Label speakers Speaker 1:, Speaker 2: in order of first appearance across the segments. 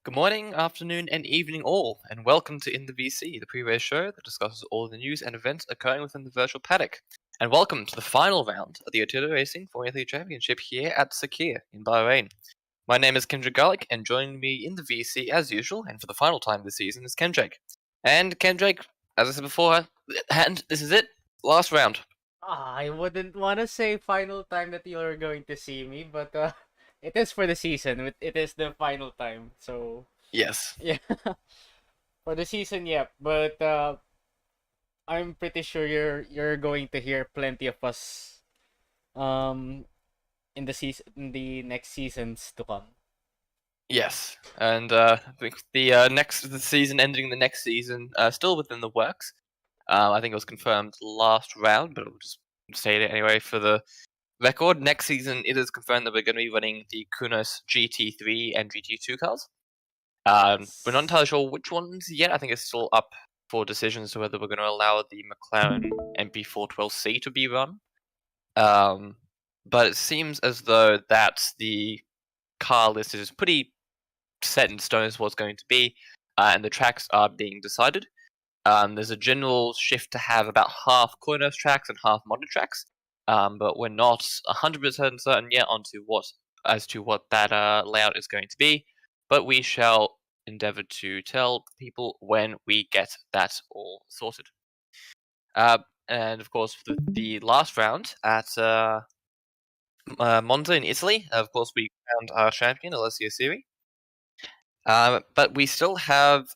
Speaker 1: Good morning, afternoon, and evening all, and welcome to In the VC, the pre-race show that discusses all the news and events occurring within the virtual paddock. And welcome to the final round of the Artito Racing Formula 3 Championship here at Sakir in Bahrain. My name is Kendrick Garlick, and joining me in the VC as usual, and for the final time this season, is Kendrick. And Kendrick, as I said before, and this is it, last round.
Speaker 2: I wouldn't want to say final time that you're going to see me, but it is for the season. It is the final time. So
Speaker 1: Yes.
Speaker 2: yeah, for the season, yeah. But I'm pretty sure you're going to hear plenty of us um in the next seasons to come.
Speaker 1: Yes, and I think the season ending the next season still within the works. I think it was confirmed last round, but we'll just state it anyway for the record. Next season, it is confirmed that we're going to be running the Kunos GT3 and GT2 cars. We're not entirely sure which ones yet. I think it's still up for decisions to whether we're going to allow the McLaren MP412C to be run. But it seems as though that the car list is pretty set in stone as what's going to be, and the tracks are being decided. There's a general shift to have about half Kunos tracks and half modded tracks, but we're not 100% certain yet as to what that layout is going to be. But we shall endeavour to tell people when we get that all sorted. And of course, for the last round at Monza in Italy, of course, we crowned our champion, Alessio Siri. But we still have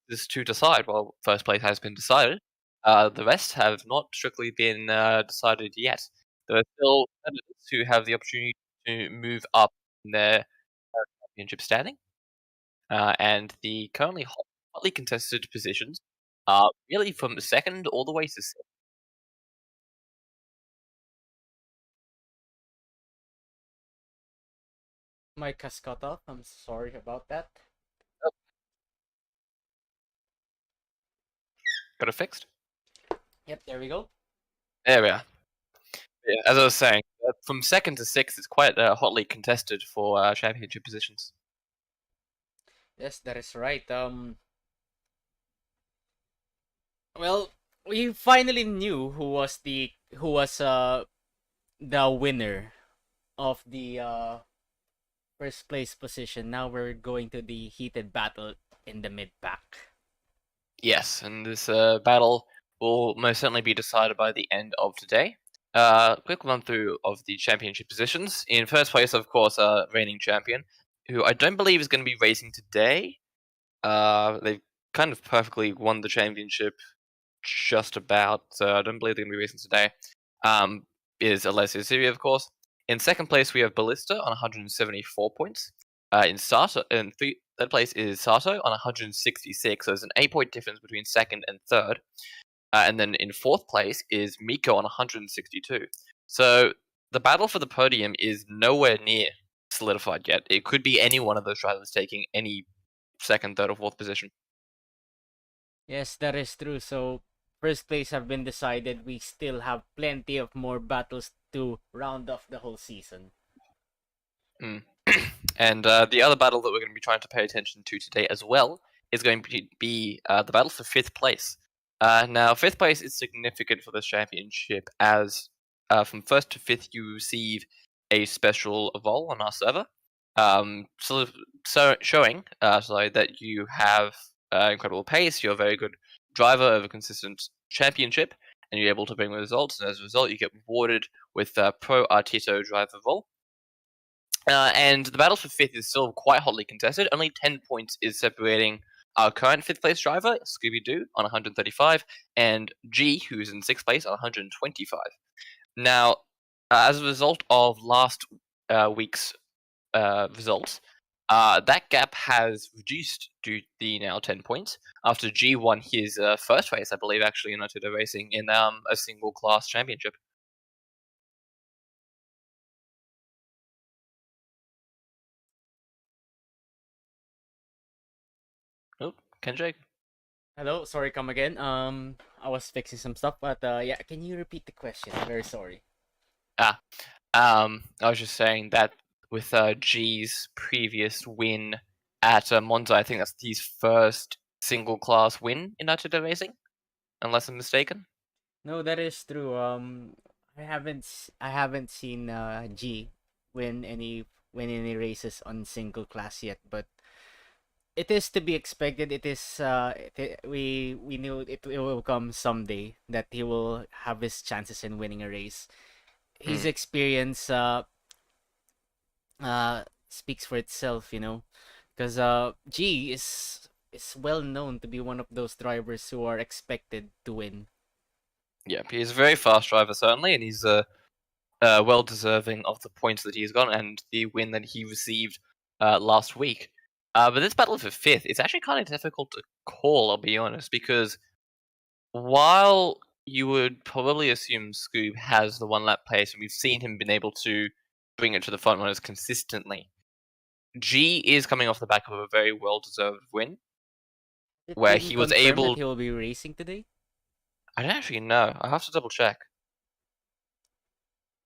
Speaker 1: this to decide. Well, first place has been decided. The rest have not strictly been decided yet. There are still candidates who have the opportunity to move up in their championship standing, and the currently hotly contested positions are really from the second all the way to sixth.
Speaker 2: Mic has cut off. I'm sorry about that.
Speaker 1: Oh, got it fixed.
Speaker 2: Yep, there we go.
Speaker 1: There we are. Yeah, as I was saying, from second to sixth, it's quite hotly contested for championship positions.
Speaker 2: Yes, that is right. Well, we finally knew who was the winner of the first place position. Now we're going to the heated battle in the mid pack.
Speaker 1: Yes, and this battle will most certainly be decided by the end of today. Quick run through of the championship positions. In first place, of course, reigning champion, who I don't believe is going to be racing today. They've kind of perfectly won the championship just about, so I don't believe they're going to be racing today. Is Alessio Siri, of course. In second place, we have Ballista on 174 points. In third place is Sato on 166, so there's an 8-point difference between second and third. And then in fourth place is Miko on 162. So the battle for the podium is nowhere near solidified yet. It could be any one of those drivers taking any second, third, or fourth position.
Speaker 2: Yes, that is true. So first place have been decided. We still have plenty of more battles to round off the whole season.
Speaker 1: Mm. And the other battle that we're going to be trying to pay attention to today as well is going to be the battle for fifth place. Now, fifth place is significant for this championship as from first to fifth you receive a special vol on our server, showing that you have incredible pace, you're a very good driver of a consistent championship, and you're able to bring results. And as a result, you get rewarded with Pro Artito driver vol. And the battle for fifth is still quite hotly contested. Only 10 points is separating our current fifth place driver, Scooby Doo, on 135, and G, who's in sixth place, on 125. Now, as a result of last week's results, that gap has reduced to the now 10 points after G won his first race, I believe, actually, in Artito Racing in a single class championship. Oh, Kendrick?
Speaker 2: Hello, sorry, come again. I was fixing some stuff, but yeah, can you repeat the question? I'm very sorry.
Speaker 1: Ah, I was just saying that with G's previous win at Monza. I think that's his first single class win in Artito Racing, unless I'm mistaken.
Speaker 2: No, that is true. I haven't seen G win any races on single class yet, but it is to be expected. It is we knew it will come someday that he will have his chances in winning a race. His
Speaker 1: Mm.
Speaker 2: experience speaks for itself, because G is well known to be one of those drivers who are expected to win.
Speaker 1: Yeah, he's a very fast driver certainly, and he's well deserving of the points that he's got and the win that he received last week. But this battle for fifth, it's actually kind of difficult to call. I'll be honest, because while you would probably assume Scoob has the one lap pace, and we've seen him been able to bring it to the front runners consistently, G is coming off the back of a very well deserved win
Speaker 2: It
Speaker 1: where
Speaker 2: been
Speaker 1: he was
Speaker 2: confirmed that
Speaker 1: able.
Speaker 2: he will be racing today?
Speaker 1: I don't actually know. I have to double check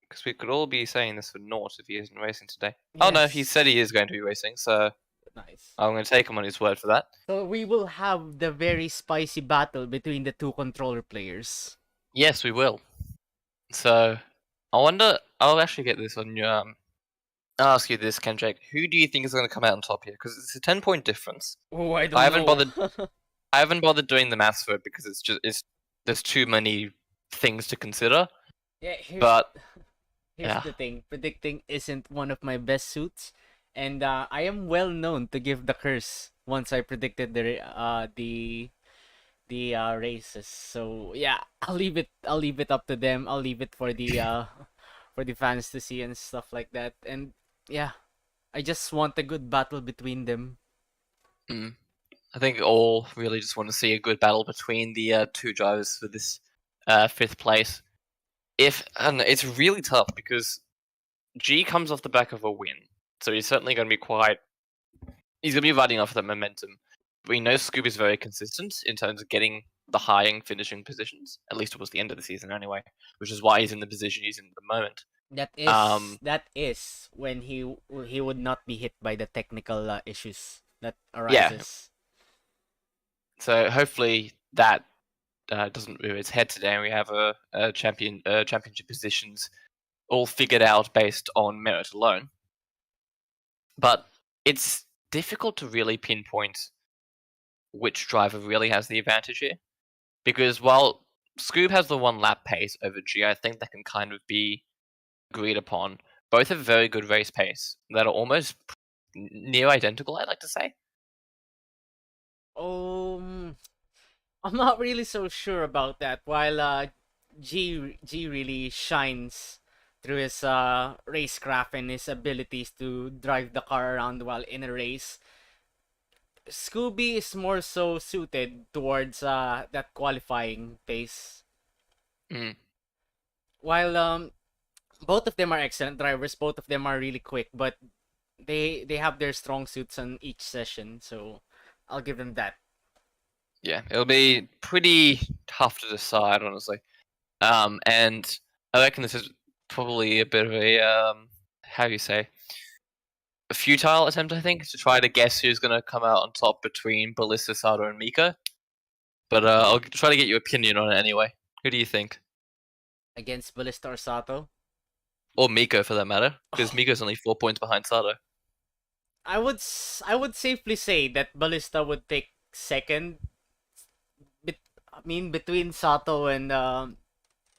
Speaker 1: because we could all be saying this for naught if he isn't racing today. Oh no, he said he
Speaker 2: Yes.
Speaker 1: is going to be racing, so
Speaker 2: Nice.
Speaker 1: I'm going to take him on his word for that.
Speaker 2: So we will have the very spicy battle between the two controller players.
Speaker 1: Yes, we will. So I wonder. I'll actually get this on your. I'll ask you this, Kendrick. Who do you think is going to come out on top here? Because it's a 10-point difference.
Speaker 2: Oh, I
Speaker 1: I
Speaker 2: don't
Speaker 1: haven't
Speaker 2: know.
Speaker 1: bothered. I haven't bothered doing the maths for it because it's there's too many things to consider.
Speaker 2: Yeah,
Speaker 1: But
Speaker 2: here's
Speaker 1: yeah,
Speaker 2: the thing. Predicting isn't one of my best suits, and I am well known to give the curse once I predicted the races. So yeah, I'll leave it up to them. I'll leave it for the for the fans to see and stuff like that. And yeah, I just want a good battle between them.
Speaker 1: I think all really just want to see a good battle between the two drivers for this fifth place. If and it's really tough because G comes off the back of a win, so he's certainly going to be quite. He's going to be riding off that momentum. We know Scoob is very consistent in terms of getting the high finishing positions. At least towards the end of the season, anyway, which is why he's in the position he's in at the moment.
Speaker 2: That is when he would not be hit by the technical issues that
Speaker 1: Yeah,
Speaker 2: arises.
Speaker 1: so hopefully that doesn't rear its head today, and we have a championship positions all figured out based on merit alone. But it's difficult to really pinpoint which driver really has the advantage here, because while Scoob has the one lap pace over G, I think that can kind of be agreed upon. Both have very good race pace that are almost near identical, I'd like to say.
Speaker 2: I'm not really so sure about that. While G really shines through his racecraft and his abilities to drive the car around while in a race, Scooby is more so suited towards that qualifying pace.
Speaker 1: Mm.
Speaker 2: While both of them are excellent drivers, both of them are really quick, but they have their strong suits on each session, so I'll give them that.
Speaker 1: Yeah, it'll be pretty tough to decide, honestly. And I reckon this is probably a bit of a how do you say, a futile attempt, I think, to try to guess who's going to come out on top between Ballista, Sato, and Mika. But I'll try to get your opinion on it anyway. Who do you think?
Speaker 2: Against Ballista or Sato?
Speaker 1: Or Miko, for that matter, because Miko's only 4 points behind Sato.
Speaker 2: I would safely say that Ballista would take second. I mean, between Sato and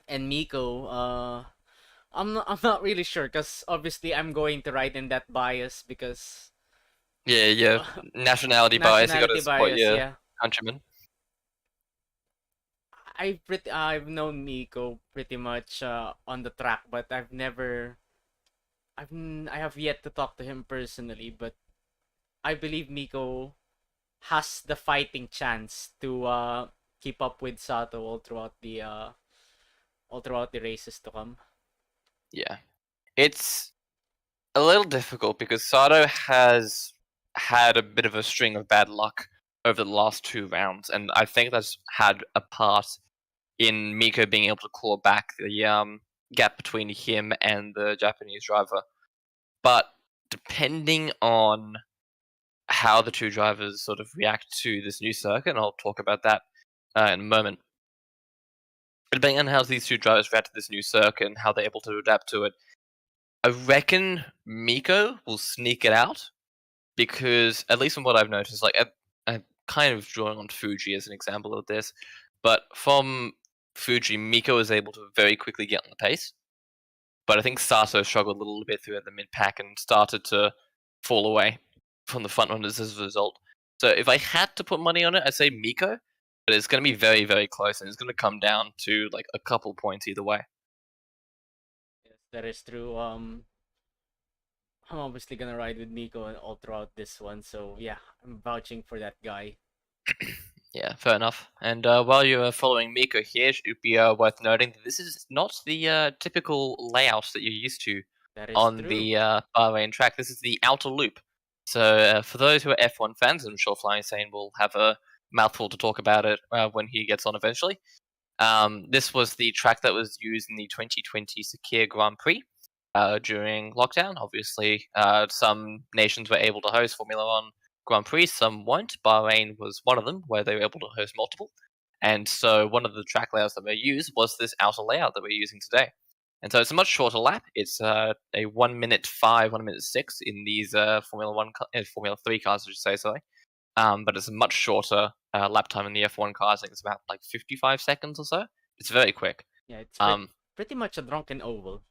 Speaker 2: Miko, I'm not really sure because obviously I'm going to write in that bias because
Speaker 1: Yeah, nationality bias. You got to
Speaker 2: nationality
Speaker 1: support
Speaker 2: bias.
Speaker 1: your
Speaker 2: Yeah,
Speaker 1: countrymen.
Speaker 2: I've known Miko pretty much on the track, but I have yet to talk to him personally. But I believe Miko has the fighting chance to keep up with Sato all throughout the races to come.
Speaker 1: Yeah, it's a little difficult because Sato has had a bit of a string of bad luck over the last 2 rounds, and I think that's had a part in Miko being able to claw back the gap between him and the Japanese driver. But depending on how the two drivers sort of react to this new circuit, and I'll talk about that in a moment. Depending on how these two drivers react to this new circuit and how they're able to adapt to it, I reckon Miko will sneak it out because, at least from what I've noticed, like I'm kind of drawing on Fuji as an example of this, but from Fuji, Miko is able to very quickly get on the pace. But I think Sato struggled a little bit through the mid pack and started to fall away from the front runners as a result. So if I had to put money on it, I'd say Miko, but it's going to be very, very close, and it's going to come down to like a couple points either way.
Speaker 2: Yes, that is true. I'm obviously gonna ride with Miko and all throughout this one, so yeah, I'm vouching for that guy.
Speaker 1: Yeah, fair enough. And while you're following Miko here, it would be worth noting that this is not the typical layout that you're used to
Speaker 2: That is
Speaker 1: on
Speaker 2: true.
Speaker 1: the Bahrain track. This is the outer loop. So for those who are F1 fans, I'm sure Flying Sane will have a mouthful to talk about it when he gets on eventually. This was the track that was used in the 2020 Sakir Grand Prix during lockdown. Obviously, some nations were able to host Formula One Grand Prix, some won't. Bahrain was one of them, where they were able to host multiple. And so one of the track layouts that they used was this outer layout that we're using today. And so it's a much shorter lap. It's a 1 minute 5, 1 minute 6 in these Formula 3 cars, I should say, sorry. But it's a much shorter lap time in the F1 cars. I think it's about like 55 seconds or so. It's very quick.
Speaker 2: Yeah, it's
Speaker 1: Um,
Speaker 2: pretty much a drunken oval.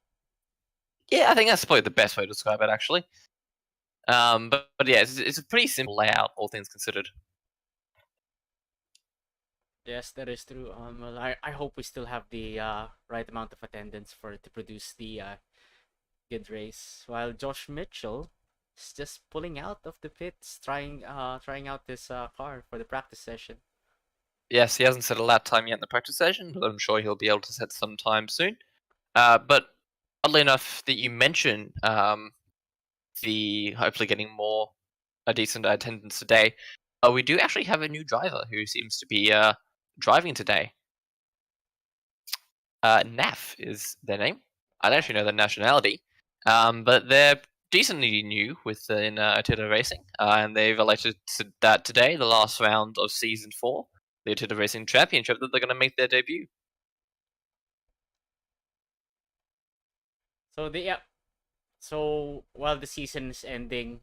Speaker 1: yeah, I think that's probably the best way to describe it, actually. But yeah, it's a pretty simple layout, all things considered.
Speaker 2: Yes, that is true. Well, I hope we still have the right amount of attendance for to produce the good race. While Josh Mitchell is just pulling out of the pits, trying out this car for the practice session.
Speaker 1: Yes, he hasn't set a lap time yet in the practice session, but I'm sure he'll be able to set some time soon. But oddly enough, that you mentioned the hopefully getting more a decent attendance today. We do actually have a new driver who seems to be driving today. NAF is their name. I don't actually know their nationality, but they're decently new within Artito Racing, and they've elected that today, the last round of Season 4, the Artito Racing Championship, that they're going to make their debut.
Speaker 2: So the yeah, so while the season is ending,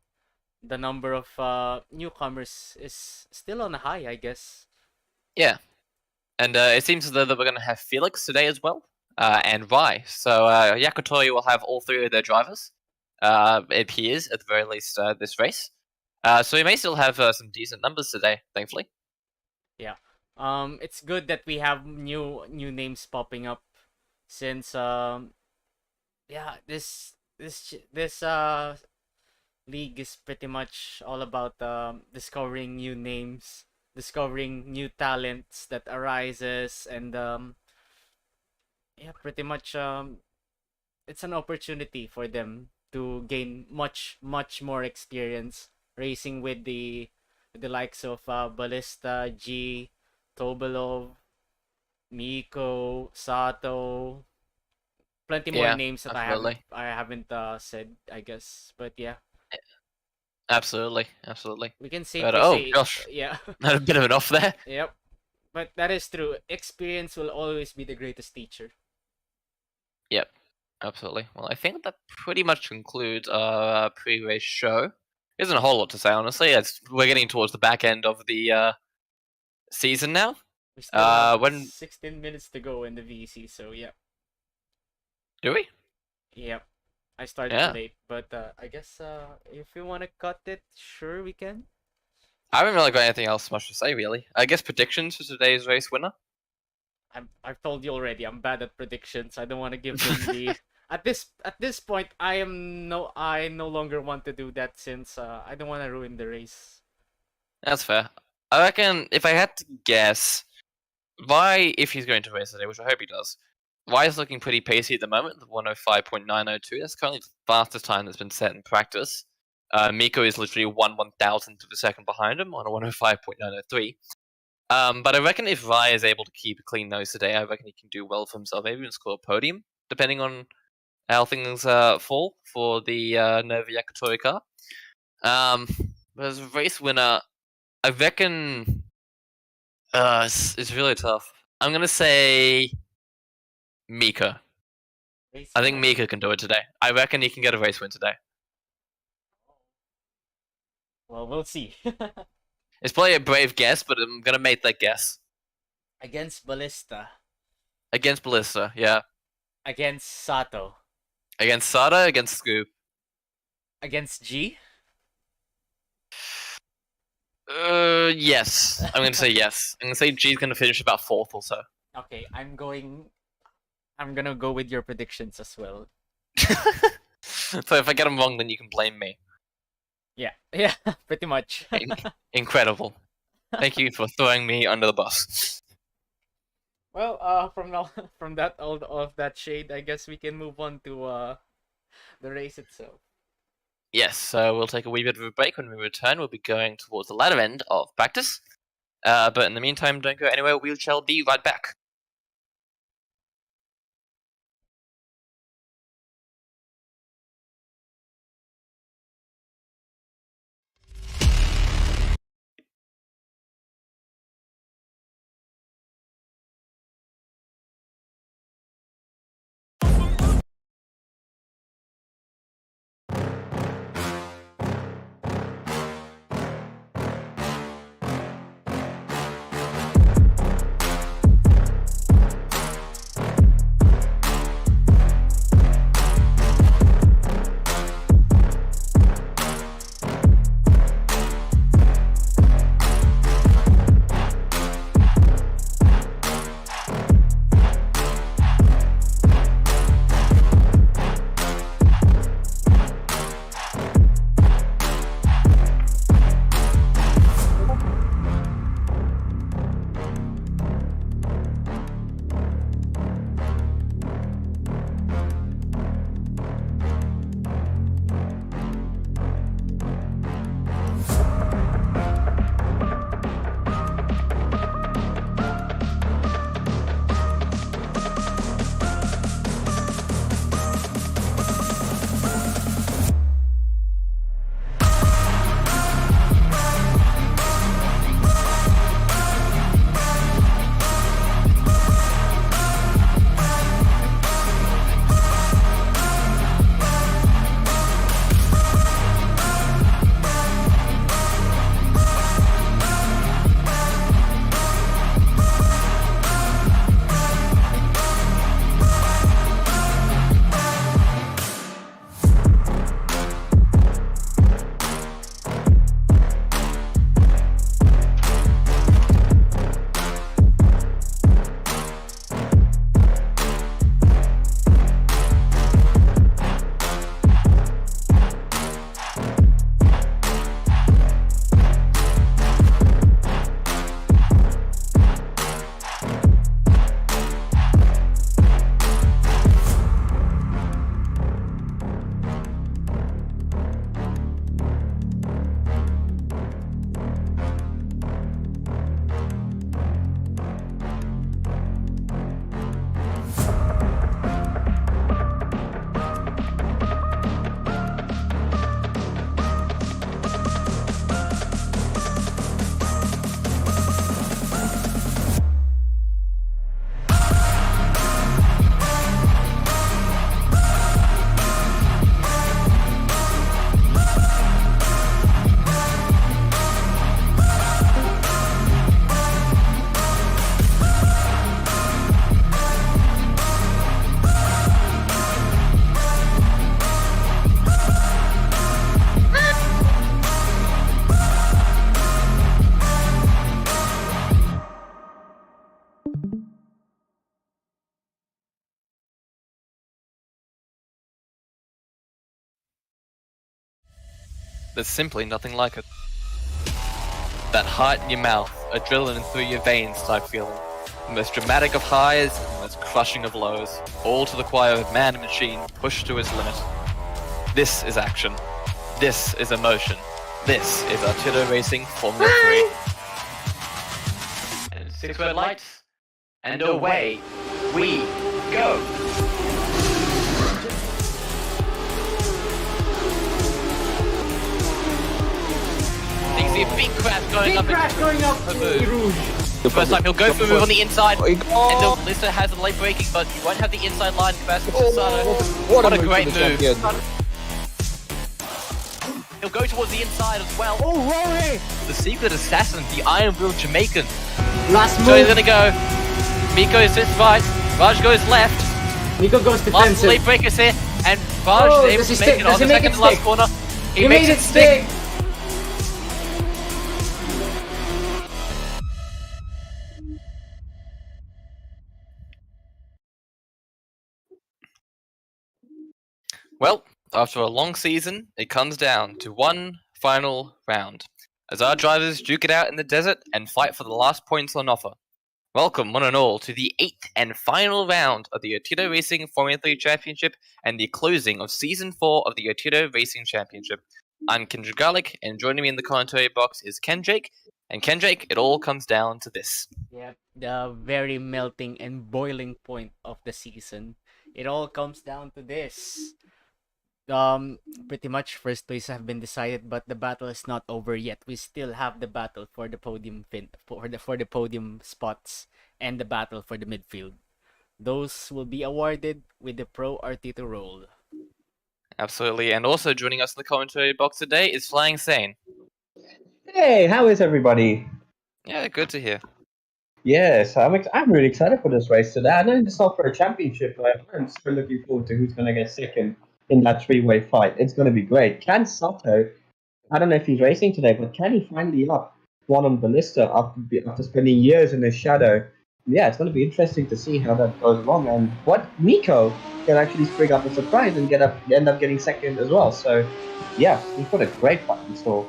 Speaker 2: the number of newcomers is still on a high, I guess.
Speaker 1: Yeah, and it seems as though that we're going to have Felix today as well, and Rai. So Yakutori will have all three of their drivers. It appears at the very least this race. So we may still have some decent numbers today, thankfully.
Speaker 2: Yeah. It's good that we have new names popping up, since yeah, this league is pretty much all about discovering new names, discovering new talents that arises, and yeah, pretty much it's an opportunity for them to gain much more experience racing with the likes of Ballista, G, Tobolov, Miko, Sato, plenty more
Speaker 1: Yeah,
Speaker 2: names that
Speaker 1: absolutely.
Speaker 2: I haven't said, I guess. But yeah,
Speaker 1: Absolutely, absolutely.
Speaker 2: we can
Speaker 1: But
Speaker 2: safely
Speaker 1: oh
Speaker 2: say
Speaker 1: gosh,
Speaker 2: yeah.
Speaker 1: had a bit of an off there.
Speaker 2: Yep. But that is true. Experience will always be the greatest teacher.
Speaker 1: Yep, absolutely. Well, I think that pretty much concludes our pre-race show. There isn't a whole lot to say, honestly. We're getting towards the back end of the season now.
Speaker 2: We still have
Speaker 1: When
Speaker 2: 16 minutes to go in the VC, so yeah.
Speaker 1: do we?
Speaker 2: Yep. I started
Speaker 1: Yeah,
Speaker 2: late, but I guess if we want to cut it, sure we can.
Speaker 1: I haven't really got anything else much to say, really. I guess predictions for today's race winner.
Speaker 2: I've told you already. I'm bad at predictions. I don't want to give them the. At this point, I no longer want to do that, since I don't want to ruin the race.
Speaker 1: That's fair. I reckon if I had to guess, why if he's going to race today, which I hope he does. Why is looking pretty pacey at the moment, the 105.902. That's currently the fastest time that's been set in practice. Miko is literally 1/1000th of a second behind him on a 105.903. But I reckon if Rai is able to keep a clean nose today, I reckon he can do well for himself. Maybe even score a podium, depending on how things fall for the Nova Yakitori car. Um, But as a race winner, I reckon it's really tough. I'm gonna say Mika.
Speaker 2: Race
Speaker 1: I think
Speaker 2: winner.
Speaker 1: Mika can do it today. I reckon he can get a race win today.
Speaker 2: Well, we'll see.
Speaker 1: It's probably a brave guess, but I'm gonna make that guess.
Speaker 2: Against Ballista.
Speaker 1: Against Ballista, yeah.
Speaker 2: Against Sato.
Speaker 1: Against Sada, against Scoop.
Speaker 2: Against G.
Speaker 1: Yes. I'm gonna say yes. I'm gonna say G's gonna finish about 4th or so.
Speaker 2: Okay, I'm gonna go with your predictions as well.
Speaker 1: So if I get them wrong, then you can blame me.
Speaker 2: Yeah, pretty much.
Speaker 1: Incredible. Thank you for throwing me under the bus.
Speaker 2: Well, from that all of that shade, I guess we can move on to the race itself.
Speaker 1: Yes, so we'll take a wee bit of a break. When we return, we'll be going towards the latter end of practice. But in the meantime, don't go anywhere. We shall be right back. There's simply nothing like it. That heart in your mouth, adrenaline through your veins type feeling. The most dramatic of highs and the most crushing of lows. All to the choir of man and machine pushed to its limit. This is action. This is emotion. This is Artito Racing Formula 3. And 6 red lights. And away we go. going up.
Speaker 2: Crash going up to Rouge.
Speaker 1: First time he'll go for a move on the inside, and the Ballista has a late braking, but he won't have the inside line capacity to Sato. What a great move. He'll go towards the inside as well.
Speaker 2: Oh, Rory!
Speaker 1: The secret assassin, the Iron Will Jamaican.
Speaker 2: Last move.
Speaker 1: So he's gonna go. Miko sits right, Raj goes left.
Speaker 2: Miko goes defensive.
Speaker 1: Last late breakers here, and Raj is able to make it on the second to last corner. He makes it stick. Well, after a long season, it comes down to one final round, as our drivers duke it out in the desert and fight for the last points on offer. Welcome, one and all, to the 8th and final round of the Artito Racing Formula 3 Championship and the closing of Season 4 of the Artito Racing Championship. I'm Kendrick Garlic, and joining me in the commentary box is Ken Jake. And Ken Jake, it all comes down to this.
Speaker 2: Yeah, the very melting and boiling point of the season. It all comes down to this. Pretty much first place have been decided, but the battle is not over yet. We still have the battle for the podium for the podium spots and the battle for the midfield. Those will be awarded with the Pro Artito role.
Speaker 1: Absolutely, and also joining us in the commentary box today is Flying Sane.
Speaker 3: Hey, how is everybody?
Speaker 1: Yeah, good to hear.
Speaker 3: Yes, I'm really excited for this race today. I know it's not for a championship, but I'm so looking forward to who's going to get second in that three-way fight. It's going to be great. Can Sato, I don't know if he's racing today, but can he finally up one on Ballista after spending years in his shadow? Yeah, it's going to be interesting to see how that goes along, and what Miko can actually spring up a surprise and end up getting second as well. So, yeah, we've got a great fight in store.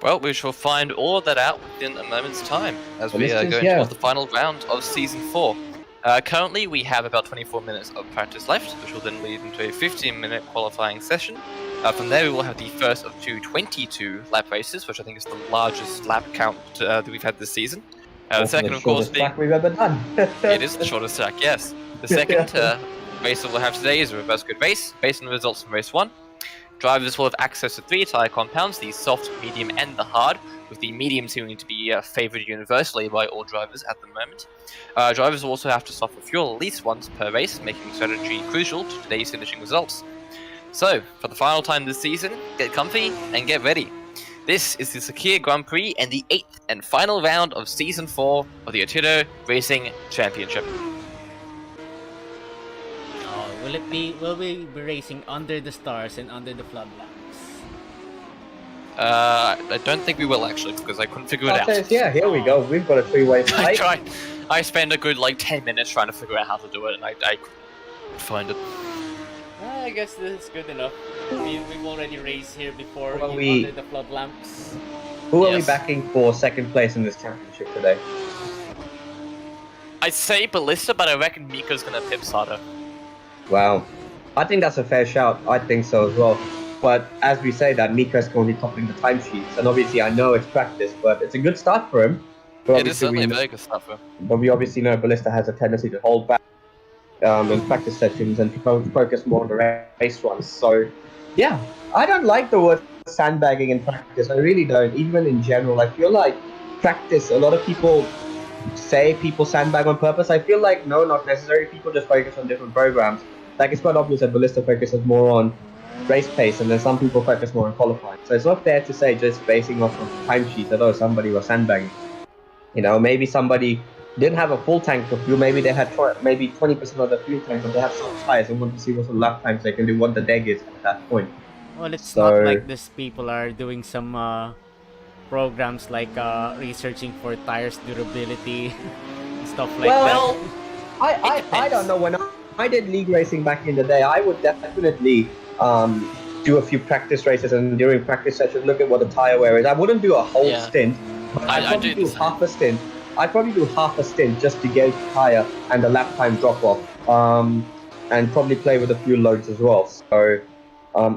Speaker 1: Well, we shall find all of that out within a moment's time as we go into the final round of Season 4. Currently, we have about 24 minutes of practice left, which will then lead into a 15-minute qualifying session. From there, we will have the first of two 22-lap races, which I think is the largest lap count that we've had this season. The second, of course, being...
Speaker 3: track we've ever done.
Speaker 1: It is the shortest track, yes. The second race that we'll have today is a reverse grid race, based on the results from race 1. Drivers will have access to 3 tyre compounds, the soft, medium, and the hard, with the medium seeming to be favoured universally by all drivers at the moment. Drivers will also have to suffer fuel at least once per race, making strategy crucial to today's finishing results. So, for the final time this season, get comfy and get ready. This is the Sakhir Grand Prix and the 8th and final round of Season 4 of the Artito Racing Championship.
Speaker 2: Will we be racing under the stars and under the floodlights?
Speaker 1: I don't think we will actually, because I couldn't figure it out.
Speaker 3: Yeah, here we go. We've got a three-way fight.
Speaker 1: I spent a good 10 minutes trying to figure out how to do it, and I couldn't find it.
Speaker 2: I guess this is good enough. We've already raced here before under the flood lamps.
Speaker 3: Who are we backing for second place in this championship today?
Speaker 1: I'd say Ballista, but I reckon Miko's gonna pip Sato.
Speaker 3: Wow. I think that's a fair shout. I think so as well. But as we say that, Miko's currently topping the timesheets. And obviously I know it's practice, but it's a good start for him.
Speaker 1: It is certainly a very good start for him.
Speaker 3: But we obviously know Ballista has a tendency to hold back in practice sessions and focus more on the race ones. So, yeah. I don't like the word sandbagging in practice. I really don't. Even in general, I feel like practice, a lot of people say people sandbag on purpose. I feel like, no, not necessary. People just focus on different programs. Like, it's quite obvious that Ballista focuses more on race pace, and then some people focus more on qualifying. So it's not fair to say just basing off of timesheets that, oh, somebody was sandbagging. You know, maybe somebody didn't have a full tank of fuel. Maybe they had maybe 20% of the fuel tank, but they have some tires and want to see what the lap times they can do, what the deg is at that point.
Speaker 2: Well, it's not like these people are doing some programs like researching for tires durability and stuff like that.
Speaker 3: Well, I don't know. When I did league racing back in the day, I would definitely do a few practice races, and during practice sessions look at what the tire wear is. I wouldn't do a whole stint, but I'd probably do half a stint. I'd probably do half a stint just to gauge the tire and the lap time drop off, and probably play with a few loads as well. So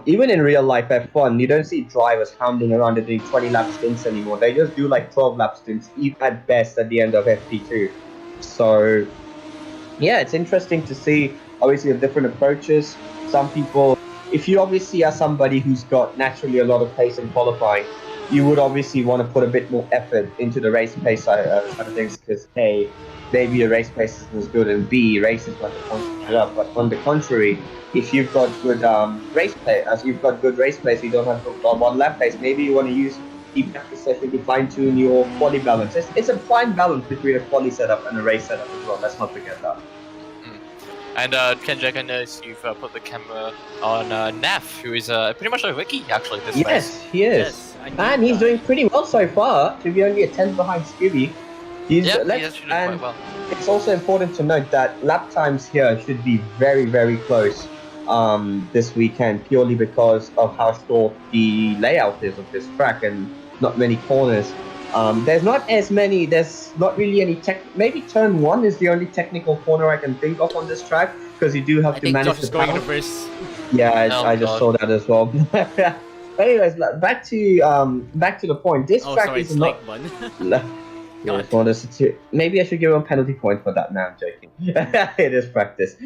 Speaker 3: even in real life F1, you don't see drivers hounding around and doing 20 lap stints anymore. They just do 12 lap stints, even at best at the end of FP2. So yeah, it's interesting to see obviously the different approaches. Some people, if you obviously are somebody who's got naturally a lot of pace in qualifying, you would obviously want to put a bit more effort into the race pace side of things because A, maybe your race pace isn't as good, and B, races when the points are up. But on the contrary, if you've got good race pace, as you've got good race pace, you don't have to on one lap pace. Maybe you want to use the practice session to fine tune your quali balance. It's a fine balance between a quali setup and a race setup as well. Let's not forget that.
Speaker 1: And Kenjack, I noticed you've put the camera on Naf, who is pretty much a rookie actually this race.
Speaker 3: Yes, he is.
Speaker 2: Yes, I knew
Speaker 3: And he's
Speaker 2: that.
Speaker 3: doing pretty well so far, to be only a 10th behind Scooby.
Speaker 1: He's actually doing quite well.
Speaker 3: It's also important to note that lap times here should be very, very close this weekend, purely because of how short the layout is of this track and not many corners. There's not really any maybe turn 1 is the only technical corner I can think of on this track, because you do have
Speaker 2: I
Speaker 3: to
Speaker 2: think
Speaker 3: manage
Speaker 2: Josh is
Speaker 3: the
Speaker 2: going
Speaker 3: power.
Speaker 2: reverse.
Speaker 3: Yeah,
Speaker 1: Oh,
Speaker 3: I just
Speaker 1: God.
Speaker 3: saw that as well. Anyways, back to the point. This
Speaker 2: Oh,
Speaker 3: track
Speaker 2: sorry,
Speaker 3: is
Speaker 2: it's
Speaker 3: not.
Speaker 2: Lake Bun.
Speaker 3: Maybe I should give him a penalty point for that. Now I'm joking. It is practice.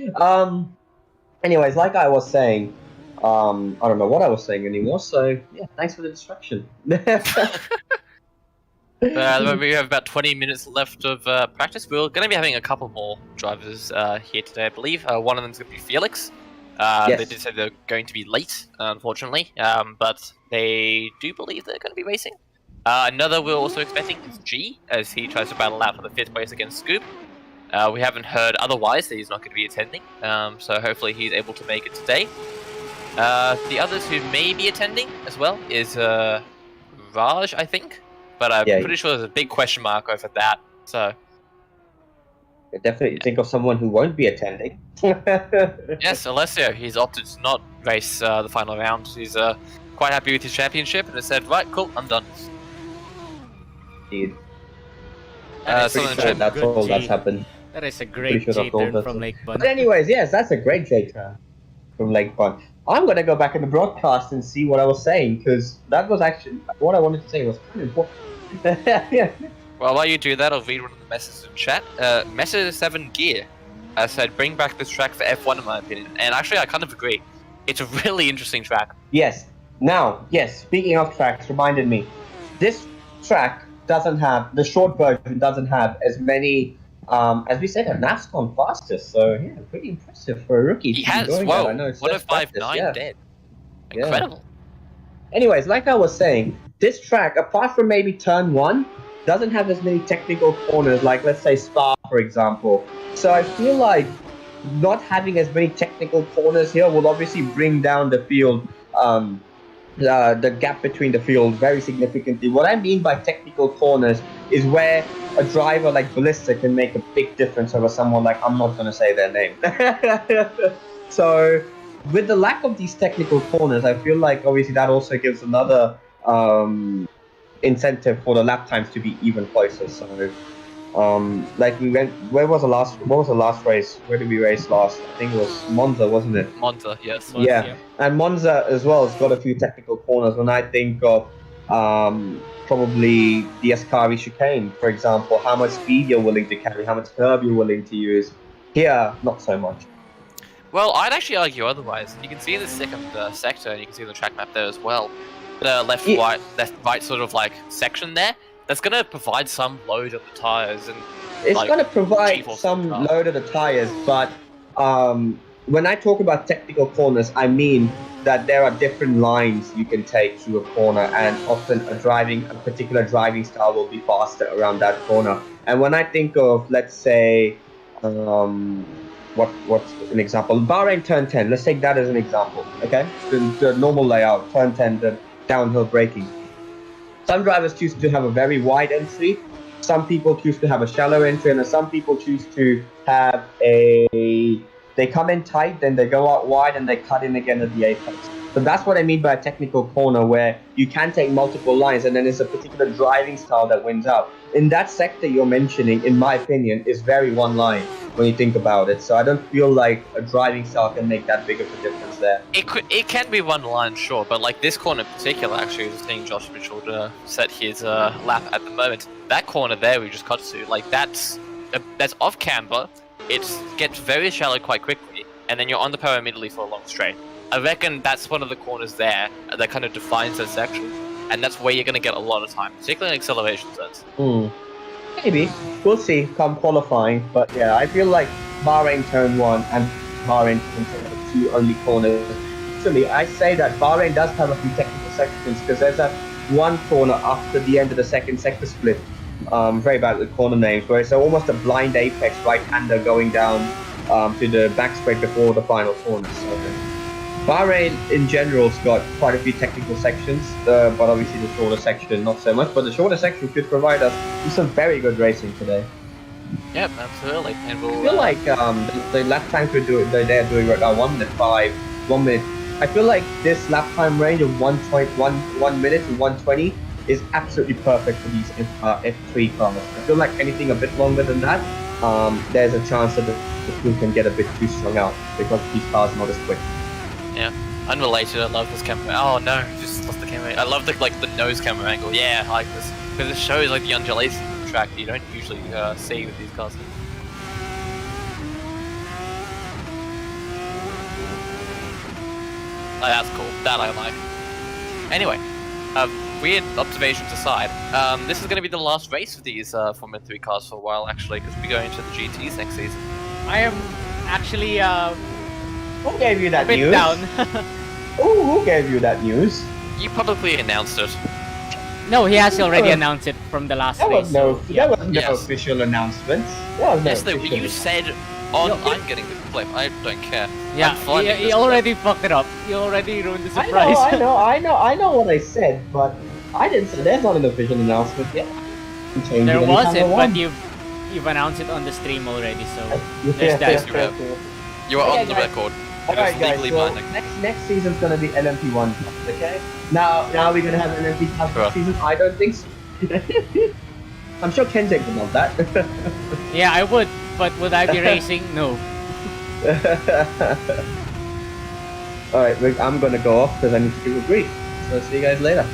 Speaker 3: Anyways, like I was saying, I don't know what I was saying anymore. So yeah, thanks for the distraction.
Speaker 1: We have about 20 minutes left of practice. We're going to be having a couple more drivers here today, I believe. One of them is going to be Felix.
Speaker 3: Yes.
Speaker 1: They did say they're going to be late, unfortunately, but they do believe they're going to be racing. Another we're also expecting is G, as he tries to battle out for the 5th place against Scoop. We haven't heard otherwise that he's not going to be attending, so hopefully he's able to make it today. The others who may be attending as well is Raj, I think. But I'm pretty sure there's a big question mark over that. So
Speaker 3: I definitely think of someone who won't be attending.
Speaker 1: yes, Alessio, he's opted to not race the final round. He's quite happy with his championship and has said, right, cool, I'm done.
Speaker 3: Indeed.
Speaker 2: That is
Speaker 3: Pretty sure that's
Speaker 2: good
Speaker 3: all
Speaker 2: G.
Speaker 3: that's happened.
Speaker 2: That is a
Speaker 3: Pretty
Speaker 2: great
Speaker 3: sure that's all
Speaker 2: J-turn
Speaker 3: that's
Speaker 2: from
Speaker 3: all.
Speaker 2: Lake Bun.
Speaker 3: But anyways, yes, that's a great J-turn from Lake Bun. I'm gonna go back in the broadcast and see what I was saying, because that was actually what I wanted to say was kind of important. Yeah.
Speaker 1: Well, while you do that, I'll read one of the messages in chat. Mesa7 Gear said, bring back this track for F1 in my opinion. And actually, I kind of agree. It's a really interesting track.
Speaker 3: Yes. Now, yes, speaking of tracks, reminded me. This track doesn't have, the short version doesn't have as many, as we said, Naf's gone fastest. So, yeah, pretty impressive for a rookie.
Speaker 1: He
Speaker 3: to be
Speaker 1: has,
Speaker 3: doing
Speaker 1: whoa,
Speaker 3: that. I know it's
Speaker 1: 105.9
Speaker 3: yeah.
Speaker 1: dead.
Speaker 3: Yeah.
Speaker 1: Incredible.
Speaker 3: Anyways, like I was saying, this track, apart from maybe turn 1, doesn't have as many technical corners, like let's say Spa, for example. So I feel like not having as many technical corners here will obviously bring down the field, the gap between the field very significantly. What I mean by technical corners is where a driver like Ballista can make a big difference over someone like, I'm not going to say their name. So with the lack of these technical corners, I feel like obviously that also gives another incentive for the lap times to be even closer. So like we went, what was the last race? Where did we race last? I think it was Monza, wasn't it?
Speaker 1: Monza, yes.
Speaker 3: Yeah, and Monza as well has got a few technical corners. When I think of probably the Ascari chicane, for example, how much speed you're willing to carry, how much curb you're willing to use. Here, not so much.
Speaker 1: Well, I'd actually argue otherwise. You can see the second sector, and you can see the track map there as well. The left, right sort of like section there. That's going to provide some load on the tires, and
Speaker 3: it's
Speaker 1: like,
Speaker 3: going to provide
Speaker 1: G-force
Speaker 3: some
Speaker 1: on the
Speaker 3: load of the tires, but when I talk about technical corners, I mean that there are different lines you can take through a corner, and often a particular driving style will be faster around that corner. And when I think of, let's say, what's an example? Bahrain turn 10. Let's take that as an example. Okay, the normal layout, turn 10, the downhill braking. Some drivers choose to have a very wide entry. Some people choose to have a shallow entry, and some people choose to have they come in tight, then they go out wide, and they cut in again at the apex. So that's what I mean by a technical corner, where you can take multiple lines, and then it's a particular driving style that wins out. In that sector you're mentioning, in my opinion, is very one line when you think about it. So I don't feel like a driving style can make that big of a difference there.
Speaker 1: It can be one line, sure, but like this corner in particular, actually, was seeing Josh Mitchell set his lap at the moment. That corner there we just cut to, like that's off camber. It gets very shallow quite quickly, and then you're on the power immediately for a long straight. I reckon that's one of the corners there that kind of defines that section. and that's where you're going to get a lot of time, particularly in acceleration zones.
Speaker 3: Maybe. We'll see come qualifying. But yeah, I feel like Bahrain turn 1 and Bahrain turn 2 are the two only corners. Actually, I say that Bahrain does have a few technical sections because there's that one corner after the end of the second sector split. Very bad with corner names, where it's almost a blind apex right-hander going down to the back straight before the final corner. So Bahrain in general's got quite a few technical sections, but obviously the shorter section not so much. But the shorter section could provide us with some very good racing today.
Speaker 1: Yep, absolutely. And we'll,
Speaker 3: I feel like the lap times they're doing right now 1 minute 5, 1 minute. I feel like this lap time range of 1 minute to 120 is absolutely perfect for these F3 cars. I feel like anything a bit longer than that, there's a chance that the crew can get a bit too strung out because these cars are not as quick.
Speaker 1: Yeah, unrelated. I love this camera. Oh no, just lost the camera. I love the nose camera angle. Yeah, I like this because it shows like the undulations of the track that you don't usually see with these cars. Oh, that's cool. That I like. Anyway, weird observations aside, this is going to be the last race of these Formula 3 cars for a while, actually, because we go into the GTs next season.
Speaker 2: I am actually
Speaker 3: Who gave you that
Speaker 2: a bit
Speaker 3: news?
Speaker 2: down.
Speaker 3: Who gave you that news?
Speaker 1: You publicly announced it.
Speaker 2: No, he has already announced it from the last
Speaker 3: That
Speaker 2: race.
Speaker 3: was no,
Speaker 2: so, yeah.
Speaker 3: that was no
Speaker 1: Yes.
Speaker 3: official announcement. That was no
Speaker 1: Yes, though,
Speaker 3: official
Speaker 1: you said on
Speaker 3: Yo,
Speaker 1: I'm getting the flip. I don't care.
Speaker 2: Yeah,
Speaker 1: I'm finding
Speaker 2: he
Speaker 1: this
Speaker 2: already fucked it up. He already ruined the
Speaker 3: I
Speaker 2: surprise.
Speaker 3: I know what I said, but I didn't say there's not an official announcement yet.
Speaker 2: There wasn't, but you've announced it on the stream already, so there's that.
Speaker 1: You have. You are
Speaker 3: Okay,
Speaker 1: on the
Speaker 3: guys.
Speaker 1: record. It
Speaker 3: Alright
Speaker 1: is
Speaker 3: guys,
Speaker 1: legally
Speaker 3: so
Speaker 1: binding.
Speaker 3: next season's gonna be LMP1, okay? Now we're gonna have an LMP Cup
Speaker 1: Sure.
Speaker 3: season. I don't think so. I'm sure Kenjek would love that.
Speaker 2: Yeah, I would, but would I be racing? No.
Speaker 3: Alright, I'm gonna go off because I need to do a brief. So see you guys later.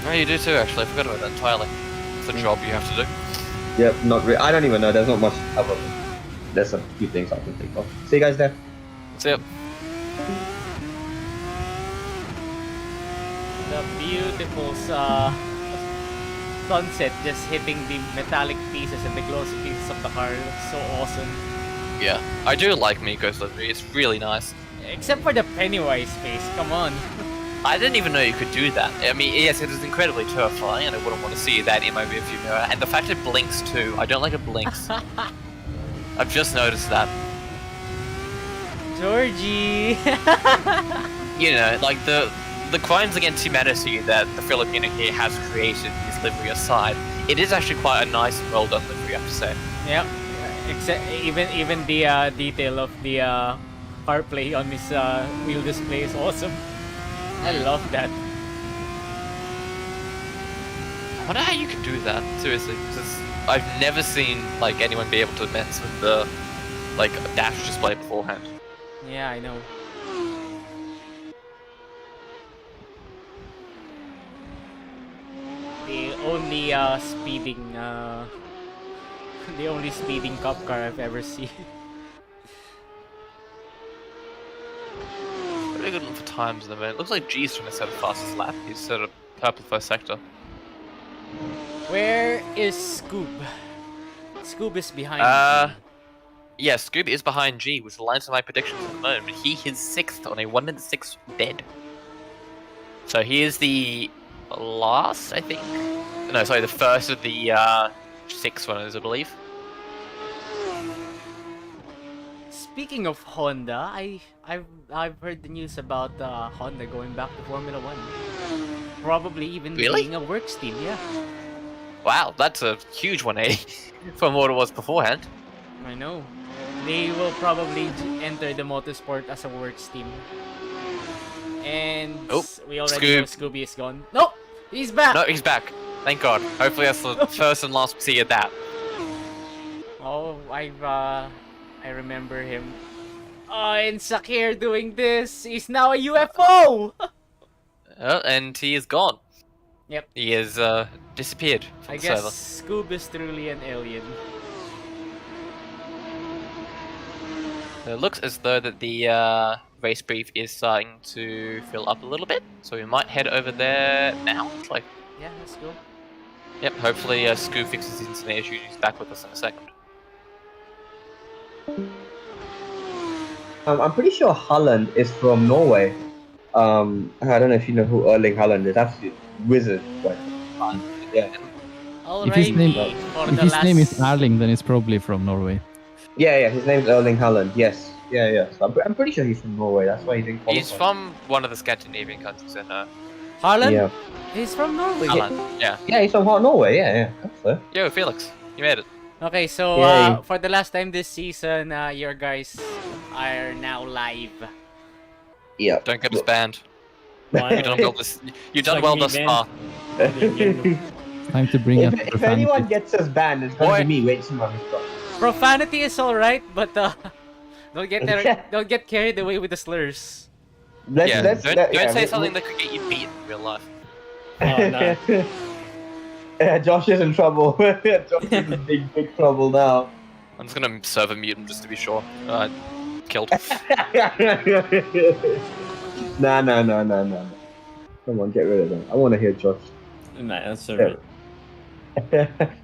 Speaker 1: No, you do too, actually. I forgot about that entirely. It's a job you have to do.
Speaker 3: Yep, not really. I don't even know. There's not much other. There's a few things I can think of. See you guys there.
Speaker 1: See ya.
Speaker 2: The beautiful sunset just hitting the metallic pieces and the glossy pieces of the car. It looks so awesome.
Speaker 1: Yeah, I do like Miko's livery. It's really nice.
Speaker 2: Except for the Pennywise face, come on.
Speaker 1: I didn't even know you could do that. I mean, yes, it is incredibly terrifying, and I wouldn't want to see that in my rearview mirror. And the fact it blinks too. I don't like it blinks. I've just noticed that.
Speaker 2: Georgie!
Speaker 1: You know, like the crimes against humanity that the Filipino here has created in his livery aside, it is actually quite a nice and well done livery, I have to say.
Speaker 2: Yep. Except even the detail of the car play on his wheel display is awesome. I love that.
Speaker 1: I wonder how you can do that, seriously, because I've never seen like anyone be able to mess with the like dash display beforehand.
Speaker 2: Yeah, I know. The only speeding the only speeding cop car I've ever seen.
Speaker 1: Pretty good one for times in the minute. Looks like G's trying to set a fastest lap. He's set a purple first sector.
Speaker 2: Where is Scoob? Scoob is behind.
Speaker 1: Yeah, Scoob is behind G, which aligns with my predictions at the moment. But he is 6th on a 1 minute 6 bed. So he is the last, I think. No, sorry, the first of the 6 runners, I believe.
Speaker 2: Speaking of Honda, I've heard the news about Honda going back to Formula 1. Probably even
Speaker 1: Really?
Speaker 2: being a works team, yeah.
Speaker 1: Wow, that's a huge 180 from what it was beforehand.
Speaker 2: I know. They will probably enter the motorsport as a works team. And
Speaker 1: Oh,
Speaker 2: we already know
Speaker 1: Scoob.
Speaker 2: Scooby is gone. No! He's back!
Speaker 1: No, he's back. Thank God. Hopefully that's the first and last we see of that.
Speaker 2: Oh, I remember him. Oh, and Sakir doing this. He's now a UFO!
Speaker 1: And he is gone.
Speaker 2: Yep.
Speaker 1: He has disappeared from
Speaker 2: I
Speaker 1: the
Speaker 2: guess
Speaker 1: server.
Speaker 2: Scoob is truly an alien.
Speaker 1: It looks as though that the race brief is starting to fill up a little bit, so we might head over there now. It's like
Speaker 2: Yeah, let's go.
Speaker 1: Yep, hopefully Scoo fixes his internet issue and he's back with us in a second.
Speaker 3: I'm pretty sure Haaland is from Norway. I don't know if you know who Erling Haaland is. Absolute wizard. But, yeah.
Speaker 4: If his name-
Speaker 2: Alrighty, for
Speaker 4: If
Speaker 2: the
Speaker 4: his
Speaker 2: last...
Speaker 4: name is Erling, then it's probably from Norway.
Speaker 3: Yeah, his name's Erling Haaland. Yes. Yeah. So I'm pretty sure he's from Norway. That's why he didn't qualify.
Speaker 1: He's from one of the Scandinavian countries, and
Speaker 2: Haaland?
Speaker 3: Yeah.
Speaker 2: He's from Norway.
Speaker 1: Alan. Yeah.
Speaker 3: Yeah, he's from Norway. Yeah. That's fair.
Speaker 1: Yo, Felix, you made it.
Speaker 2: Okay, so
Speaker 3: Yay.
Speaker 2: for the last time this season, your guys are now live.
Speaker 3: Yeah.
Speaker 1: Don't get us banned.
Speaker 5: Why?
Speaker 1: You done well this. You done
Speaker 5: like
Speaker 1: well
Speaker 5: me,
Speaker 1: thus
Speaker 5: man.
Speaker 1: far.
Speaker 4: It's time to bring up
Speaker 3: If anyone
Speaker 4: profanity.
Speaker 3: gets us banned, it's gonna
Speaker 1: Boy.
Speaker 3: be me. Wait, some other stuff.
Speaker 2: Profanity is alright, but don't get carried away with the slurs.
Speaker 3: Let's,
Speaker 1: Yeah.
Speaker 3: let's,
Speaker 1: Don't
Speaker 3: let- yeah,
Speaker 1: say
Speaker 3: let-
Speaker 1: something that could get you beat in real life.
Speaker 5: Oh, no.
Speaker 3: Yeah, Josh is in trouble. Josh is in big trouble now.
Speaker 1: I'm just gonna server mute him just to be sure. Killed.
Speaker 3: No. Come on, get rid of them. I want to hear Josh.
Speaker 5: Nah, that's alright.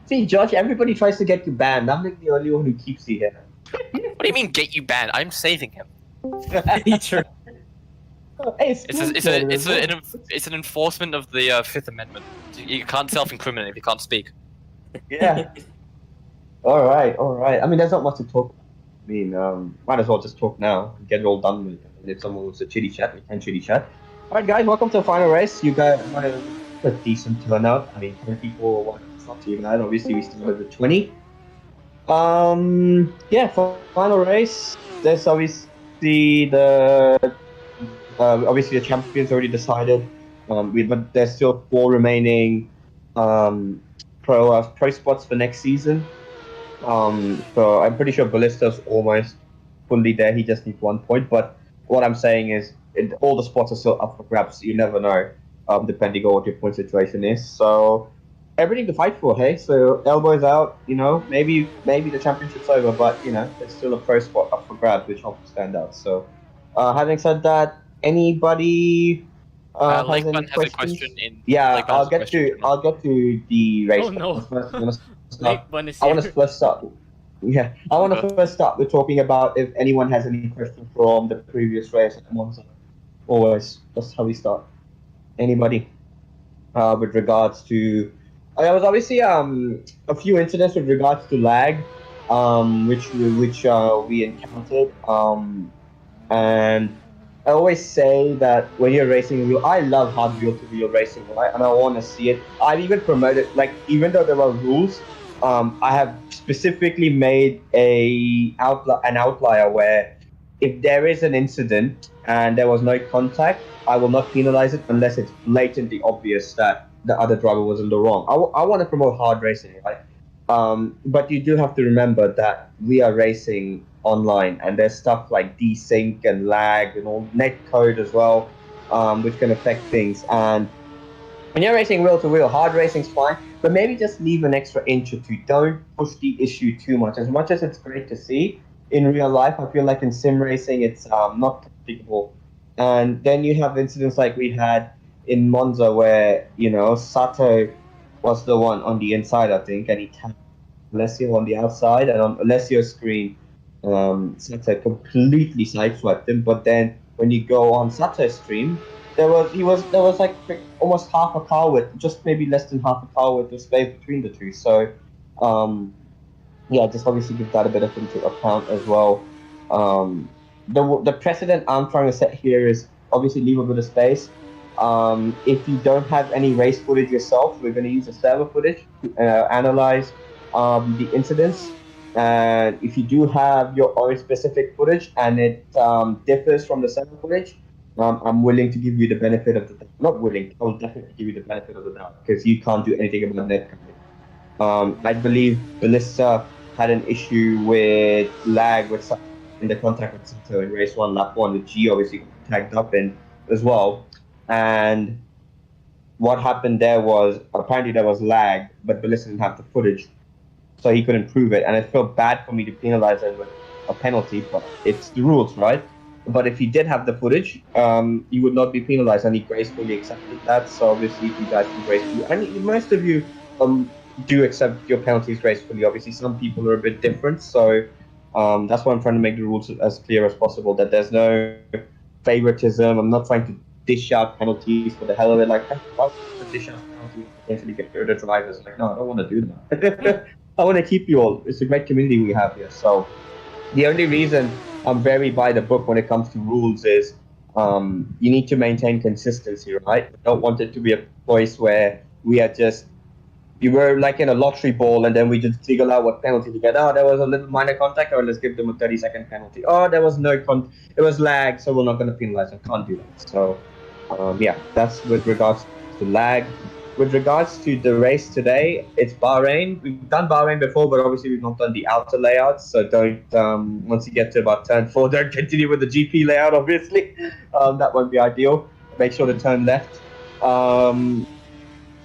Speaker 3: See, Josh, everybody tries to get you banned. I'm like the only one who keeps you here.
Speaker 1: What do you mean get you banned? I'm saving him.
Speaker 5: Teacher.
Speaker 3: Hey,
Speaker 1: It's an enforcement of the Fifth Amendment. You can't self-incriminate if you can't speak.
Speaker 3: Yeah. All right. I mean, there's not much to talk about. I mean, might as well just talk now and get it all done with. And if someone wants to chitty chat, we can chitty chat. All right, guys, welcome to the final race. You got a decent turnout. I mean, 10 people. It's not too bad. Obviously, we still have the 20. Yeah, for final race, there's obviously the champions already decided. But there's still 4 remaining pro spots for next season. So I'm pretty sure Ballista's almost fully there. He just needs 1 point. But what I'm saying is, all the spots are still up for grabs. You never know, depending on what your point situation is. So everything to fight for, hey? So elbows out. You know, maybe the championship's over, but you know, there's still a pro spot up for grabs, which helps stand out. So, having said that, anybody has
Speaker 1: Lake
Speaker 3: any
Speaker 1: Bun has a
Speaker 3: questions?
Speaker 1: question in.
Speaker 3: Yeah,
Speaker 1: Lake Bun has a question.
Speaker 3: I'll get to the race.
Speaker 2: Oh, no.
Speaker 3: First, I wanna start-
Speaker 2: Lake Bun is
Speaker 3: I want
Speaker 2: here.
Speaker 3: to first start. Yeah, I want to first start with talking about if anyone has any questions from the previous race at Monza. Always, that's how we start. Anybody? With regards to, there was obviously a few incidents with regards to lag, which we encountered. And I always say that when you're racing wheel, I love hard wheel to wheel racing, right? And I want to see it. I've even promoted, like, even though there are rules, I have specifically made an outlier where if there is an incident and there was no contact, I will not penalize it unless it's blatantly obvious that the other driver was in the wrong. I want to promote hard racing, right? But you do have to remember that we are racing online, and there's stuff like desync and lag and all net code as well, which can affect things. And when you're racing wheel to wheel, hard racing's fine, but maybe just leave an extra inch or 2. Don't push the issue too much. As much as it's great to see in real life, I feel like in sim racing it's not practicable. And then you have incidents like we had in Monza where, you know, Sato was the one on the inside, I think, and he tapped Alessio on the outside, and on Alessio's screen, Sato completely sideswiped him. But then when you go on Sato's stream, there was like almost half a car width, just maybe less than half a car width of space between the two. So, yeah, just obviously give that a bit of into account as well. The precedent I'm trying to set here is obviously leave a bit of space. If you don't have any race footage yourself, we're going to use the server footage to analyze the incidents. And if you do have your own specific footage and it differs from the server footage, I'm willing to give you the benefit of the doubt. Not willing, I will definitely give you the benefit of the doubt because you can't do anything about net coding. I believe Ballista had an issue with lag with in the contact with Sato in race 1, lap 1, which G obviously tagged up in as well. And what happened there was apparently there was lag, but Ballista didn't have the footage, so he couldn't prove it. And it felt bad for me to penalize him with a penalty, but it's the rules, right? But if he did have the footage, he would not be penalized, and he gracefully accepted that. So obviously, you guys can gracefully, and most of you do accept your penalties gracefully. Obviously, some people are a bit different, so that's why I'm trying to make the rules as clear as possible. That there's no favoritism. I'm not trying to dish out penalties for the hell of it. Like, why would I dish out penalties to potentially get rid of drivers? Like, no, I don't want to do that. I want to keep you all. It's a great community we have here. So the only reason I'm very by the book when it comes to rules is you need to maintain consistency, right? I don't want it to be a place where we are just you were like in a lottery ball, and then we just figure out what penalty to get. Oh, there was a little minor contact, or let's give them a 30-second penalty. Oh, there was no it was lag, so we're not going to penalize them. Can't do that. So, yeah, that's with regards to lag. With regards to the race today, it's Bahrain. We've done Bahrain before, but obviously we've not done the outer layouts. So don't, once you get to about turn 4, don't continue with the GP layout, obviously. That won't be ideal. Make sure to turn left.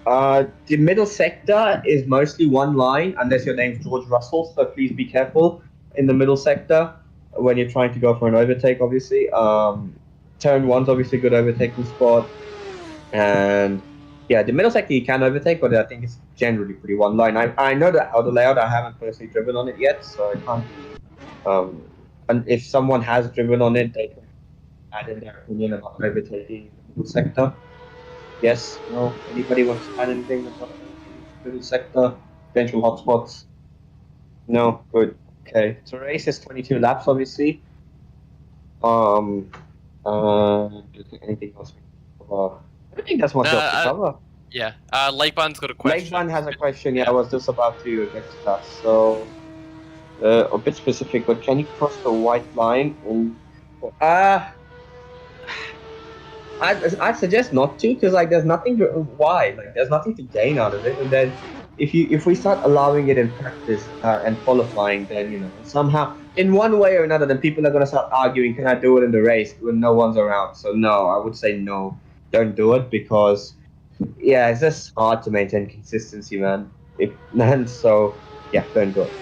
Speaker 3: The middle sector is mostly one line, unless your name's George Russell, so please be careful in the middle sector when you're trying to go for an overtake, obviously. Turn 1's obviously a good overtaking spot. And yeah, the middle sector you can overtake, but I think it's generally pretty one line. I know the outer layout, I haven't personally driven on it yet, so I can't and if someone has driven on it, they can add in their opinion about overtaking the middle sector. Yes, no. Anybody wants to add anything about the middle sector? Potential hotspots? No, good. Okay. So race is 22 laps, obviously. Do you think anything else? I think that's much else to cover.
Speaker 1: Yeah. Lakeban's got a question.
Speaker 3: Lakeban has a question. Yeah, I was just about to get to that. So, a bit specific, but can you cross the white line? I'd suggest not to, because like there's nothing to there's nothing to gain out of it, and then if we start allowing it in practice and qualifying, then somehow in one way or another, then people are gonna start arguing, can I do it in the race when no one's around? So no, I would say no, don't do it, because it's just hard to maintain consistency, man. So yeah, don't do it.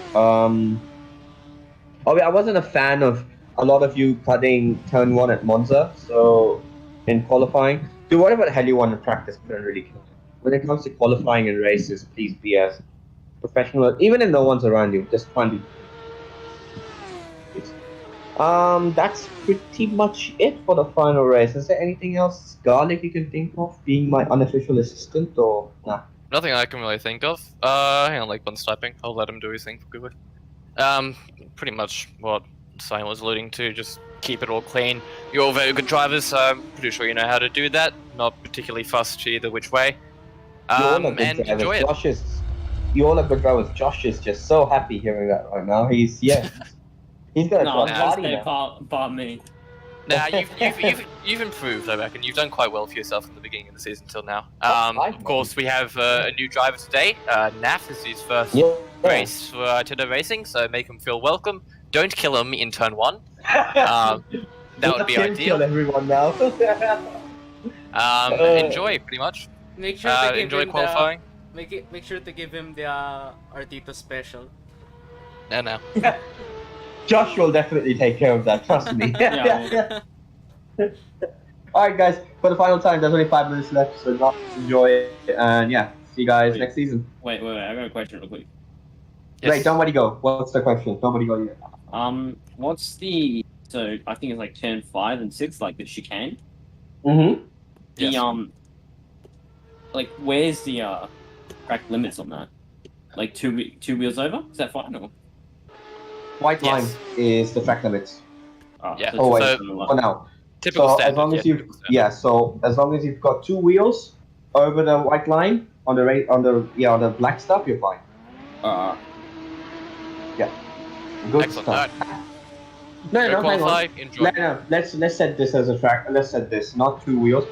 Speaker 3: I wasn't a fan of a lot of you cutting turn 1 at Monza, so. In qualifying, do whatever the hell you want in practice, but don't really care. When it comes to qualifying and races, please be as professional. Even if no one's around you, just try and be. That's pretty much it for the final race. Is there anything else, Garlic, you can think of, being my unofficial assistant, or nah?
Speaker 1: Nothing I can really think of. Hang on, Lakeban's typing. I'll let him do his thing quickly. Pretty much what Simon was alluding to, just keep it all clean. You're all very good drivers, so I'm pretty sure you know how to do that. Not particularly fussed either which way. And enjoy it.
Speaker 3: You all are good drivers. Josh is just so happy hearing that right now. He's gonna
Speaker 5: party now. Bar me.
Speaker 1: Nah, you've improved, I reckon. You've done quite well for yourself from the beginning of the season till now. Of course, we have a new driver today. Naf is his first race for Artito Racing, so make him feel welcome. Don't kill him in turn 1. That would be ideal.
Speaker 3: Kill everyone now.
Speaker 1: Enjoy, pretty much.
Speaker 2: Make sure to give
Speaker 1: enjoy
Speaker 2: him
Speaker 1: qualifying.
Speaker 2: Make sure to give him the Artito special.
Speaker 1: No.
Speaker 3: Josh will definitely take care of that. Trust me. All right, guys. For the final time, there's only 5 minutes left, so not enjoy it. And yeah, see you guys next season.
Speaker 5: Wait. I got a question real quick.
Speaker 1: Yes.
Speaker 3: Wait, nobody go. What's the question? Nobody go yet.
Speaker 5: What's the I think it's like turn 5 and 6, like the chicane.
Speaker 3: Mm-hmm.
Speaker 5: The like where's the track limits on that? Like two wheels over? Is that fine or?
Speaker 3: White line is the track limits.
Speaker 1: Yeah.
Speaker 5: So
Speaker 3: Always.
Speaker 5: so
Speaker 3: For now.
Speaker 1: Typical
Speaker 3: So
Speaker 1: standard.
Speaker 3: as long as so as long as you've got 2 wheels over the white line on the black stuff, you're fine. Good
Speaker 1: Excellent.
Speaker 3: stuff.
Speaker 1: Right.
Speaker 3: No, hang
Speaker 1: qualify,
Speaker 3: on.
Speaker 1: enjoy.
Speaker 3: No. Let's set this as a track. Let's set this, not 2 wheels.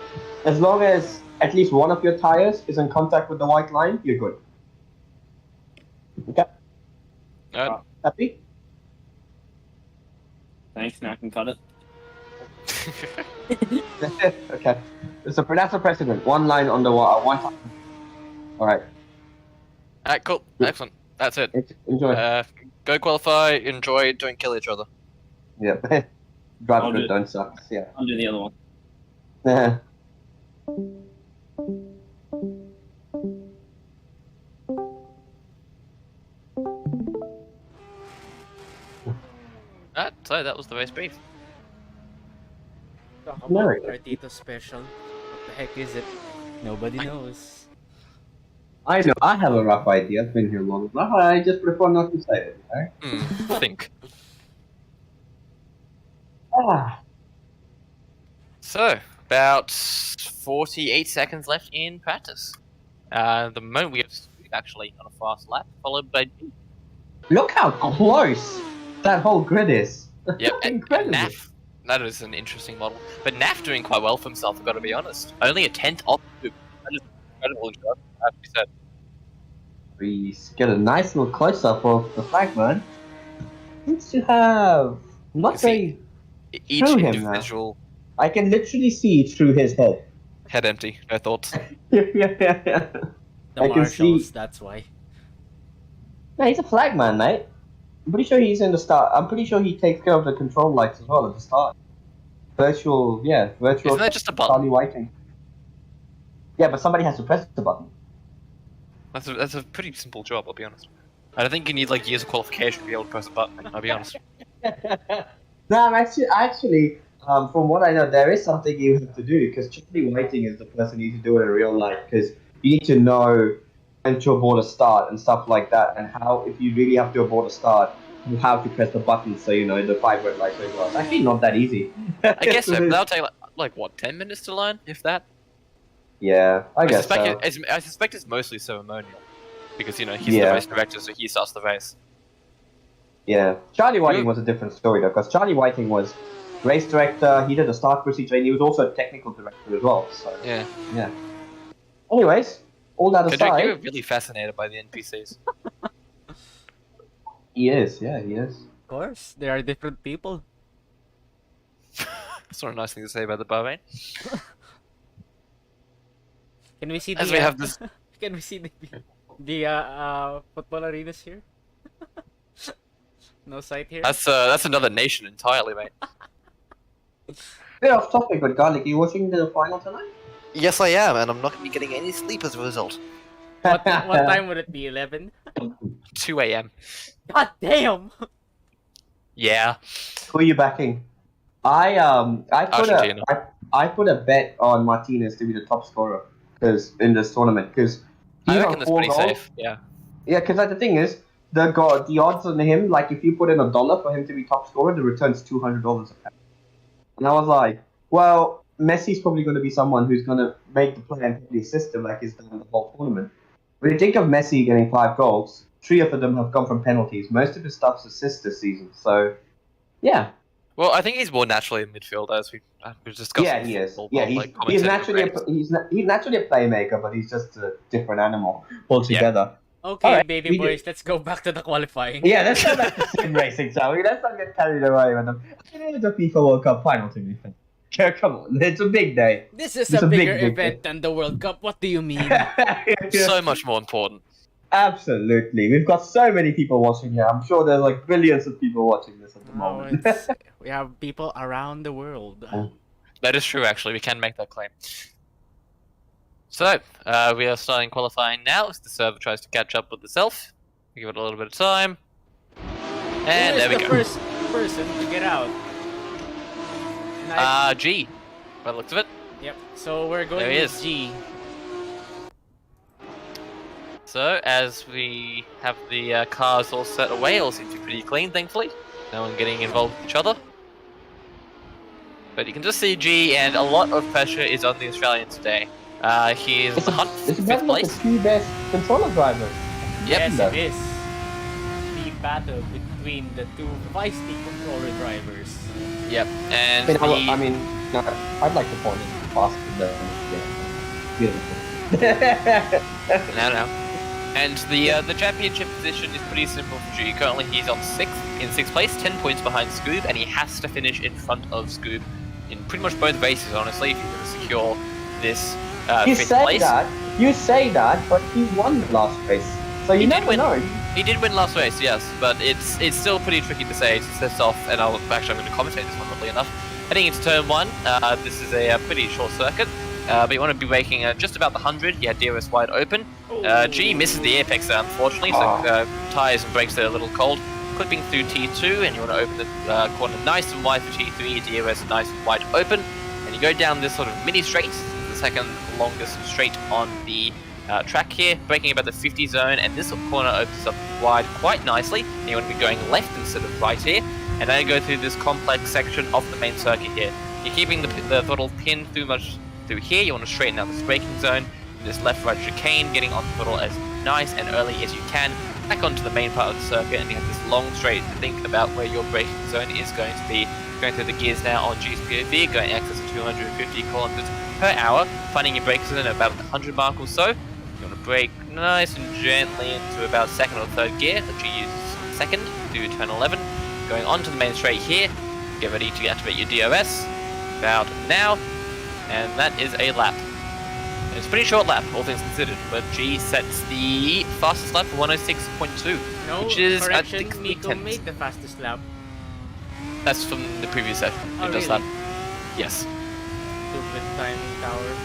Speaker 3: As long as at least one of your tires is in contact with the white line, you're good. Okay. Happy?
Speaker 5: Thanks, now I can cut it.
Speaker 3: Okay. So that's a precedent. One line on the one tire. All right.
Speaker 1: Alright, cool. Excellent. That's it.
Speaker 3: Enjoy.
Speaker 1: Go qualify, enjoy, don't kill each other.
Speaker 3: Yeah. Drive
Speaker 5: I'll
Speaker 3: good,
Speaker 5: do-
Speaker 3: don't suck. Yeah.
Speaker 5: I'll do the other one.
Speaker 1: So that was the race brief.
Speaker 2: Talk
Speaker 3: No.
Speaker 2: about Artito special. What the heck is it? Nobody knows.
Speaker 3: I know. I have a rough idea. I've been here long enough. I just prefer not to say it. Okay?
Speaker 1: Think.
Speaker 3: Ah,
Speaker 1: So, about 48 seconds left in practice. The moment we have Scoop actually on a fast lap, followed by G.
Speaker 3: look how close that whole grid is.
Speaker 1: Yep, and
Speaker 3: Incredible.
Speaker 1: Naf. That is an interesting model. But Naf doing quite well for himself, I've got to be honest. Only a 10th off Scoop. That is incredible, I have to be said.
Speaker 3: We get a nice little close up of the flagman. Seems to have not
Speaker 1: You see,
Speaker 3: very.
Speaker 1: Each
Speaker 3: Through him now.
Speaker 1: individual
Speaker 3: I can literally see through his head.
Speaker 1: head empty, no thoughts.
Speaker 2: The
Speaker 3: I can
Speaker 2: marshals,
Speaker 3: see-
Speaker 2: that's why.
Speaker 3: No, he's a flagman, mate. I'm pretty sure he's in the start. I'm pretty sure he takes care of the control lights as well at the start. Virtual.
Speaker 1: Isn't that just a button?
Speaker 3: Charlie Whiting. Yeah, but somebody has to press the button.
Speaker 1: That's a pretty simple job, I'll be honest. I don't think you need like years of qualification to be able to press a button, I'll be honest.
Speaker 3: No, I'm actually, from what I know, there is something you have to do because Charlie Whiting is the person you need to do it in real life because you need to know when to abort a start and stuff like that, and how if you really have to abort a start, you have to press the button so you know the 5 red lights go. It's actually not that easy.
Speaker 1: I guess so, but that'll take like what, 10 minutes to learn, if that?
Speaker 3: Yeah, I guess so.
Speaker 1: I suspect it's mostly ceremonial. Because, you know, he's
Speaker 3: Yeah.
Speaker 1: the race director, so he starts the race.
Speaker 3: Yeah, Charlie Whiting was a different story though, because Charlie Whiting was race director. He did the start procedure, and he was also a technical director as well. So
Speaker 1: Yeah.
Speaker 3: Anyways, all that
Speaker 1: Kendrick,
Speaker 3: aside,
Speaker 1: you're really fascinated by the NPCs.
Speaker 3: he is. Yeah, he is.
Speaker 2: Of course, there are different people.
Speaker 1: That's not a nice thing to say about the Bahrain.
Speaker 2: Can we see the?
Speaker 1: As we have this.
Speaker 2: Can we see the football arenas here? No sight here.
Speaker 1: That's another nation entirely, mate.
Speaker 3: Bit off topic, but Garlic, you watching the final tonight?
Speaker 1: Yes, I am, and I'm not going to be getting any sleep as a result.
Speaker 2: What time would it be? 11.
Speaker 1: 2 a.m.
Speaker 2: God damn!
Speaker 1: Yeah.
Speaker 3: Who are you backing? I
Speaker 1: Argentina.
Speaker 3: put a bet on Martinez to be the top scorer in this tournament because
Speaker 1: I reckon that's pretty safe. Yeah.
Speaker 3: Yeah, because the thing is, the odds on him, like if you put in $1 for him to be top scorer, the return's $200 a pack. And I was like, well, Messi's probably going to be someone who's going to make the play and hit the assist like he's done the whole tournament. When you think of Messi getting 5 goals, 3 of them have come from penalties. Most of his stuff's assists this season. So, yeah.
Speaker 1: Well, I think he's more naturally a midfielder, as we discussed.
Speaker 3: Yeah, he is.
Speaker 1: Football,
Speaker 3: Yeah,
Speaker 1: like,
Speaker 3: he's
Speaker 1: commentating
Speaker 3: naturally a playmaker, but he's just a different animal altogether.
Speaker 2: Okay,
Speaker 3: Alright,
Speaker 2: baby
Speaker 3: we
Speaker 2: boys, let's go back to the qualifying.
Speaker 3: Yeah, let's go back to sim racing, shall we? Let's not get carried away with them. It is a FIFA World Cup final, to be fair. Yeah, come on, it's a big day.
Speaker 2: This is
Speaker 3: It's
Speaker 2: a
Speaker 3: a
Speaker 2: bigger
Speaker 3: big
Speaker 2: event than the World Cup. What do you mean?
Speaker 1: So much more important.
Speaker 3: Absolutely. We've got so many people watching here. I'm sure there's like billions of people watching this at the
Speaker 2: No,
Speaker 3: moment.
Speaker 2: we have people around the world.
Speaker 1: That is true, actually. We can make that claim. So, we are starting qualifying now as the server tries to catch up with itself. Give it a little bit of time. And there we
Speaker 2: the
Speaker 1: go.
Speaker 2: first person to get out?
Speaker 1: G. By the looks of it.
Speaker 2: Yep. So we're going
Speaker 1: There he
Speaker 2: with
Speaker 1: is.
Speaker 2: G.
Speaker 1: So, as we have the cars all set away, all seems to be pretty clean, thankfully. No one getting involved with each other. But you can just see G, and a lot of pressure is on the Australian today. He is the hunt for
Speaker 3: It's
Speaker 1: 5th
Speaker 3: about
Speaker 1: place.
Speaker 3: the 2 best controller drivers.
Speaker 1: Yep.
Speaker 2: Yes, it is. The battle between the 2 feisty controller drivers.
Speaker 1: Yep. And
Speaker 3: I mean, no, I'd like to point it faster than beautiful.
Speaker 1: No. And the championship position is pretty simple for G. Currently, he's on 6th place, 10 points behind Scoob, and he has to finish in front of Scoob in pretty much both races, honestly, if he's going to secure this
Speaker 3: You
Speaker 1: 5th
Speaker 3: say
Speaker 1: place.
Speaker 3: that, but he won the last race, so you
Speaker 1: He did
Speaker 3: never
Speaker 1: win.
Speaker 3: know.
Speaker 1: He did win last race, yes, but it's still pretty tricky to say. It starts off, and I'm going to commentate this one, oddly enough. Heading into turn 1, this is a pretty short circuit, but you want to be braking just about the 100. You had DRS wide open. G misses the apex there, unfortunately, so tyres and brakes are a little cold. Clipping through T2, and you want to open the corner nice and wide for T3, DRS nice and wide open, and you go down this sort of mini straight, the second longest straight on the track here, braking about the 50 zone, and this corner opens up wide quite nicely, and you want to be going left instead of right here, and then you go through this complex section of the main circuit here. You're keeping the throttle pinned through here. You want to straighten out this braking zone, this left-right chicane, getting on the throttle as nice and early as you can, back onto the main part of the circuit, and you have this long straight to think about where your braking zone is going to be. Going through the gears now on GSPOV, going access to 250 kilometers per hour, finding your brake zone at about the 100 mark or so. You want to brake nice and gently into about second or third gear, that you use second to turn 11. Going onto the main straight here, get ready to activate your DRS, about now, and that is a lap. It's a pretty short lap, all things considered, but G sets the fastest lap for 106.2,
Speaker 2: No,
Speaker 1: which is
Speaker 2: correction,
Speaker 1: I think
Speaker 2: Miko made the fastest lap.
Speaker 1: That's from the previous session.
Speaker 2: Oh,
Speaker 1: It does
Speaker 2: really?
Speaker 1: that. Yes.
Speaker 2: Stupid timing tower.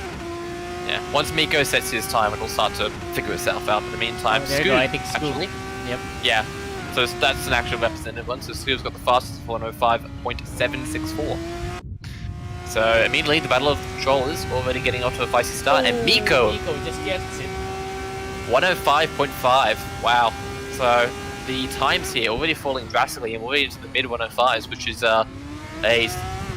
Speaker 1: Yeah. Once Miko sets his time, it'll start to figure itself out. In the meantime,
Speaker 2: Oh, there you
Speaker 1: Scoot,
Speaker 2: go, I think Scoot.
Speaker 1: actually.
Speaker 2: Yep.
Speaker 1: Yeah. So that's an actual representative one. So Scoot's got the fastest 105.764. So immediately the battle of the controllers already getting off to a feisty start, and Miko
Speaker 2: Miko just gets it.
Speaker 1: 105.5. Wow. So the times here already falling drastically, and already into the mid 105s, which is a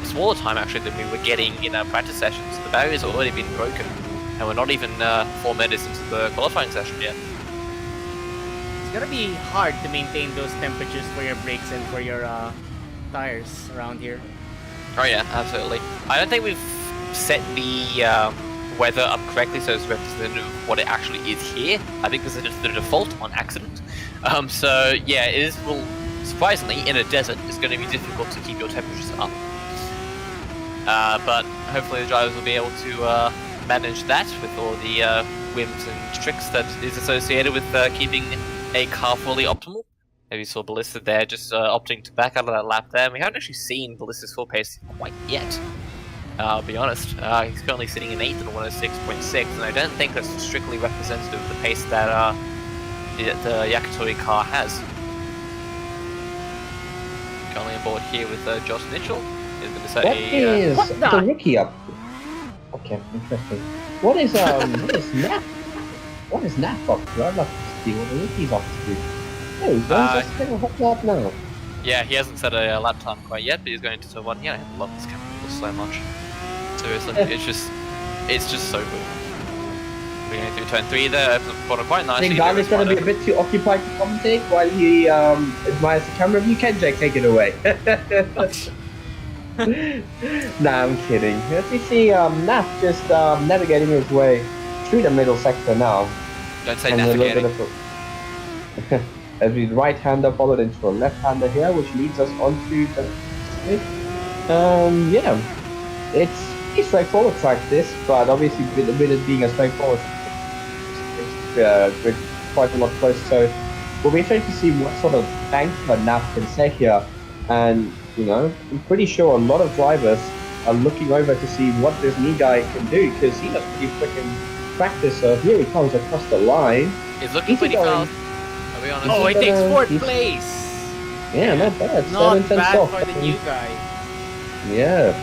Speaker 1: smaller time actually than we were getting in our practice sessions. The barrier's already been broken, and we're not even 4 minutes into the qualifying session yet.
Speaker 2: It's gonna be hard to maintain those temperatures for your brakes and for your tires around here.
Speaker 1: Oh yeah, absolutely. I don't think we've set the weather up correctly so it's representative of what it actually is here. I think this is just the default on accident. So yeah, it is, well, surprisingly, in a desert, it's going to be difficult to keep your temperatures up. But hopefully the drivers will be able to manage that with all the whims and tricks that is associated with keeping a car fully optimal. Maybe you saw Ballista there just opting to back out of that lap there. And we haven't actually seen Ballista's full pace quite yet. I'll be honest. He's currently sitting in 8th at 106.6, and I don't think that's strictly representative of the pace that the Yakitori car has. Currently on board here with Josh Mitchell.
Speaker 3: What is the rookie up to? Okay, interesting. What is Nap? What is Nap up to? I'd love to see what the rookie's up to. Oh, he's just getting a hot lap now.
Speaker 1: Yeah, he hasn't set a lap time quite yet, but he's going to turn 1. Yeah, I love this camera so much. Seriously, it's just so good. We're going through turn 3 there, opens up the corner quite
Speaker 3: I
Speaker 1: nicely.
Speaker 3: think Garli's going to be a bit too occupied to commentate while he admires the camera. You can, Jake, take it away. Nah, I'm kidding. As you see, Naf just navigating his way through the middle sector now.
Speaker 1: Don't say
Speaker 3: And a little
Speaker 1: navigating.
Speaker 3: bit of as we right-hander followed into a left-hander here, which leads us onto the yeah, it's pretty straightforward track this, but obviously with it being a straightforward, it's quite a lot closer. So we'll be trying to see what sort of banker Naf can set here, and you know, I'm pretty sure a lot of drivers are looking over to see what this new guy can do, because he does pretty freaking practice. So here he comes across the line.
Speaker 1: He's looking pretty fast. I'll be honest.
Speaker 2: Oh, he takes
Speaker 3: better.
Speaker 2: 4th place!
Speaker 3: Yeah, not bad.
Speaker 2: Not
Speaker 3: 7 tenths
Speaker 2: bad
Speaker 3: off.
Speaker 2: for the new guy.
Speaker 3: Yeah,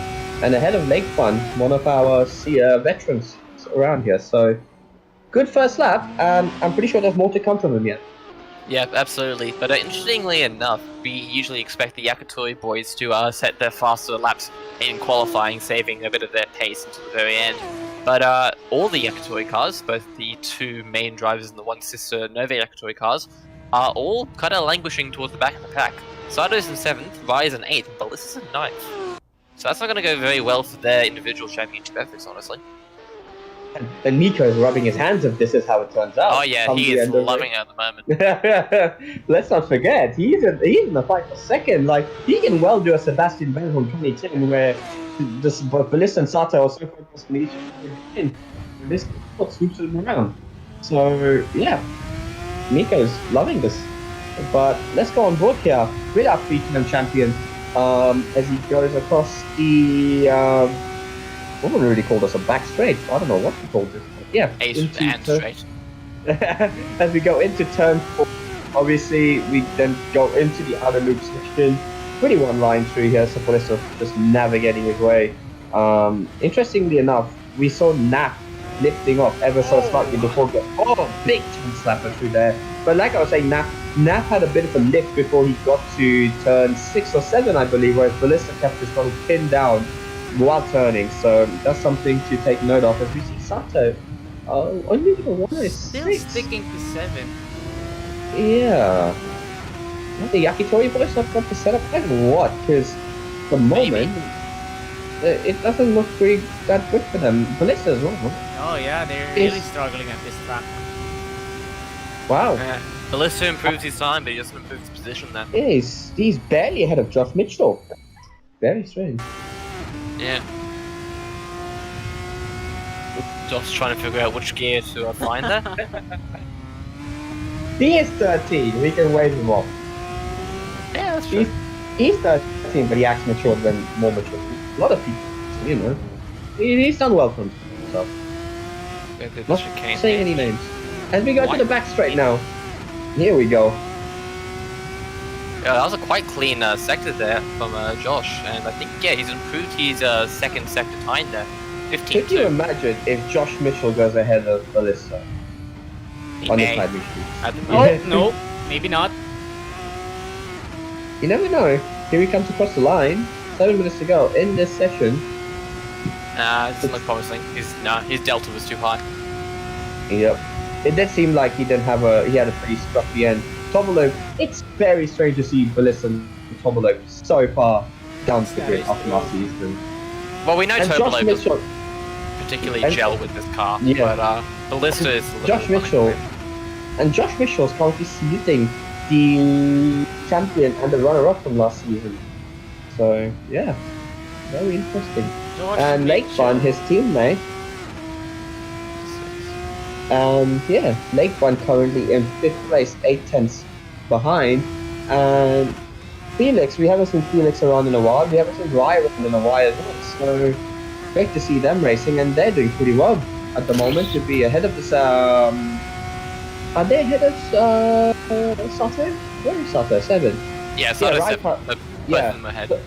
Speaker 3: and ahead of Lake Fun, one of our veterans around here. So good first lap, and I'm pretty sure there's more to come from him yet.
Speaker 1: Yeah, absolutely. But interestingly enough, we usually expect the Yakitori boys to set their faster laps in qualifying, saving a bit of their pace until the very end. But all the Yakitori cars, both the 2 main drivers and the 1 sister Nova Yakitori cars, are all kind of languishing towards the back of the pack. Sato's in 7th, Rise in 8th, but Ballista's in 9th. So that's not going to go very well for their individual championship efforts, honestly.
Speaker 3: And Nico is rubbing his hands if this is how it turns out.
Speaker 1: Oh yeah, he is loving it at the moment.
Speaker 3: Let's not forget, he's in the fight for second. Like, he can well do a Sebastian Vettel from 2010 where this Ballista and Sato are so focused on each other. This swoops him around. So yeah, Nico's loving this But let's go on board here with our three-time champion as he goes across the what would we really call this, a back straight? I don't know what we call this. Yeah,
Speaker 1: Ace
Speaker 3: into
Speaker 1: and straight.
Speaker 3: as we go into turn 4, obviously we then go into the outer loop section. Pretty one line through here, so Ballista just navigating his way. Interestingly enough, we saw Nap lifting off ever so slightly before big turn slapper through there. But like I was saying, Nap had a bit of a lift before he got to turn 6 or 7, I believe, whereas Ballista kept his body pinned down while turning. So that's something to take note of as we see Sato. Only the one is
Speaker 2: Still
Speaker 3: 6.
Speaker 2: sticking to 7.
Speaker 3: Yeah. The Yakitori boys have got the setup and what? Because the moment it doesn't look pretty that good for them. Ballista as well.
Speaker 2: Oh yeah, they're really struggling at this track.
Speaker 3: Wow.
Speaker 1: Yeah. Ballista improves his time, but he doesn't improve his position there.
Speaker 3: Yeah, he's barely ahead of Josh Mitchell. Very strange.
Speaker 1: Yeah. Josh trying to figure out which gear to find there.
Speaker 3: He is 13. We can wave him off.
Speaker 1: Yeah, that's true.
Speaker 3: He's 13, but he acts mature than more mature. A lot of people, you know. He's done well for himself. Not saying any names. As we go to the back straight now. Here we go.
Speaker 1: Yeah, that was a quite clean sector there from Josh, and I think he's improved his second sector time there. 15.
Speaker 3: Could you imagine if Josh Mitchell goes ahead of Ballista on the side
Speaker 2: Oh no, maybe not.
Speaker 3: You never know. Here he comes across the line. 7 minutes to go in this session.
Speaker 1: It doesn't look promising. His delta was too high.
Speaker 3: Yep. It did seem like he had a pretty scruffy end. Tobolo, it's very strange to see Ballista and Tobolo so far down to the grid after last season.
Speaker 1: Well, we know Tobolo
Speaker 3: Mitchell,
Speaker 1: particularly gel with this car,
Speaker 3: yeah.
Speaker 1: but Ballista is a little
Speaker 3: Josh Mitchell, and Josh Mitchell is currently splitting the champion and the runner-up from last season. So yeah, very interesting. And Lakebun, his teammate, Lakebun currently in 5th place, 8/10 behind, and Felix, we haven't seen Felix around in a while. We haven't seen Rye around in a while as well. So great to see them racing, and they're doing pretty well at the moment to be ahead of this. Are they ahead of Sato? Where is Sato? 7.
Speaker 1: Yeah, Sato's
Speaker 3: Rye
Speaker 1: 7. Both of them ahead.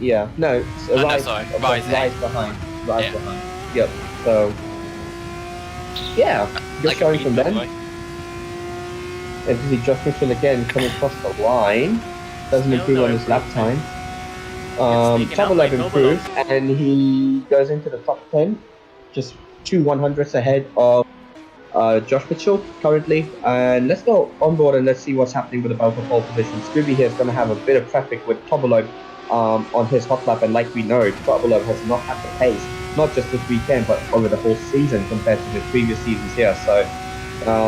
Speaker 3: Yeah, no, Rye's
Speaker 1: Rye's
Speaker 3: behind. Rye's
Speaker 1: Yeah.
Speaker 3: behind. Yep. So yeah, good showing from them. And you see Josh Mitchell again coming across the line. Doesn't
Speaker 2: Still
Speaker 3: improve
Speaker 2: no
Speaker 3: on his lap time.
Speaker 2: It's taken out by
Speaker 3: Tobolov improves, and he goes into the top 10, just 2 100ths ahead of Josh Mitchell currently. And let's go on board and let's see what's happening with the battle for pole position. Scooby here is going to have a bit of traffic with Tobolov on his hot lap, and like we know, Tobolov has not had the pace, not just this weekend, but over the whole season compared to the previous seasons here. So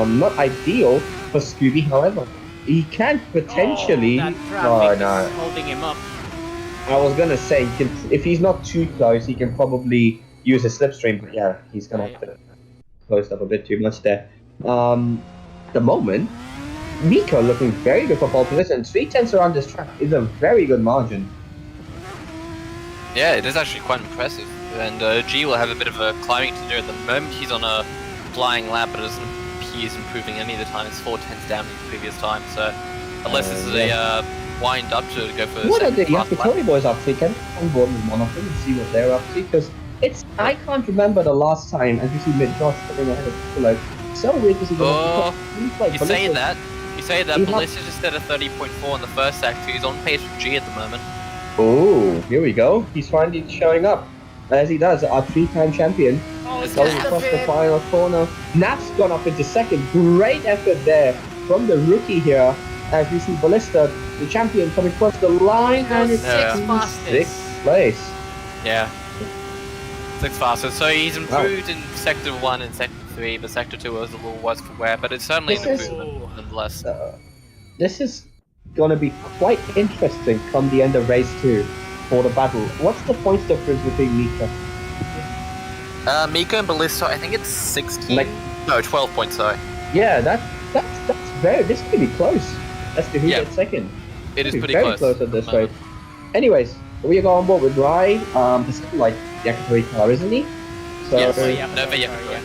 Speaker 3: not ideal for Scooby, however. He can potentially.
Speaker 2: That traffic is holding him up.
Speaker 3: I was gonna say, if he's not too close, he can probably use his slipstream. But yeah, he's gonna have to close up a bit too much there. The moment, Miko looking very good for pole position. 3/10 around this track is a very good margin.
Speaker 1: Yeah, it is actually quite impressive. And G will have a bit of a climbing to do at the moment. He's on a flying lap, but it doesn't appear he's improving any of the time. It's 4/10 down from the previous time. So unless this is a wind up to go for
Speaker 3: what are the Yakitori boys up to? Can on board with one of them and see what they're up to? Because I can't remember the last time as we see mid Josh coming ahead of Piccolo. So weird to see
Speaker 1: you say that. You say that, Ballista just did a 30.4 in the first sector. He's on pace with G at the moment.
Speaker 3: Oh, here we go. He's finally showing up. As he does, our 3-time champion. Going across the final corner. Nap's gone up into second. Great effort there from the rookie here. As we see Ballista, the champion, coming across the line and it's 6th place.
Speaker 1: Yeah. 6th fastest. So he's improved in Sector 1 and Sector 3, but Sector 2 was a little worse for wear, but it's certainly an improvement nonetheless.
Speaker 3: This is going to be quite interesting come the end of race 2 for the battle. What's the points difference between Mika?
Speaker 1: Mika and Ballista, I think it's 16. 12 points, sorry.
Speaker 3: Yeah, that's very. This could be close. as to who
Speaker 1: Yeah.
Speaker 3: gets second.
Speaker 1: It is
Speaker 3: Ooh,
Speaker 1: pretty
Speaker 3: very
Speaker 1: close
Speaker 3: at this
Speaker 1: the moment.
Speaker 3: rate. Anyways, we go on board with Rai, the satellite Yakitori car, isn't he? So
Speaker 1: Yes.
Speaker 2: Oh, yeah,
Speaker 1: Nova
Speaker 2: sorry,
Speaker 1: Yakitori.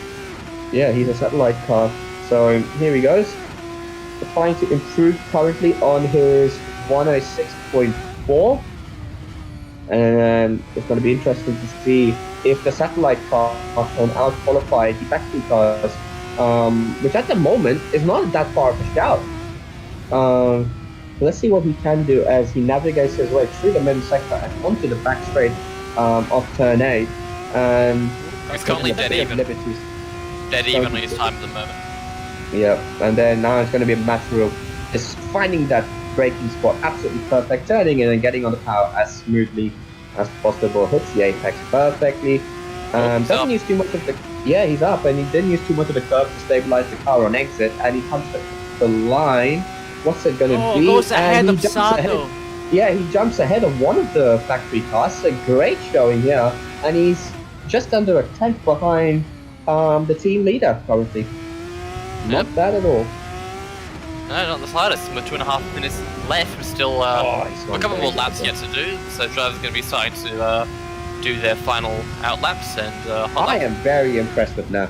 Speaker 3: yeah, he's a satellite car. So here he goes, trying to improve currently on his 106.4. And it's going to be interesting to see if the satellite car can out-qualify the factory cars, which at the moment is not that far of a shout. Let's see what he can do as he navigates his way through the middle sector and onto the back straight of turn 8. And
Speaker 1: He's currently dead even.
Speaker 3: liberties.
Speaker 1: Dead even on his time at the moment.
Speaker 3: Yeah, and then now it's going to be a matter of just finding that braking spot absolutely perfect, turning in and getting on the power as smoothly as possible. Hits the apex perfectly.
Speaker 1: He's
Speaker 3: Doesn't
Speaker 1: up.
Speaker 3: use too much of the he's up, and he didn't use too much of the curve to stabilize the car on exit, and he comes to the line. What's it gonna be?
Speaker 2: goes ahead
Speaker 3: And he
Speaker 2: of
Speaker 3: jumps
Speaker 2: Sato.
Speaker 3: Yeah, he jumps ahead of one of the factory cars. A great showing here, and he's just under a tenth behind the team leader currently. Not
Speaker 1: Yep.
Speaker 3: bad at all.
Speaker 1: No, not the slightest. With 2.5 minutes left, we're still
Speaker 3: he's
Speaker 1: a
Speaker 3: gone
Speaker 1: couple
Speaker 3: very
Speaker 1: more laps
Speaker 3: good.
Speaker 1: yet to do. So drivers are going to be starting to do their final out laps and hot
Speaker 3: I
Speaker 1: laps.
Speaker 3: am very impressed with Nav.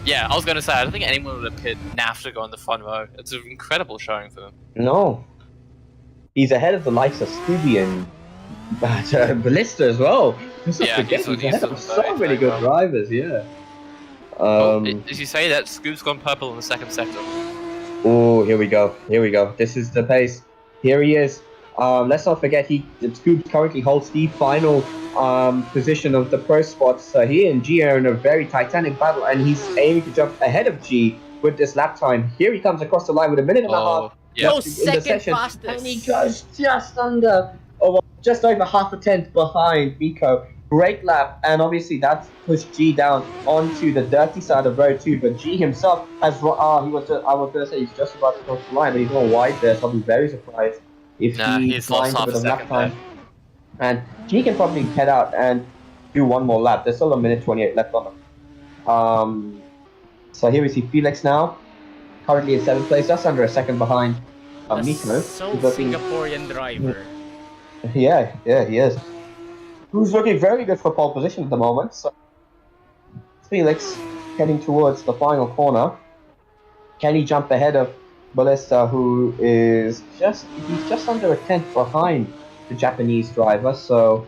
Speaker 1: Yeah, I was going to say I don't think anyone would have picked NAF to go on the front row. It's an incredible showing for them.
Speaker 3: No, he's ahead of the likes of Scooby and Ballista as well. Let's not
Speaker 1: Yeah,
Speaker 3: forget
Speaker 1: he's
Speaker 3: he's ahead
Speaker 1: done
Speaker 3: of so
Speaker 1: very,
Speaker 3: many
Speaker 1: very
Speaker 3: good
Speaker 1: well.
Speaker 3: drivers. Yeah.
Speaker 1: As you say that, Scoop's gone purple in the second sector.
Speaker 3: Oh, here we go. Here we go. This is the pace. Here he is. Let's not forget Scoops currently holds the final position of the pro spots. He and G are in a very titanic battle, and he's aiming to jump ahead of G with this lap time. Here he comes across the line with a minute and a half
Speaker 1: Yeah.
Speaker 2: Goes
Speaker 3: left in the
Speaker 2: second
Speaker 3: session,
Speaker 2: fastest.
Speaker 3: and he goes just under, or just over half a tenth behind Miko. Great lap, and obviously that's pushed G down onto the dirty side of road 2. But G himself has, I was gonna say he's just about to cross the line, but he's gone wide there, so I'll be very surprised if
Speaker 1: Nah,
Speaker 3: he
Speaker 1: he's lost
Speaker 3: finds a
Speaker 1: half
Speaker 3: bit
Speaker 1: a
Speaker 3: of lap
Speaker 1: second
Speaker 3: time. And G can probably head out and do one more lap. There's still a minute 28 left on him. So here we see Felix now, currently in 7th place, just under a second behind
Speaker 2: The
Speaker 3: Miko.
Speaker 2: so
Speaker 3: who's looking-
Speaker 2: Singaporean driver.
Speaker 3: Yeah, he is. Who's looking very good for pole position at the moment. So Felix heading towards the final corner. Can he jump ahead of Ballista, who is he's just under a tenth behind the Japanese driver? So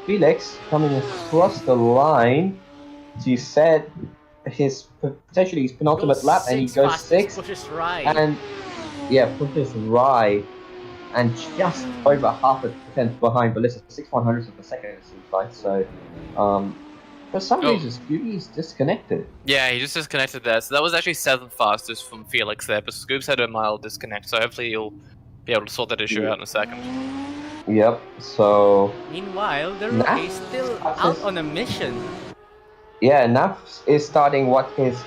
Speaker 3: Felix coming across the line to set potentially his penultimate lap, and he goes 6th.
Speaker 2: Pushes right.
Speaker 3: And yeah, pushes right, and just over half a tenth behind Ballista, 6/100ths of a second it seems like. So, for some reason, Scooby's disconnected.
Speaker 1: Yeah, he just disconnected there. So that was actually 7th fastest from Felix there, but Scoops had a mild disconnect, so hopefully you'll be able to sort that issue out in a second.
Speaker 3: Yep. So
Speaker 2: Meanwhile, the
Speaker 3: Nah.
Speaker 2: rookie's still out on a mission.
Speaker 3: yeah, Naf is starting his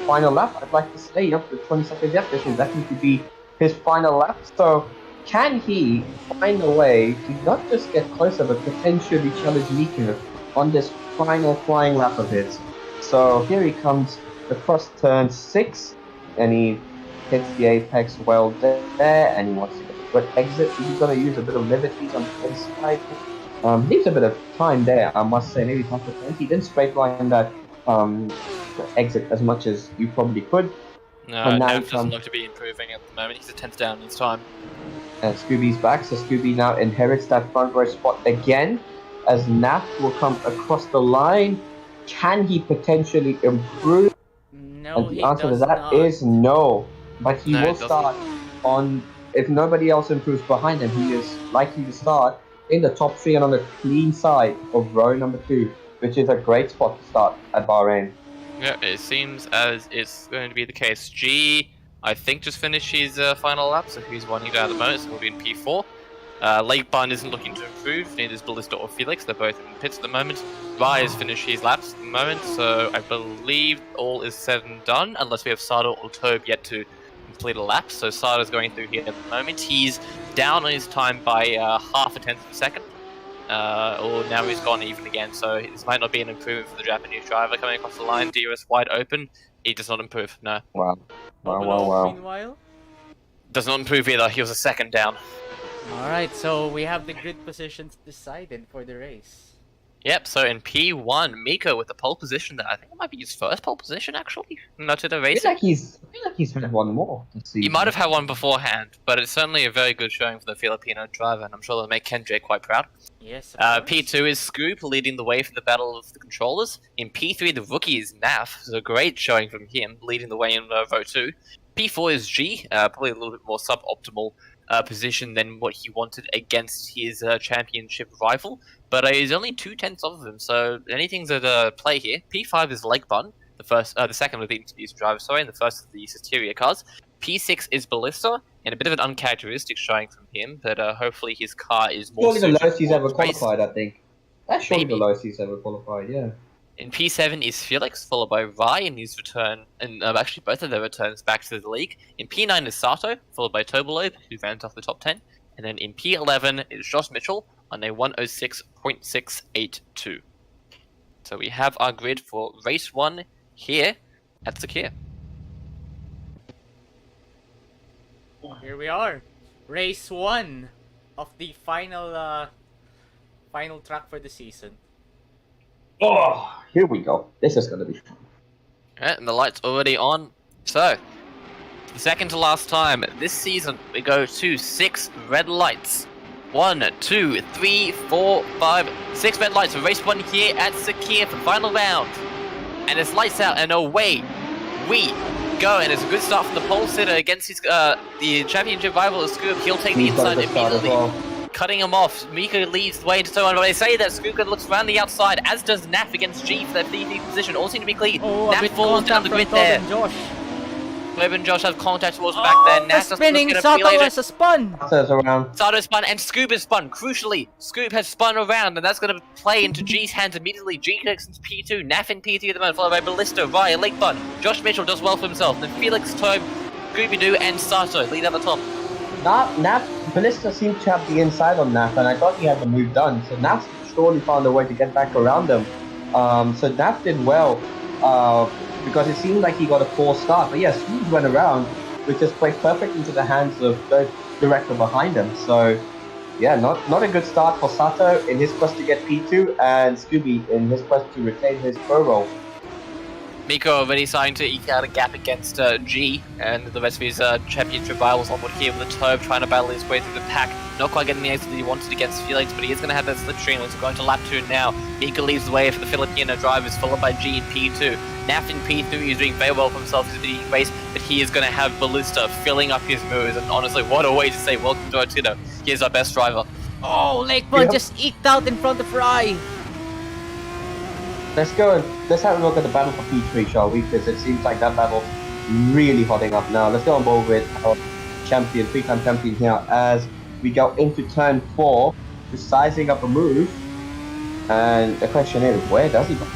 Speaker 3: final lap. I'd like to say, yep, the 20 seconds left. This will definitely be his final lap. So, can he find a way to not just get closer, but potentially challenge Miko on this final flying lap of his? So here he comes across turn 6, and he hits the apex well there, and he wants to get a good exit. He's going to use a bit of liberties on the inside. Leaves a bit of time there, I must say, maybe half a tenth. He didn't straight line that exit as much as you probably could.
Speaker 1: No,
Speaker 3: And now
Speaker 1: Nav
Speaker 3: he
Speaker 1: doesn't
Speaker 3: comes-
Speaker 1: look to be improving at the moment. He's a 10th down in his time.
Speaker 3: And Scooby's back, so Scooby now inherits that front row spot again, as Naf will come across the line. Can he potentially improve?
Speaker 2: No,
Speaker 3: And the
Speaker 2: he
Speaker 3: answer to
Speaker 2: does
Speaker 3: that
Speaker 2: not.
Speaker 3: is no. But he
Speaker 1: No, he
Speaker 3: will
Speaker 1: doesn't.
Speaker 3: start on, if nobody else improves behind him, he is likely to start in the top 3 and on the clean side of row number 2, which is a great spot to start at Bahrain.
Speaker 1: Yeah, it seems as it's going to be the case. G, I think, just finished his final lap, so he's winding down at the moment, so he'll be in P4. Lake Bun isn't looking to improve, neither is Ballista or Felix, they're both in the pits at the moment. Rai has finished his laps at the moment, so I believe all is said and done, unless we have Sato or Tobe yet to complete a lap. So Sato's going through here at the moment. He's down on his time by half a tenth of a second. Or now he's gone even again, so this might not be an improvement for the Japanese driver coming across the line. DRS wide open, he does not improve, no.
Speaker 3: Wow.
Speaker 2: Open off, meanwhile.
Speaker 1: Does not improve either. He was a second down.
Speaker 2: Alright, so we have the grid positions decided for the race.
Speaker 1: Yep, so in P1, Miko with the pole position that I think it might be his first pole position actually. Not to the
Speaker 3: I
Speaker 1: race.
Speaker 3: feel like he's had one more this season.
Speaker 1: He might have had one beforehand, but it's certainly a very good showing for the Filipino driver, and I'm sure that'll make Kendrick quite proud.
Speaker 2: Yes, of course.
Speaker 1: P2 is Scoop leading the way for the battle of the controllers. In P3, the rookie is Naf, so a great showing from him, leading the way in vote 2. P4 is G, probably a little bit more suboptimal position than what he wanted against his championship rival, but he's only 2/10 of him, so anything's at play here. P5 is Lake Bun, the second of the interviews driver, sorry, and the first of the Soteria cars. P6 is Ballista, and a bit of an uncharacteristic showing from him, but hopefully his car is more
Speaker 3: Surely the
Speaker 1: suited
Speaker 3: lowest he's
Speaker 1: for
Speaker 3: ever
Speaker 1: the race.
Speaker 3: qualified, I think. That's surely
Speaker 1: Maybe.
Speaker 3: the lowest he's ever qualified, yeah.
Speaker 1: In P7 is Felix, followed by Rai in his return, and actually both of their returns back to the league. In P9 is Sato, followed by Tobolobe, who rounds off the top 10. And then in P11 is Josh Mitchell on a 106.682. So we have our grid for race 1 here at Sakir.
Speaker 2: Here we are. Race 1 of the final track for the season.
Speaker 3: Oh, here we go. This is gonna be fun.
Speaker 1: Alright, and the light's already on. So, the second to last time this season, we go to 6 red lights. 1, 2, 3, 4, 5, 6 red lights for race 1 here at Sakir for the final round. And it's lights out and away we go. And it's a good start from the pole sitter against his the championship rival of Scoop. He'll take the
Speaker 3: He's got
Speaker 1: inside
Speaker 3: a good start as
Speaker 1: immediately.
Speaker 3: well.
Speaker 1: Cutting him off, Miko leads the way into turn 1, but they say that Skuka looks around the outside, as does Naf against G for their DD position. All seem to be clean.
Speaker 2: Oh, a
Speaker 1: Naf
Speaker 2: bit
Speaker 1: falls down the grid there.
Speaker 2: Josh.
Speaker 1: Webb and Josh have contact towards the back there.
Speaker 2: The
Speaker 1: Naf doesn't
Speaker 2: spinning
Speaker 1: look at
Speaker 2: Sato
Speaker 1: later.
Speaker 2: has a spun.
Speaker 3: Says around.
Speaker 1: Sato spun and Scoop is spun. Crucially, Scoop has spun around, and that's going to play into G's hands immediately. G connects into P2, Naf in P3 at the moment, followed by Ballista, Raya, Lake Bun. Josh Mitchell does well for himself. Then Felix, Tobe, Scooby-Doo, and Sato lead at the top.
Speaker 3: Naf, Ballista seemed to have the inside on Naf, and I thought he had the move done. So Naf surely found a way to get back around him. So Naf did well, because it seemed like he got a poor start. But yes, he went around, which just played perfect into the hands of the director behind him. So yeah, not a good start for Sato in his quest to get P2, and Scooby in his quest to retain his pro role.
Speaker 1: Miko already starting to eke out a gap against G, and the rest of his championship rivals onward here with the Tobe trying to battle his way through the pack. Not quite getting the exit that he wanted against Felix, but he is going to have that slipstream. It's going to lap 2 now. Miko leads the way for the Filipino drivers, followed by G in P2. Naf in P3 is doing very well for himself in the race, but he is going to have Ballista filling up his moves, and honestly, what a way to say welcome to Artito. He is our best driver.
Speaker 2: Oh, Lakebird just eked out in front of Rai.
Speaker 3: Let's go and let's have a look at the battle for P3, shall we? Because it seems like that battle's really hotting up now. Let's go on board with our champion, 3-time champion here, as we go into turn 4, just sizing up a move. And the question is, where does he go?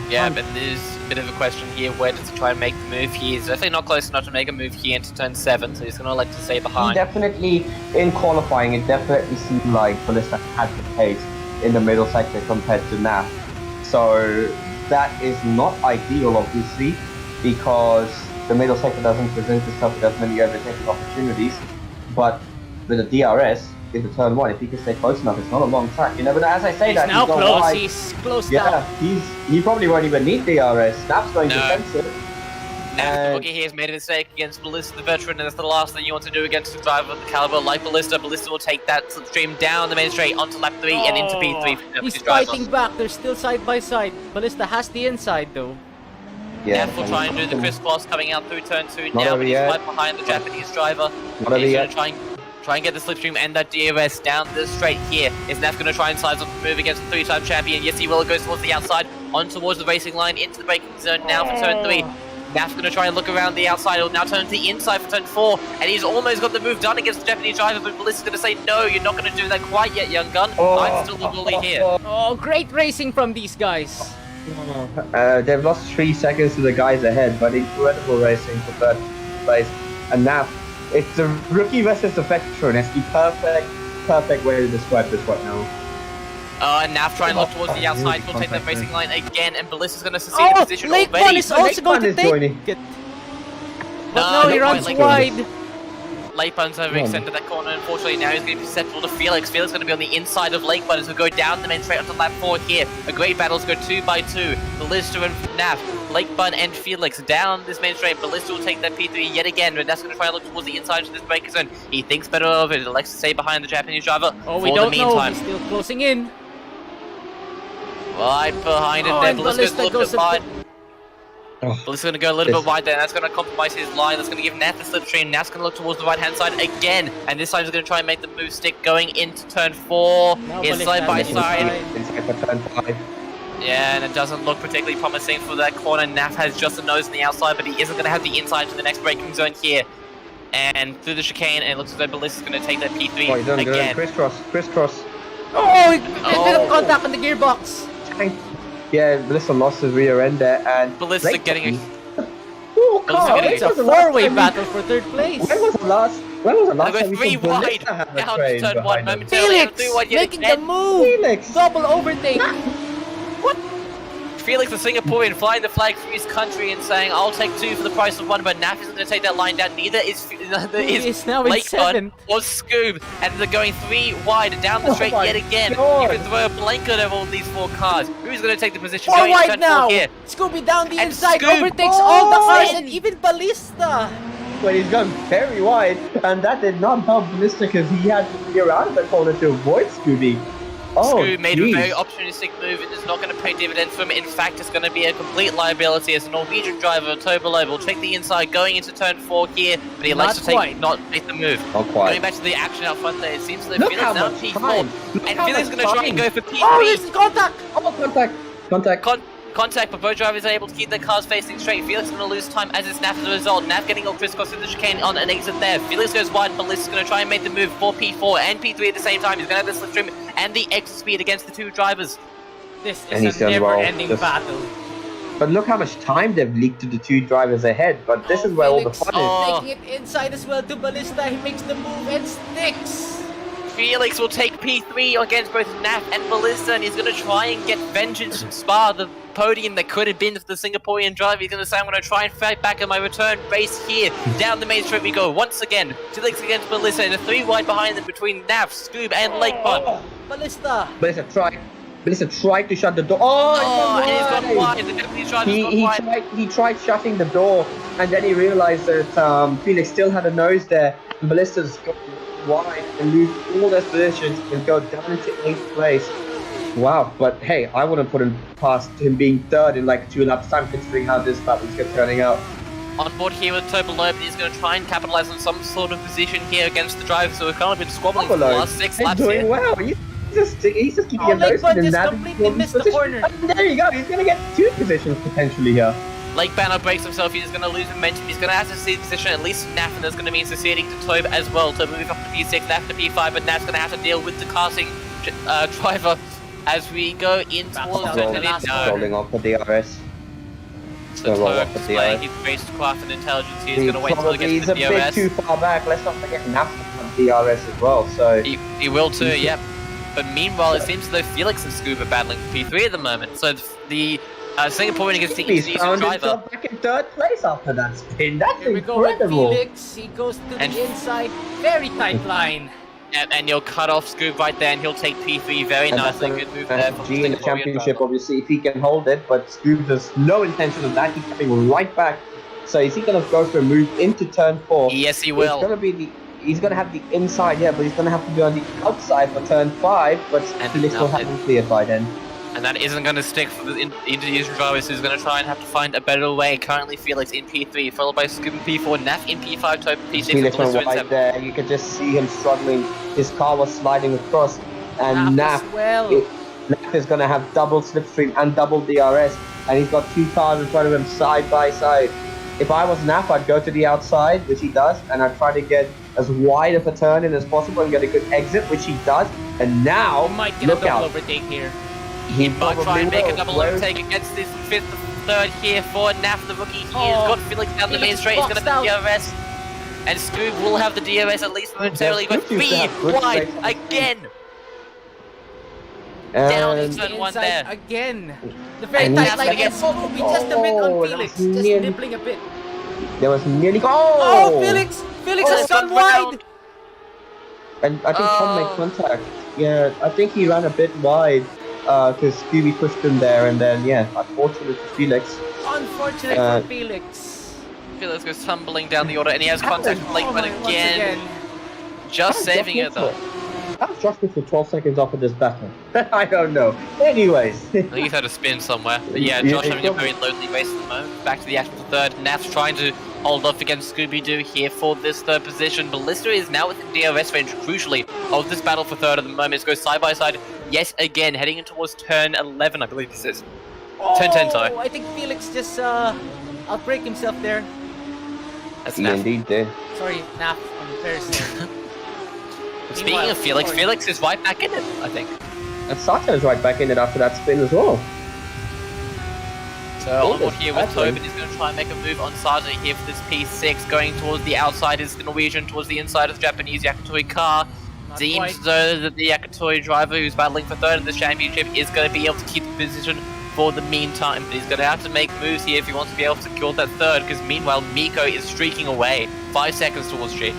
Speaker 1: Yeah, but there's a bit of a question here. Where does he try and make the move? He is definitely not close enough to make a move here into turn 7, so he's going to elect to stay
Speaker 3: He
Speaker 1: behind.
Speaker 3: definitely, in qualifying, it definitely seemed like Ballista had the pace in the middle sector compared to Naf. So that is not ideal, obviously, because the middle sector doesn't present itself with as many overtaking opportunities. But with the DRS into turn 1, if he can stay close enough, it's not a long track. You know, but as I say
Speaker 2: He's
Speaker 3: that,
Speaker 2: now
Speaker 3: he's
Speaker 2: close.
Speaker 3: wide.
Speaker 2: He's close
Speaker 3: Yeah,
Speaker 2: now.
Speaker 3: he probably won't even need DRS. Snap's going
Speaker 1: No.
Speaker 3: defensive.
Speaker 1: Now, the
Speaker 3: And-
Speaker 1: rookie here has made a mistake against Ballista, the veteran, and that's the last thing you want to do against a driver of the caliber like Ballista. Ballista will take that slipstream down the main straight onto lap 3 and into P3 for
Speaker 2: He's
Speaker 1: his driver.
Speaker 2: fighting back. They're still side by side. Ballista has the inside though.
Speaker 3: Yeah,
Speaker 1: Naf will try and do the crisscross coming out through turn 2
Speaker 3: Not
Speaker 1: now,
Speaker 3: over
Speaker 1: but he's
Speaker 3: yet.
Speaker 1: right behind the Japanese driver.
Speaker 3: Not over
Speaker 1: He's going
Speaker 3: yet.
Speaker 1: to try and get the slipstream and that DRS down the straight here. Is Naf going to try and size up the move against the 3-time champion? Yes, he will. It goes towards the outside, on towards the racing line, into the braking zone now for turn 3. Naf's going to try and look around the outside. He'll now turn to the inside for turn 4, and he's almost got the move done against the Japanese driver, but Ballista's going to say, no, you're not going to do that quite yet, young gun. I'm still the bully here.
Speaker 2: Oh, great racing from these guys.
Speaker 3: They've lost 3 seconds to the guys ahead, but incredible racing for third place. And now, it's the rookie versus the veteran. It's the perfect way to describe this right now.
Speaker 1: And Naf trying to look towards the outside. He'll take that racing line again, and Ballista's going to secede the
Speaker 2: Oh,
Speaker 1: position
Speaker 2: Lake
Speaker 1: already.
Speaker 2: One is also
Speaker 3: Lake
Speaker 2: going
Speaker 3: One
Speaker 2: to
Speaker 3: is
Speaker 2: take
Speaker 3: joining.
Speaker 2: it.
Speaker 1: No,
Speaker 2: But no, he
Speaker 1: not
Speaker 2: runs
Speaker 1: quite,
Speaker 2: wide.
Speaker 1: Late Bun's overextended that corner. Unfortunately, now he's going to be susceptible to Felix. Felix is going to be on the inside of Late Bun as we go down the main straight onto lap 4 here. A great battle to go 2 by 2. Ballista and Naf, Late Bun and Felix down this main straight. Ballista will take that P3 yet again, but that's going to try to look towards the inside of this braking zone. He thinks better of it. Elects to stay behind the Japanese driver.
Speaker 2: Oh, we don't know. He's still closing in.
Speaker 1: Right behind him there. Ballista's a little bit wide. Ballista's going to go a little bit wide there. That's going to compromise his line. That's going to give Naf the slipstream. Naf's going to look towards the right-hand side again. And this time he's going to try and make the move stick going into turn 4. It's side by side.
Speaker 3: Inside for turn 5.
Speaker 1: Yeah, and it doesn't look particularly promising for that corner. Naf has just a nose on the outside, but he isn't going to have the inside to the next braking zone here. And through the chicane, and it looks as though Ballista's going to take that P3
Speaker 3: Oh, he's done
Speaker 1: again.
Speaker 3: good. Crisscross.
Speaker 2: Oh, a bit of contact on the gearbox.
Speaker 3: Yeah, Ballista lost his rear end there, and
Speaker 1: Ballista getting a...
Speaker 3: Oh,
Speaker 1: Ballista
Speaker 3: God,
Speaker 1: getting
Speaker 2: It's a four-way battle for 3rd place.
Speaker 3: When was the last
Speaker 1: They'll go
Speaker 3: time we
Speaker 1: 3
Speaker 3: saw
Speaker 1: wide
Speaker 3: Ballista have a
Speaker 1: down to
Speaker 3: train
Speaker 1: turn 1
Speaker 3: behind him?
Speaker 1: momentarily. And
Speaker 2: Felix
Speaker 1: 3 wide yet
Speaker 2: making the
Speaker 1: again.
Speaker 2: move.
Speaker 3: Felix!
Speaker 2: Double overtake.
Speaker 1: Felix, the Singaporean, flying the flag for his country and saying, I'll take 2 for the price of 1, but Naf isn't going to take that line down. Neither is
Speaker 2: He's now in
Speaker 1: Lake Bun
Speaker 2: 7th.
Speaker 1: or Scoob. And they're going 3 wide down the straight
Speaker 3: my
Speaker 1: yet again.
Speaker 3: God.
Speaker 1: You can throw a blanket over all these 4 cars. Who's going to take the position?
Speaker 2: 4
Speaker 1: going into
Speaker 2: wide
Speaker 1: turn
Speaker 2: now.
Speaker 1: 4 here.
Speaker 2: Scooby down the
Speaker 1: And
Speaker 2: inside,
Speaker 1: Scoob.
Speaker 2: overtakes all the cars
Speaker 1: Oh.
Speaker 2: and even Ballista.
Speaker 3: When he's gone very wide, and that did not help Ballista because he had to get around the corner to avoid Scooby. Oh,
Speaker 1: Scoob made a
Speaker 3: geez.
Speaker 1: very opportunistic move and is not going to pay dividends for him. In fact, it's going to be a complete liability as a Norwegian driver, Tobolo, will take the inside going into turn 4 here, but he likes to not take the move.
Speaker 3: Not quite.
Speaker 1: Going back to the action out front there, it seems that
Speaker 3: Look
Speaker 1: Felix
Speaker 3: how
Speaker 1: now
Speaker 3: much
Speaker 1: P4,
Speaker 3: time. Look
Speaker 1: and
Speaker 3: how
Speaker 1: Felix is
Speaker 3: much
Speaker 1: going to try and
Speaker 3: time.
Speaker 1: go for P3.
Speaker 2: Oh, this is contact.
Speaker 3: Oh, contact.
Speaker 1: Contact, but both drivers are able to keep their cars facing straight. Felix is going to lose time as is Naf as a result. Naf getting all crisscross through the chicane on an exit there. Felix goes wide, Ballista's going to try and make the move for P4 and P3 at the same time. He's going to have the slipstream and the exit speed against the 2 drivers.
Speaker 2: This
Speaker 3: And
Speaker 2: is
Speaker 3: he's
Speaker 2: a
Speaker 3: done well.
Speaker 2: never-ending
Speaker 3: Just-
Speaker 2: battle.
Speaker 3: But look how much time they've leaked to the 2 drivers ahead. But this is where all the
Speaker 2: Felix
Speaker 3: fun is.
Speaker 1: Oh.
Speaker 2: taking it inside as well to Ballista. He makes the move and sticks.
Speaker 1: Felix will take P3 against both Naf and Ballista, and he's going to try and get vengeance and spar the podium that could have been for the Singaporean driver. He's going to say, I'm going to try and fight back in my return race here. Down the main straight we go once again. Felix against Ballista, and a 3 wide behind them between Naf, Scoob, and Lake Bun.
Speaker 2: Ballista.
Speaker 3: Ballista tried to shut the door. Oh,
Speaker 1: And he's gone wide. The Japanese driver's gone wide.
Speaker 3: He tried shutting the door, and then he realized that Felix still had a nose there. And Ballista's gone wide and lose all their positions and go down into 8th place. Wow, but hey, I wouldn't put him past him being 3rd in like 2 laps time, considering how this battle is turning out.
Speaker 1: On board here with Tobolo, he's going to try and capitalize on some sort of position here against the drivers who have kind of been squabbling for the last 6
Speaker 3: He's
Speaker 1: laps
Speaker 3: doing
Speaker 1: here.
Speaker 3: well. He's just keeping a
Speaker 2: Lake
Speaker 3: nose
Speaker 2: Bun
Speaker 3: in
Speaker 2: just
Speaker 3: that
Speaker 2: completely missed the
Speaker 3: position.
Speaker 2: corner.
Speaker 3: And there you go. He's gonna get 2 positions potentially here.
Speaker 1: Lake Banner breaks himself, he's going to lose momentum, he's going to have to see position at least Naf, and that's going to mean succeeding to Tobe as well. Tobe move up to P6, Naf to P5, but Naf's going to have to deal with the casting driver as we go in towards
Speaker 2: Roll-
Speaker 1: the
Speaker 3: Rolling off the DRS.
Speaker 1: So
Speaker 3: roll
Speaker 1: Tobe
Speaker 3: off the
Speaker 1: displaying
Speaker 3: DRS.
Speaker 1: his racecraft and intelligence, he's going to wait until he
Speaker 3: He's
Speaker 1: gets to
Speaker 3: a
Speaker 1: the
Speaker 3: bit
Speaker 1: DRS.
Speaker 3: too far back. Let's not forget Naf on DRS as well. So
Speaker 1: He will too, yep. But meanwhile, it seems as though Felix and Scoob are battling for P3 at the moment. So the Singaporean against the
Speaker 3: he's
Speaker 1: Indonesian
Speaker 3: found
Speaker 1: driver.
Speaker 3: himself back in 3rd place after that spin. That's
Speaker 2: Here we go with
Speaker 3: incredible.
Speaker 2: Felix. He goes to
Speaker 1: And-
Speaker 2: the inside. Very tight line.
Speaker 1: And you'll cut off Scoob right there, and he'll take P3 very
Speaker 3: And that's
Speaker 1: nicely.
Speaker 3: a
Speaker 1: Good move there from
Speaker 3: G in the
Speaker 1: Singaporean
Speaker 3: championship,
Speaker 1: driver.
Speaker 3: obviously, if he can hold it. But Scoob has no intention of that. He's coming right back. So is he going to go for a move into turn 4?
Speaker 1: Yes, he
Speaker 3: It's
Speaker 1: will.
Speaker 3: going to be he's going to have the inside, yeah, but he's going to have to be on the outside for turn 5. But
Speaker 1: And
Speaker 3: Felix will
Speaker 1: now
Speaker 3: have him cleared by then.
Speaker 1: And that isn't going to stick for the Indonesian drivers, who's going to try and have to find a better way. Currently, Felix in P3, followed by Scoob in P4, Naf in P5, Tobe in P6, and
Speaker 3: Felix went
Speaker 1: Ballista in
Speaker 3: wide
Speaker 1: 7.
Speaker 3: there. You could just see him struggling. His car was sliding across. And
Speaker 2: Naf
Speaker 3: Naf,
Speaker 2: as well.
Speaker 3: Naf is going to have double slipstream and double DRS. And he's got 2 cars in front of him side by side. If I was Naf, I'd go to the outside, which he does, and I'd try to get as wide of a turn in as possible and get a good exit, which he does. And now,
Speaker 2: He might get a
Speaker 3: look
Speaker 2: double
Speaker 3: out.
Speaker 2: overtake here.
Speaker 3: He
Speaker 1: Might try and make a
Speaker 3: will.
Speaker 1: double
Speaker 3: Where-
Speaker 1: overtake against this 5th, 3rd here for Naf, the rookie. He has
Speaker 2: Oh,
Speaker 1: got Felix down the main
Speaker 2: Felix
Speaker 1: straight, he's going to
Speaker 2: boxed
Speaker 1: be DRS. And Scoob will have the DRS at least momentarily, but
Speaker 3: Scoob used to
Speaker 1: 3
Speaker 3: have good
Speaker 1: wide
Speaker 3: straight.
Speaker 1: again. Down
Speaker 3: And
Speaker 1: Turn
Speaker 2: The
Speaker 1: one
Speaker 2: inside
Speaker 1: there.
Speaker 2: again. The very
Speaker 3: And
Speaker 2: tight
Speaker 1: Naf's
Speaker 2: line
Speaker 1: gonna get-
Speaker 2: gets Scooby just a bit on
Speaker 3: Oh,
Speaker 2: Felix.
Speaker 3: that's
Speaker 2: Just
Speaker 3: nearly-
Speaker 2: nibbling a bit.
Speaker 3: There was nearly.
Speaker 2: Oh, Felix! Felix has gone wide!
Speaker 3: And I think Tom made contact. Yeah, I think he ran a bit wide because Scooby pushed him there, and then unfortunate for Felix.
Speaker 2: Unfortunate for Felix.
Speaker 1: Felix goes tumbling down the order, and he has contact with Lakeman
Speaker 2: Once
Speaker 1: again. Just saving it though.
Speaker 3: How's Josh for 12 seconds off of this battle? I don't know. Anyways.
Speaker 1: I think he's had a spin somewhere. But yeah, Josh having a very lonely race at the moment. Back to the action for third. Naf's trying to hold off against Scooby-Doo here for this third position. Ballista is now within DRS range, crucially, of this battle for third at the moment. It goes side by side yet again, heading in towards turn 11, I believe this is. Turn 10, sorry.
Speaker 2: I think Felix just outbreak himself there.
Speaker 1: That's
Speaker 3: He
Speaker 1: Naf.
Speaker 3: indeed did.
Speaker 2: Sorry, Naf on Thursday.
Speaker 1: Speaking of Felix, Felix is right back in it, I think.
Speaker 3: And Sato's right back in it after that spin as well.
Speaker 1: So onward here with Tobin is going to try and make a move on Sato here for this P6, going towards the outside is the Norwegian, towards the inside of the Japanese Yakitori car. Seems though that the Yakitori driver who's battling for third in this championship is going to be able to keep the position for the meantime. But he's going to have to make moves here if he wants to be able to secure that third, because meanwhile Miko is streaking away 5 seconds towards G.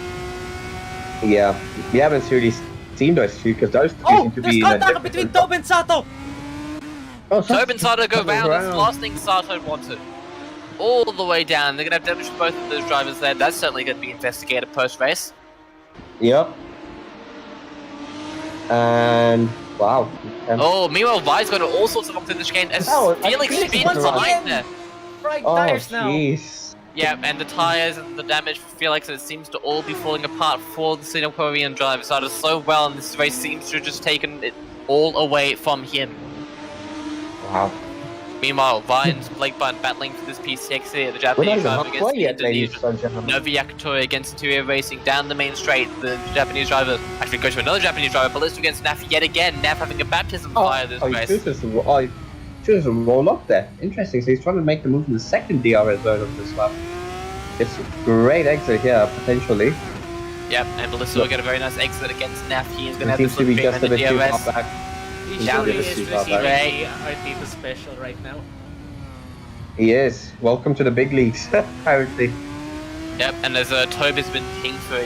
Speaker 3: Yeah, we haven't really seen those two because those two seem to
Speaker 2: there's
Speaker 3: be
Speaker 2: contact between Tobin and Sato!
Speaker 3: Oh,
Speaker 1: Tobin Sato go round, that's the
Speaker 3: around.
Speaker 1: last thing Sato wanted. All the way down, they're going to have damage to both of those drivers there. That's certainly going to be investigated post-race.
Speaker 3: Yep. And wow.
Speaker 1: Oh, meanwhile Vi's going to all sorts of through the chicane as Felix spins
Speaker 2: once
Speaker 1: behind
Speaker 2: again.
Speaker 1: there.
Speaker 2: Fried
Speaker 3: Oh
Speaker 2: tires now.
Speaker 3: jeez.
Speaker 1: Yeah, and the tires and the damage for Felix, it seems to all be falling apart for the Singaporean driver. Started so well, and this race seems to have just taken it all away from him.
Speaker 3: Wow.
Speaker 1: Meanwhile, Vines, Blake Bun battling for this P6 here, the
Speaker 3: We're not
Speaker 1: Japanese
Speaker 3: even
Speaker 1: driver against
Speaker 3: halfway
Speaker 1: the
Speaker 3: yet, ladies
Speaker 1: Indonesian.
Speaker 3: and gentlemen.
Speaker 1: Novi Yakitori against Interior Racing down the main straight. The Japanese driver actually goes to another Japanese driver, Ballista against Naf yet again. Naf having a baptism fire this race.
Speaker 3: He chooses to roll up there. Interesting. So he's trying to make the move in the second DRS zone of this lap. It's a great exit here, potentially.
Speaker 1: Yep, and Ballista will get a very nice exit against Naf. He is going to have
Speaker 3: Seems
Speaker 1: this
Speaker 3: to be
Speaker 1: little
Speaker 3: just a
Speaker 1: dream
Speaker 3: bit
Speaker 1: in the
Speaker 3: too
Speaker 1: DRS.
Speaker 3: far back.
Speaker 2: He
Speaker 1: Down
Speaker 2: surely
Speaker 1: to
Speaker 2: is
Speaker 3: the
Speaker 2: receiving
Speaker 3: super
Speaker 2: the Artito special right now.
Speaker 3: He is. Welcome to the big leagues, apparently.
Speaker 1: Yep, and there's Toby's been pinged for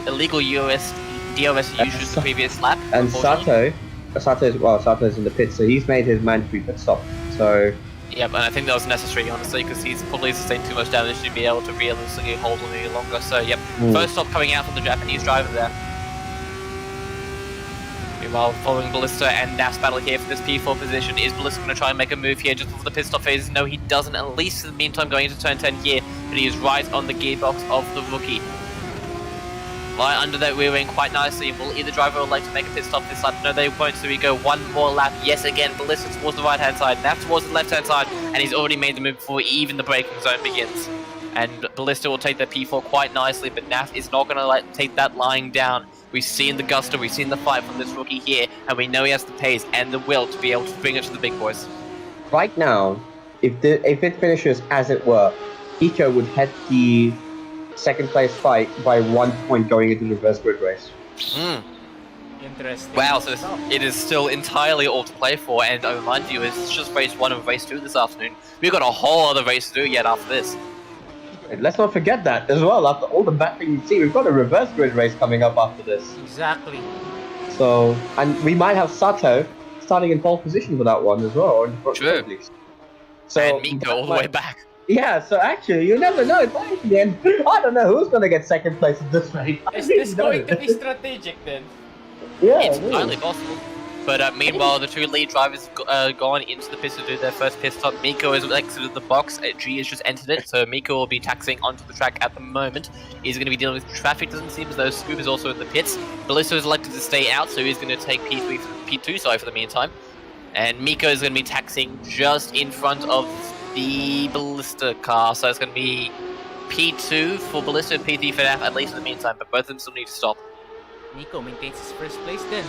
Speaker 1: illegal DRS usage the previous lap.
Speaker 3: And
Speaker 1: unfortunately.
Speaker 3: Sato's in the pit, so he's made his mandatory pit stop. So
Speaker 1: Yep, and I think that was necessary, honestly, because he's probably sustained too much damage to be able to realistically hold on any longer. So, yep, first stop coming out from the Japanese driver there. Meanwhile, following Ballista and Naf's battle here for this P4 position, is Ballista going to try and make a move here just before the pit stop phase? No, he doesn't, at least in the meantime going into turn 10 here, but he is right on the gearbox of the rookie. Right under that rear wing quite nicely. Will either driver would like to make a pit stop this lap? No, they won't, so we go one more lap. Yes, again, Ballista towards the right-hand side, Naf towards the left-hand side, and he's already made the move before even the braking zone begins. And Ballista will take that P4 quite nicely, but Naf is not going to take that lying down. We've seen the gusto, we've seen the fight from this rookie here, and we know he has the pace and the will to be able to bring it to the big boys.
Speaker 3: right now, if it finishes as it were, Iko would head the second place fight by 1 point going into the reverse grid race.
Speaker 2: Interesting.
Speaker 1: Wow, so it is still entirely all to play for, and I remind you, it's just race 1 of race 2 this afternoon. We've got a whole other race to do yet after this.
Speaker 3: And let's not forget that as well. After all the bad things you see, we've got a reverse grid race coming up after this.
Speaker 2: Exactly.
Speaker 3: So, and we might have Sato starting in pole position for that one as well, or in front
Speaker 1: True.
Speaker 3: at least. So
Speaker 1: And Miko all the way back.
Speaker 3: Yeah, so actually, you never know. It might be, and I don't know who's gonna get second place in this race.
Speaker 2: Is this going to be strategic then?
Speaker 3: Yeah,
Speaker 1: It's
Speaker 3: it
Speaker 1: entirely
Speaker 3: is.
Speaker 1: possible. But meanwhile, the two lead drivers gone into the pits to do their first pit stop. Miko has exited the box. G has just entered it, so Miko will be taxiing onto the track at the moment. He's going to be dealing with traffic. Doesn't seem as though Scoop is also in the pits. Ballista is elected to stay out, so he's going to take P2 for the meantime. And Miko is going to be taxiing just in front of the Ballista car, so it's going to be P2 for Ballista and P3 for Naf, at least in the meantime, but both of them still need to stop.
Speaker 2: Nico maintains his first place then.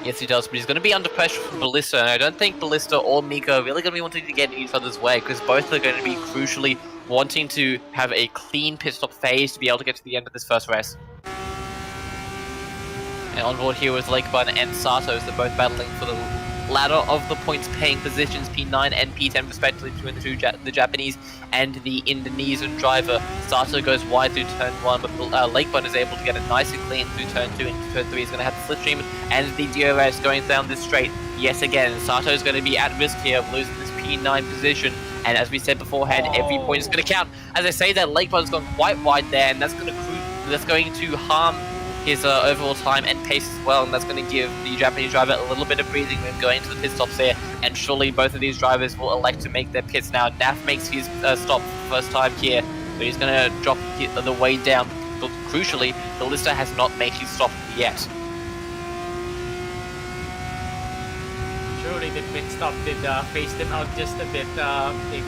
Speaker 1: Yes, he does, but he's going to be under pressure from Ballista, and I don't think Ballista or Miko are really going to be wanting to get in each other's way, because both are going to be crucially wanting to have a clean pit stop phase to be able to get to the end of this first race. And on board here with Lakebun and Sato, they're both battling for the ladder of the points-paying positions, P9 and P10 respectively, between the Japanese and the Indonesian driver. Sato goes wide through turn 1, but Lakebun is able to get it nice and clean through turn 2 and turn 3. He's going to have the slipstream and the DRS going down this straight. Yes, again, Sato is going to be at risk here of losing this P9 position. And as we said beforehand, every point is going to count. As I say that, Lakebun's gone quite wide there, and that's going to harm his overall time and pace as well, and that's going to give the Japanese driver a little bit of breathing room going to the pit stops there, and surely both of these drivers will elect to make their pits now. Naf makes his stop first time here, so he's going to drop the way down, but crucially, Ballista has not made his stop yet.
Speaker 2: Surely the pit stop did phase them out just a bit. They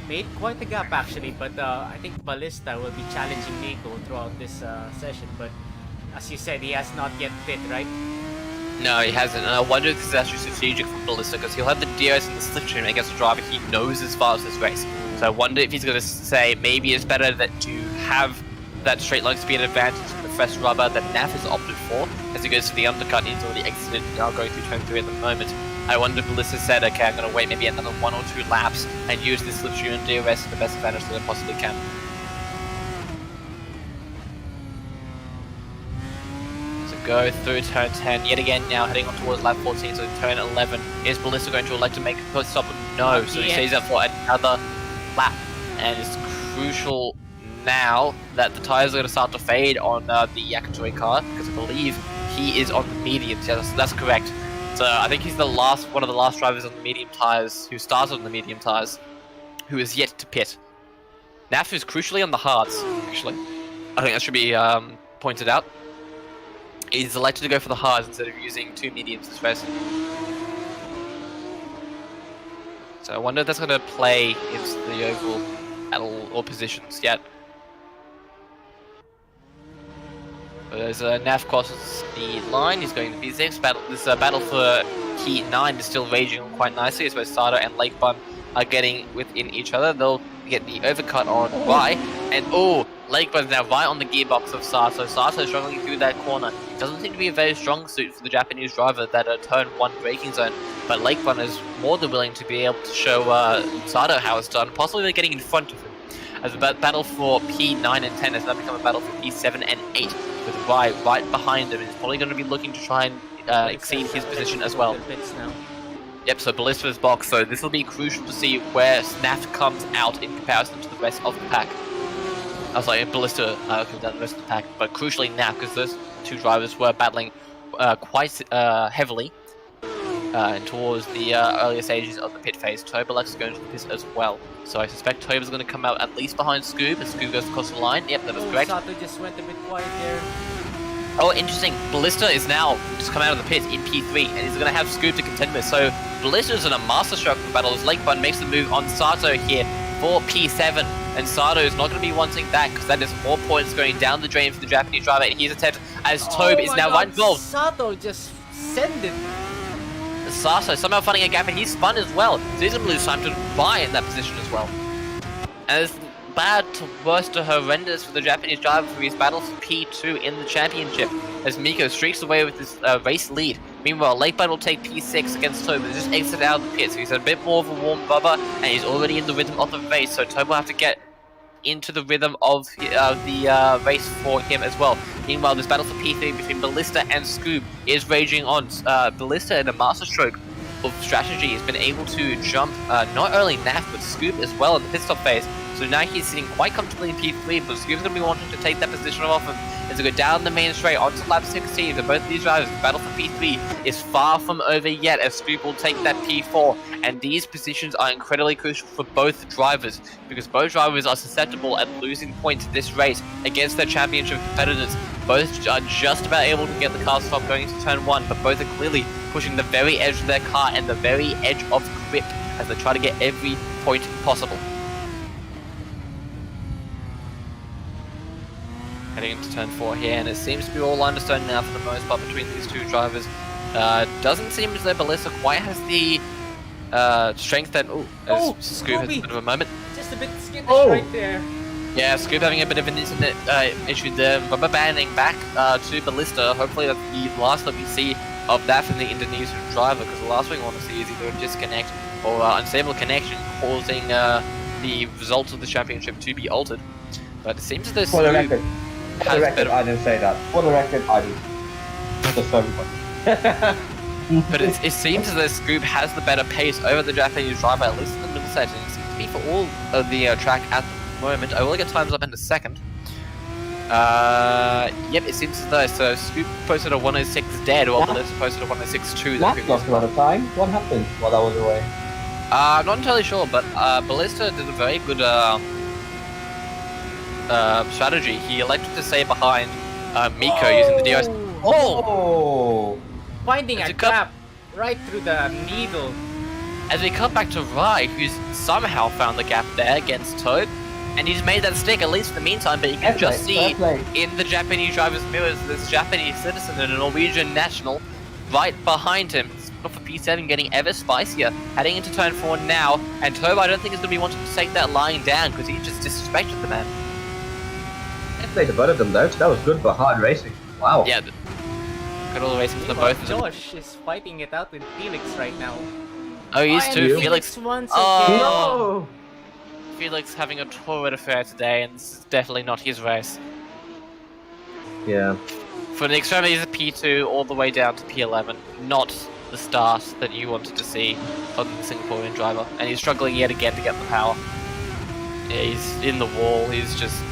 Speaker 2: made quite a gap actually, but I think Ballista will be challenging Nico throughout this session, but as you said, he has not yet pit, right?
Speaker 1: No, he hasn't, and I wonder if this is actually strategic from Ballista, because he'll have the DRS and the slipstream against a driver he knows as far as this race. So I wonder if he's going to say maybe it's better to have that straight line speed advantage in the fresh rubber that Naf has opted for as he goes to the undercut. He's already exited, now going through turn 3 at the moment. I wonder if Ballista said, okay, I'm going to wait maybe another 1 or 2 laps and use this slipstream and DRS to the best advantage that I possibly can. Go through turn 10 yet again, now heading on towards lap 14, so turn 11. Is Ballista going to elect to make a pit stop? No, so he stays up for another lap, and it's crucial now that the tyres are going to start to fade on the Yakitori car, because I believe he is on the mediums. Yeah, that's correct. So I think he's one of the last drivers on the medium tyres, who started on the medium tyres, who is yet to pit. Naf is crucially on the hards, actually. I think that should be pointed out. He's elected to go for the hards instead of using 2 mediums this race. So I wonder if that's going to play into the overall battle or positions yet. But as Naf crosses the line, he's going to P6. This battle for P9 is still raging on quite nicely, as both Sato and Lakebun are getting within each other. They'll get the overcut on Y, and Lakebun's now right on the gearbox of Sato. Sato struggling through that corner. Doesn't seem to be a very strong suit for the Japanese driver, that turn 1 braking zone, but Lakebun is more than willing to be able to show Sato how it's done, possibly getting in front of him. As the battle for P9 and 10 has now become a battle for P7 and 8, with Y right behind him. He's probably going to be looking to try and exceed his position as well. Yep, so Ballista's box, so this will be crucial to see where Snaf comes out in comparison to the rest of the pack. I was like, Ballista comes out the rest of the pack, but crucially Naf, because those 2 drivers were battling quite heavily towards the earlier stages of the pit phase. Tobalux is going to the pit as well, so I suspect Toba's going to come out at least behind Scoob, as Scoob goes across the line. Yep, that was correct.
Speaker 2: Sato just went a bit quiet there.
Speaker 1: Oh, interesting. Ballista is now just come out of the pit in P3, and he's going to have Scoob to contend with. So Ballista is in a masterstroke for battle as Lakebun makes the move on Sato here for P7, and Sato is not going to be wanting that, because that is 4 points going down the drain for the Japanese driver. And here's a attempt as Tobe is now right involved.
Speaker 2: Sato just send it.
Speaker 1: Sato somehow finding a gap, and he's spun as well, so he's going to lose time to buy in that position as well. And it's bad to worse to horrendous for the Japanese driver for his battle for P2 in the championship, as Miko streaks away with his race lead. Meanwhile, Lakebun will take P6 against Tobe, just exit out of the pit, so he's a bit more of a warm rubber, and he's already in the rhythm of the race, so Tobe will have to get into the rhythm of the race for him as well. Meanwhile, this battle for P3 between Ballista and Scoob is raging on. Ballista, in a masterstroke of strategy, has been able to jump not only Naf but Scoob as well in the pit stop phase. So now he's sitting quite comfortably in P3, but Scoob's going to be wanting to take that position off him as they go down the main straight onto lap 16. So both of these drivers, the battle for P3 is far from over yet, as Scoob will take that P4. And these positions are incredibly crucial for both drivers, because both drivers are susceptible at losing points this race against their championship competitors. Both are just about able to get the car stop going into turn 1, but both are clearly pushing the very edge of their car and the very edge of grip as they try to get every point possible. Heading into turn 4 here, and it seems to be all lined to stone now for the most part between these 2 drivers. Doesn't seem as though Ballista quite has the strength that... Scoob has a bit of a moment.
Speaker 2: Just a bit skittish right there.
Speaker 1: Yeah, Scoob having a bit of an internet issue there. Rubber banding back to Ballista. Hopefully that's the last that we see of that from the Indonesian driver, because the last thing we want to see is either a disconnect or unstable connection causing the results of the championship to be altered. But it seems as though
Speaker 3: For the record,
Speaker 1: better...
Speaker 3: I didn't say that. For the record, I did. Just so everybody.
Speaker 1: But it seems as though Scoop has the better pace over the Japanese driver, at least in the middle section. It seems to be for all of the track at the moment. I will get times up in a second. Yep, it seems as though Scoop posted a 106 dead, while Ballista posted a 106.2.
Speaker 3: Matt lost a lot of time. What happened while I was away?
Speaker 1: I'm not entirely sure, but Ballista did a very good strategy. He elected to stay behind Miko using the DRS.
Speaker 3: Oh!
Speaker 2: Finding a gap right through the needle.
Speaker 1: As we cut back to Rai, who's somehow found the gap there against Toad, and he's made that stick, at least in the meantime, but you can just see in the Japanese driver's mirrors this Japanese citizen and a Norwegian national right behind him. For P7 getting ever spicier, heading into turn 4 now, and Toad I don't think is going to be wanting to take that line down because he just disrespected the man.
Speaker 3: I played the both of them though, that was good but hard racing. Wow.
Speaker 1: Yeah, good all the racing for the both of them.
Speaker 2: Josh is fighting it out with Felix right now.
Speaker 1: Oh, he is too.
Speaker 2: Felix once
Speaker 3: No!
Speaker 1: Felix having a torrid affair today, and this is definitely not his race.
Speaker 3: Yeah.
Speaker 1: For the extremities of P2 all the way down to P11, not the start that you wanted to see from the Singaporean driver. And he's struggling yet again to get the power. Yeah, he's in the wall, he's just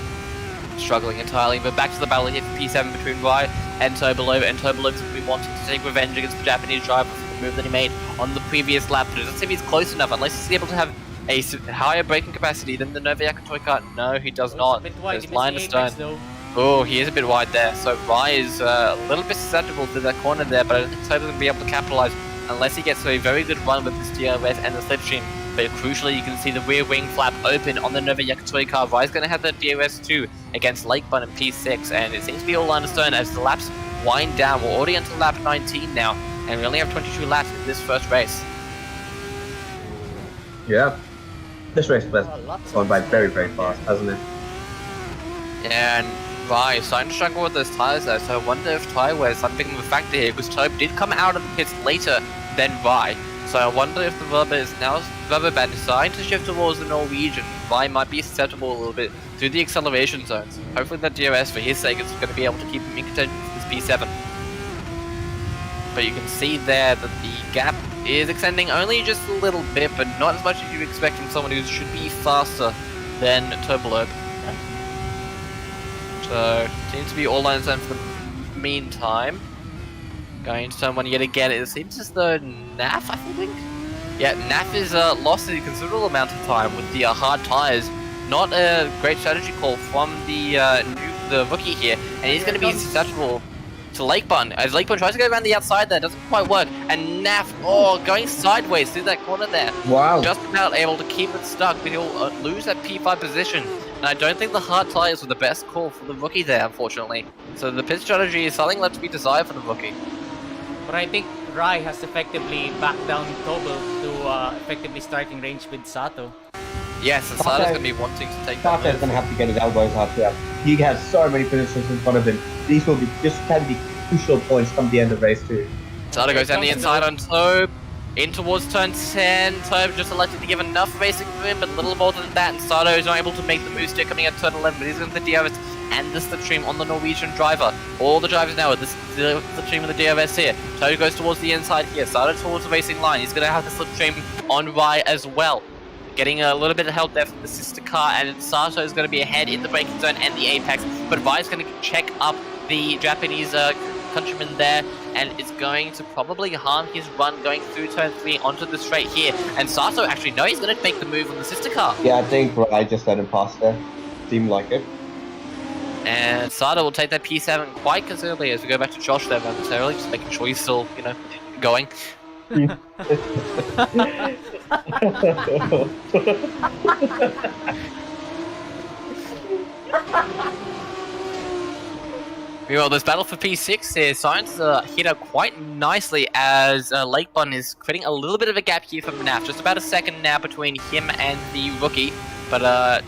Speaker 1: struggling entirely. But back to the battle here for P7 between Rai and Tobalova, and Tobalova's going to be wanting to take revenge against the Japanese driver for the move that he made on the previous lap. But it doesn't seem he's close enough, unless he's able to have a higher braking capacity than the Nova Yakatoy car. No, he does not. There's line of stone. Oh, he is a bit wide there. So Rai is a little bit susceptible to that corner there, but I don't think Toba's going to be able to capitalize unless he gets a very good run with this DRS and the slipstream. But crucially, you can see the rear wing flap open on the Nova Yakatoy car. Rai's going to have the DRS too against Lakebun in P6, and it seems to be all line of stone as the laps wind down. We're already into lap 19 now, and we only have 22 laps in this first race.
Speaker 3: Yeah. This race has gone by very, very fast, hasn't it?
Speaker 1: And Rai is starting to struggle with those tyres though, so I wonder if tyre wear is something of a factor here, because Tobe did come out of the pits later than Rai. So I wonder if the rubber band is starting to shift towards the Norwegian. Rai might be susceptible a little bit through the acceleration zones. Hopefully that DRS, for his sake, is going to be able to keep him in contention for this P7. But you can see there that the gap is extending only just a little bit, but not as much as you expect from someone who should be faster than Turbolobe. So, seems to be all lines down for the meantime. Going into turn 1 yet again, it seems as though Naf, I think? Yeah, Naf is lost a considerable amount of time with the hard tyres. Not a great strategy call from the rookie here, and he's going to be susceptible to Lakebun. As Lakebun tries to go around the outside there, doesn't quite work. And Naf, going sideways through that corner there.
Speaker 3: Wow.
Speaker 1: Just about able to keep it stuck, but he'll lose that P5 position. And I don't think the hard tyres were the best call for the rookie there, unfortunately. So the pit strategy is something left to be desired for the rookie.
Speaker 2: But I think Rai has effectively backed down Tobal to effectively starting range with Sato.
Speaker 1: Yes, and Sato's going to be wanting to take that
Speaker 3: Sato's going to have to get his elbows out here. He has so many positions in front of him. This can be crucial points come the end of race 2.
Speaker 1: Sato goes down the inside on Tobe. In towards turn 10, Tobe just elected to give enough racing for him, but a little more than that, and Sato is not able to make the move stick coming at turn 11, but he's going to the DRS and the slipstream on the Norwegian driver. All the drivers now with the slipstream and the DRS here. Tobe goes towards the inside here, Sato towards the racing line. He's going to have the slipstream on Rai as well. Getting a little bit of help there from the sister car, and Sato is going to be ahead in the braking zone and the apex, but Rai is going to check up the Japanese countryman there, and it's going to probably harm his run going through turn 3 onto the straight here. And Sato actually, no, he's going to make the move on the sister car.
Speaker 3: Yeah, I think Rai just let him pass there. Seemed like it.
Speaker 1: And Sato will take that P7 quite considerably as we go back to Josh there momentarily, just making sure he's still, going. Meanwhile, this battle for P6 here, Science hit up quite nicely as Lakebun is creating a little bit of a gap here from Naf. Just about a second now between him and the rookie, but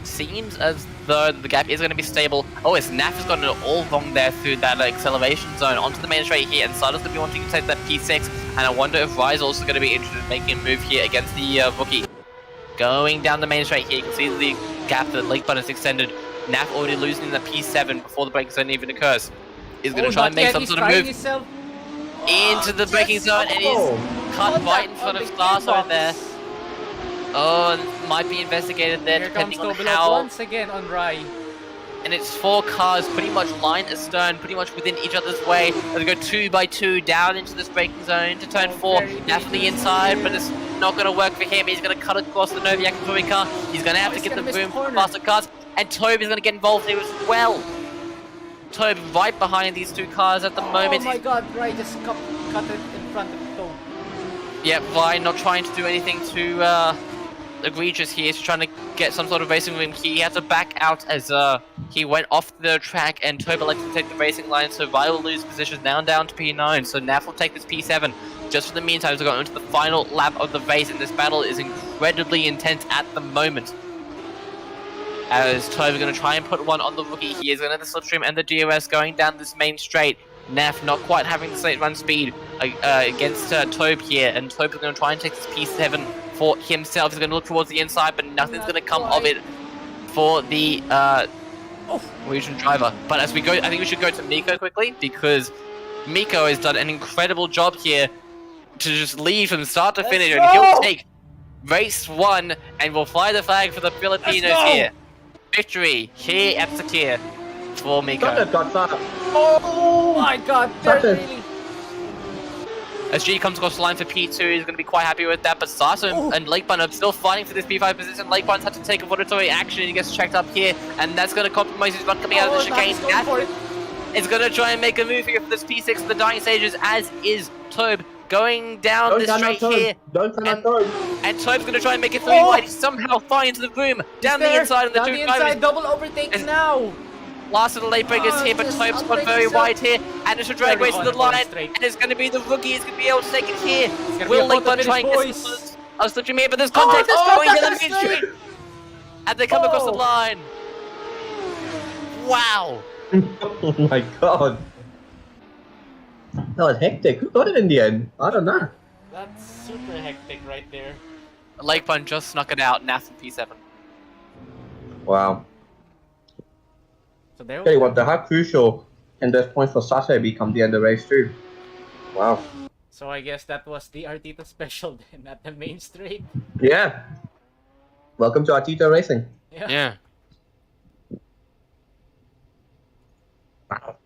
Speaker 1: seems as though the gap is going to be stable. Oh, it's Naf has gotten it all wrong there through that acceleration zone onto the main straight here, and Sada's going to be wanting to take that P6, and I wonder if Ryze also going to be interested in making a move here against the rookie. Going down the main straight here, you can see the gap that Lake Button has extended. Naf already losing the P7 before the braking zone even occurs. He's going to try and make some sort of move into the braking zone, and he's cut right in front of Starso there. Oh, and might be investigated there.
Speaker 2: Here comes
Speaker 1: depending on
Speaker 2: Tobilov
Speaker 1: how.
Speaker 2: once again on Rai.
Speaker 1: And it's 4 cars pretty much line astern, pretty much within each other's way. They go 2 by 2 down into this braking zone to turn 4. Definitely inside, but it's not going to work for him. He's going to cut across the Noviak and touring car. He's going to have to get the room for the faster cars. And Tobe is going to get involved here as well. Tobe right behind these 2 cars at the moment.
Speaker 2: Oh my god, Rai just cut it in front of Tobe.
Speaker 1: Yep, Rai not trying to do anything too egregious here. He's trying to get some sort of racing room. He had to back out as he went off the track, and Tobe elected to take the racing line, so Rai will lose positions now down to P9. So Naf will take this P7. Just for the meantime, as we're going into the final lap of the race, and this battle is incredibly intense at the moment. As Tobe is going to try and put one on the rookie. He is going to have the slipstream and the DRS going down this main straight. Naf not quite having the same run speed against Tobe here, and Tobe is going to try and take this P7 for himself. He's going to look towards the inside, but nothing's going to come of it for the Norwegian driver. But as we go, I think we should go to Miko quickly, because Miko has done an incredible job here to just lead from start to finish, and he'll take race 1 and will fly the flag for the Filipinos here. Victory here at Sakir for Miko.
Speaker 2: Oh my god, really?
Speaker 1: As G comes across the line for P2, he's going to be quite happy with that, but Sasso and Lakebun are still fighting for this P5 position. Lakebun's had to take a voluntary action, and he gets checked up here, and that's going to compromise his run coming out of the chicane. It's going to try and make a move here for this P6 in the dying stages, as is Tobe going down this straight here. And Tobe's going to try and make it 3 wide. He somehow finds the room down the inside, and the 2 drivers.
Speaker 2: Double overtakes now.
Speaker 1: Last of the late breakers here, but Tobe's gone very wide here, and it's a drag race to the line, and it's going to be the rookie. He's going to be able to take it here. Will Lakebun try and get some slipstream here, but there's contact going to the main street, and they come across the line. Wow.
Speaker 3: Oh my god. That was hectic. Who got it in the end? I don't know.
Speaker 2: That's super hectic right there.
Speaker 1: Lakebun just snuck it out, Naf and P7.
Speaker 3: Wow.
Speaker 2: So there
Speaker 3: Tell you what, how crucial can those points for Sase become the end of the race too? Wow.
Speaker 2: So I guess that was the Artito special then at the main straight.
Speaker 3: Yeah. Welcome to Artito Racing.
Speaker 1: Yeah.
Speaker 3: Wow.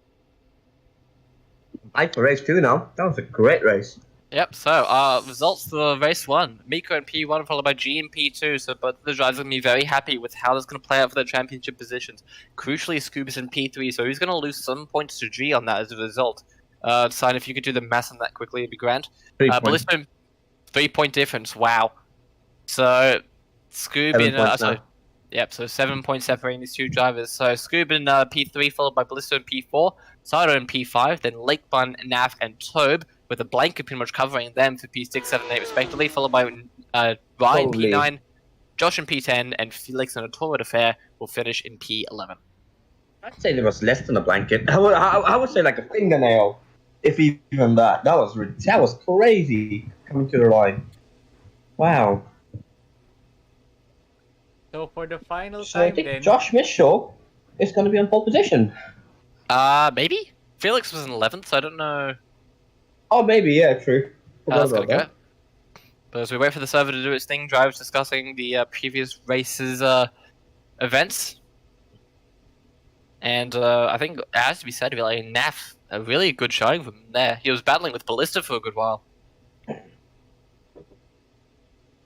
Speaker 3: Back for race 2 now. That was a great race.
Speaker 1: Yep, so results for race 1. Miko and P1 followed by G and P2, so both of the drivers are going to be very happy with how this is going to play out for their championship positions. Crucially, Scoob's in P3, so he's going to lose some points to G on that as a result. Sign, if you could do the math on that quickly, it'd be grand. Ballisto, 3-point difference, wow. So, Scoob in... Yep, so 7 points separating these 2 drivers. So Scoob in P3, followed by Ballisto in P4, Sato in P5, then Lakebun, Naf, and Tobe, with a blanket pretty much covering them for P6, 7, and 8 respectively, followed by Ryan P9, Josh in P10, and Felix and a Torrid Affair will finish in P11.
Speaker 3: I'd say there was less than a blanket. I would say like a fingernail, if even that. That was crazy coming to the line. Wow.
Speaker 2: So for the final
Speaker 3: So I
Speaker 2: time
Speaker 3: think
Speaker 2: then...
Speaker 3: Josh Mitchell is going to be on pole position.
Speaker 1: Maybe? Felix was in 11th, so I don't know
Speaker 3: Oh, maybe, yeah, true.
Speaker 1: how that's going to go. But as we wait for the server to do its thing, drivers discussing the previous races' events. And I think it has to be said to be like Naf, a really good showing from there. He was battling with Ballista for a good while.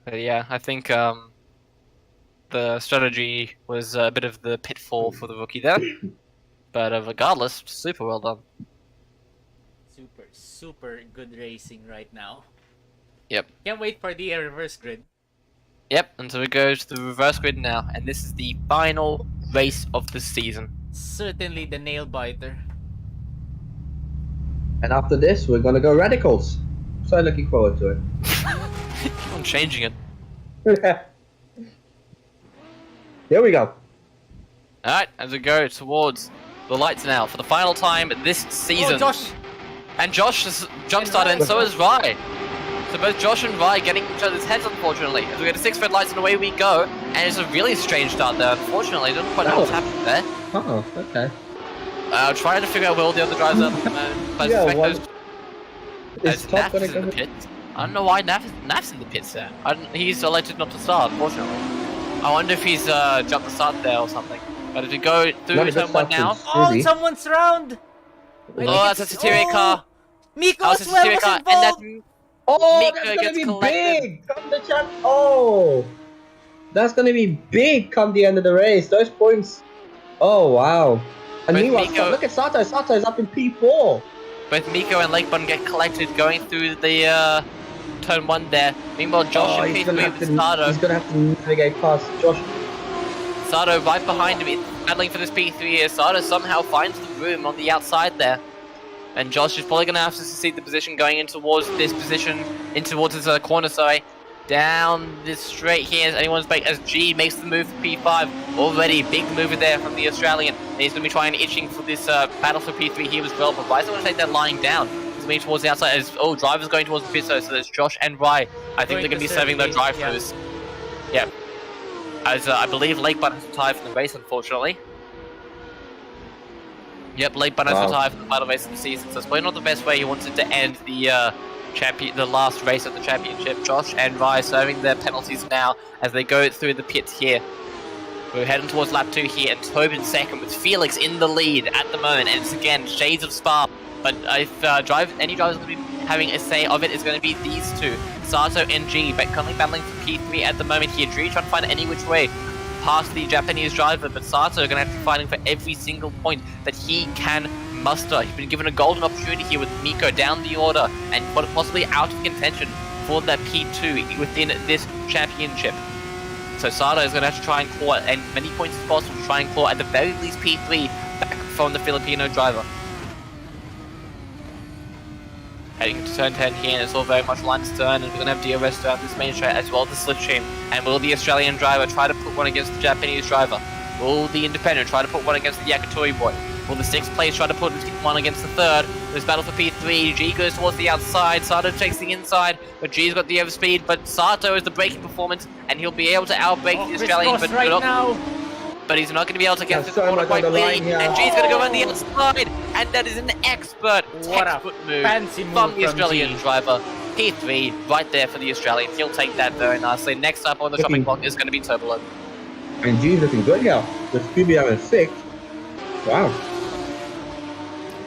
Speaker 1: But yeah, I think the strategy was a bit of the pitfall for the rookie there. But regardless, super well done.
Speaker 2: Super good racing right now.
Speaker 1: Yep.
Speaker 2: Can't wait for the reverse grid.
Speaker 1: Yep, and so we go to the reverse grid now, and this is the final race of the season.
Speaker 2: Certainly the nail biter.
Speaker 3: And after this, we're going to go radicals. So looking forward to it.
Speaker 1: Keep on changing it.
Speaker 3: Here we go.
Speaker 1: Alright, as we go towards the lights now for the final time this season.
Speaker 2: Oh, Josh!
Speaker 1: And Josh has jump-started, and so has Rai. So both Josh and Rai getting each other's heads, unfortunately. As we go to 6 red lights and away we go. And it's a really strange start there, unfortunately. I don't quite know what's happened there.
Speaker 3: Oh, okay.
Speaker 1: I'll try to figure out where all the other drivers are. But
Speaker 3: Yeah,
Speaker 1: I
Speaker 3: one-
Speaker 1: suspect
Speaker 3: Is
Speaker 1: those...
Speaker 3: Top
Speaker 1: Naf
Speaker 3: gonna
Speaker 1: is in
Speaker 3: go?
Speaker 1: the pits. I don't know why Naf's in the pits there. He's elected not to start, unfortunately. I wonder if he's jumped the start there or something. But if we go through
Speaker 3: Not a good
Speaker 1: turn 1
Speaker 3: start
Speaker 1: now...
Speaker 3: for
Speaker 2: Oh,
Speaker 3: Scooby.
Speaker 2: someone's round!
Speaker 1: Oh, that's a Satiric car.
Speaker 2: Miko
Speaker 1: Oh,
Speaker 2: as
Speaker 1: it's a
Speaker 2: well
Speaker 1: Satiric
Speaker 2: was
Speaker 1: car. And that...
Speaker 2: involved!
Speaker 3: Oh,
Speaker 1: Miko
Speaker 3: that's gonna
Speaker 1: gets
Speaker 3: be
Speaker 1: collected.
Speaker 3: big! Come the champ. Oh, that's gonna be big come the end of the race. Those points. Oh wow! And
Speaker 1: But
Speaker 3: meanwhile,
Speaker 1: Miko-
Speaker 3: look at Sato. Sato is up in P4.
Speaker 1: Both Miko and Lakebun get collected going through the turn 1 there. Meanwhile, Josh and
Speaker 3: he's
Speaker 1: P3
Speaker 3: gonna
Speaker 1: with Sato.
Speaker 3: He's gonna have to navigate past Josh.
Speaker 1: Sato right behind him, battling for this P3 here. Sato somehow finds the room on the outside there. And Josh is probably going to have to succeed the position going in towards this position, in towards his corner, sorry. Down this straight here as anyone's back as G makes the move for P5. Already big mover there from the Australian. And he's going to be trying itching for this battle for P3 here as well. But Rai's going to take that lying down. He's moving towards the outside as, driver's going towards the pit, so there's Josh and Rai. I think they're going to be serving their drive-throughs. Yeah. As I believe Lake Bun has retired from the race, unfortunately. Yep, Lake Bun has retired from the final race of the season, so it's probably not the best way he wanted to end the the last race of the championship. Josh and Rai serving their penalties now as they go through the pits here. We're heading towards lap 2 here, and Tobin second with Felix in the lead at the moment, and it's again shades of Spa. But if any drivers going to be having a say of it, is going to be these two, Sato and G, but currently battling for P3 at the moment here. G trying to find any which way past the Japanese driver, but Sato are going to have to be fighting for every single point that he can muster. He's been given a golden opportunity here with Miko down the order and possibly out of contention for that P2 within this championship. So Sato is going to have to try and claw as many points as possible to try and claw at the very least P3 back from the Filipino driver. Heading to turn 10 here, and it's all very much line to turn, and we're going to have DRS throughout this main straight as well as the slipstream. And will the Australian driver try to put one against the Japanese driver? Will the independent try to put one against the Yakitori boy? Will the 6th place try to put one against the 3rd? There's battle for P3, G goes towards the outside, Sato takes the inside, but G's got the overspeed, but Sato is the braking performance, and he'll be able to outbrake the Australian, but he's not going to be able to get to the corner quite cleanly, and G's going to go on the outside, and that is an expert textbook move from the Australian driver. P3 right there for the Australian. He'll take that very nicely. Next up on the chopping block is going to be Turbulent.
Speaker 3: And G's looking good here. With Scooby having 6. Wow.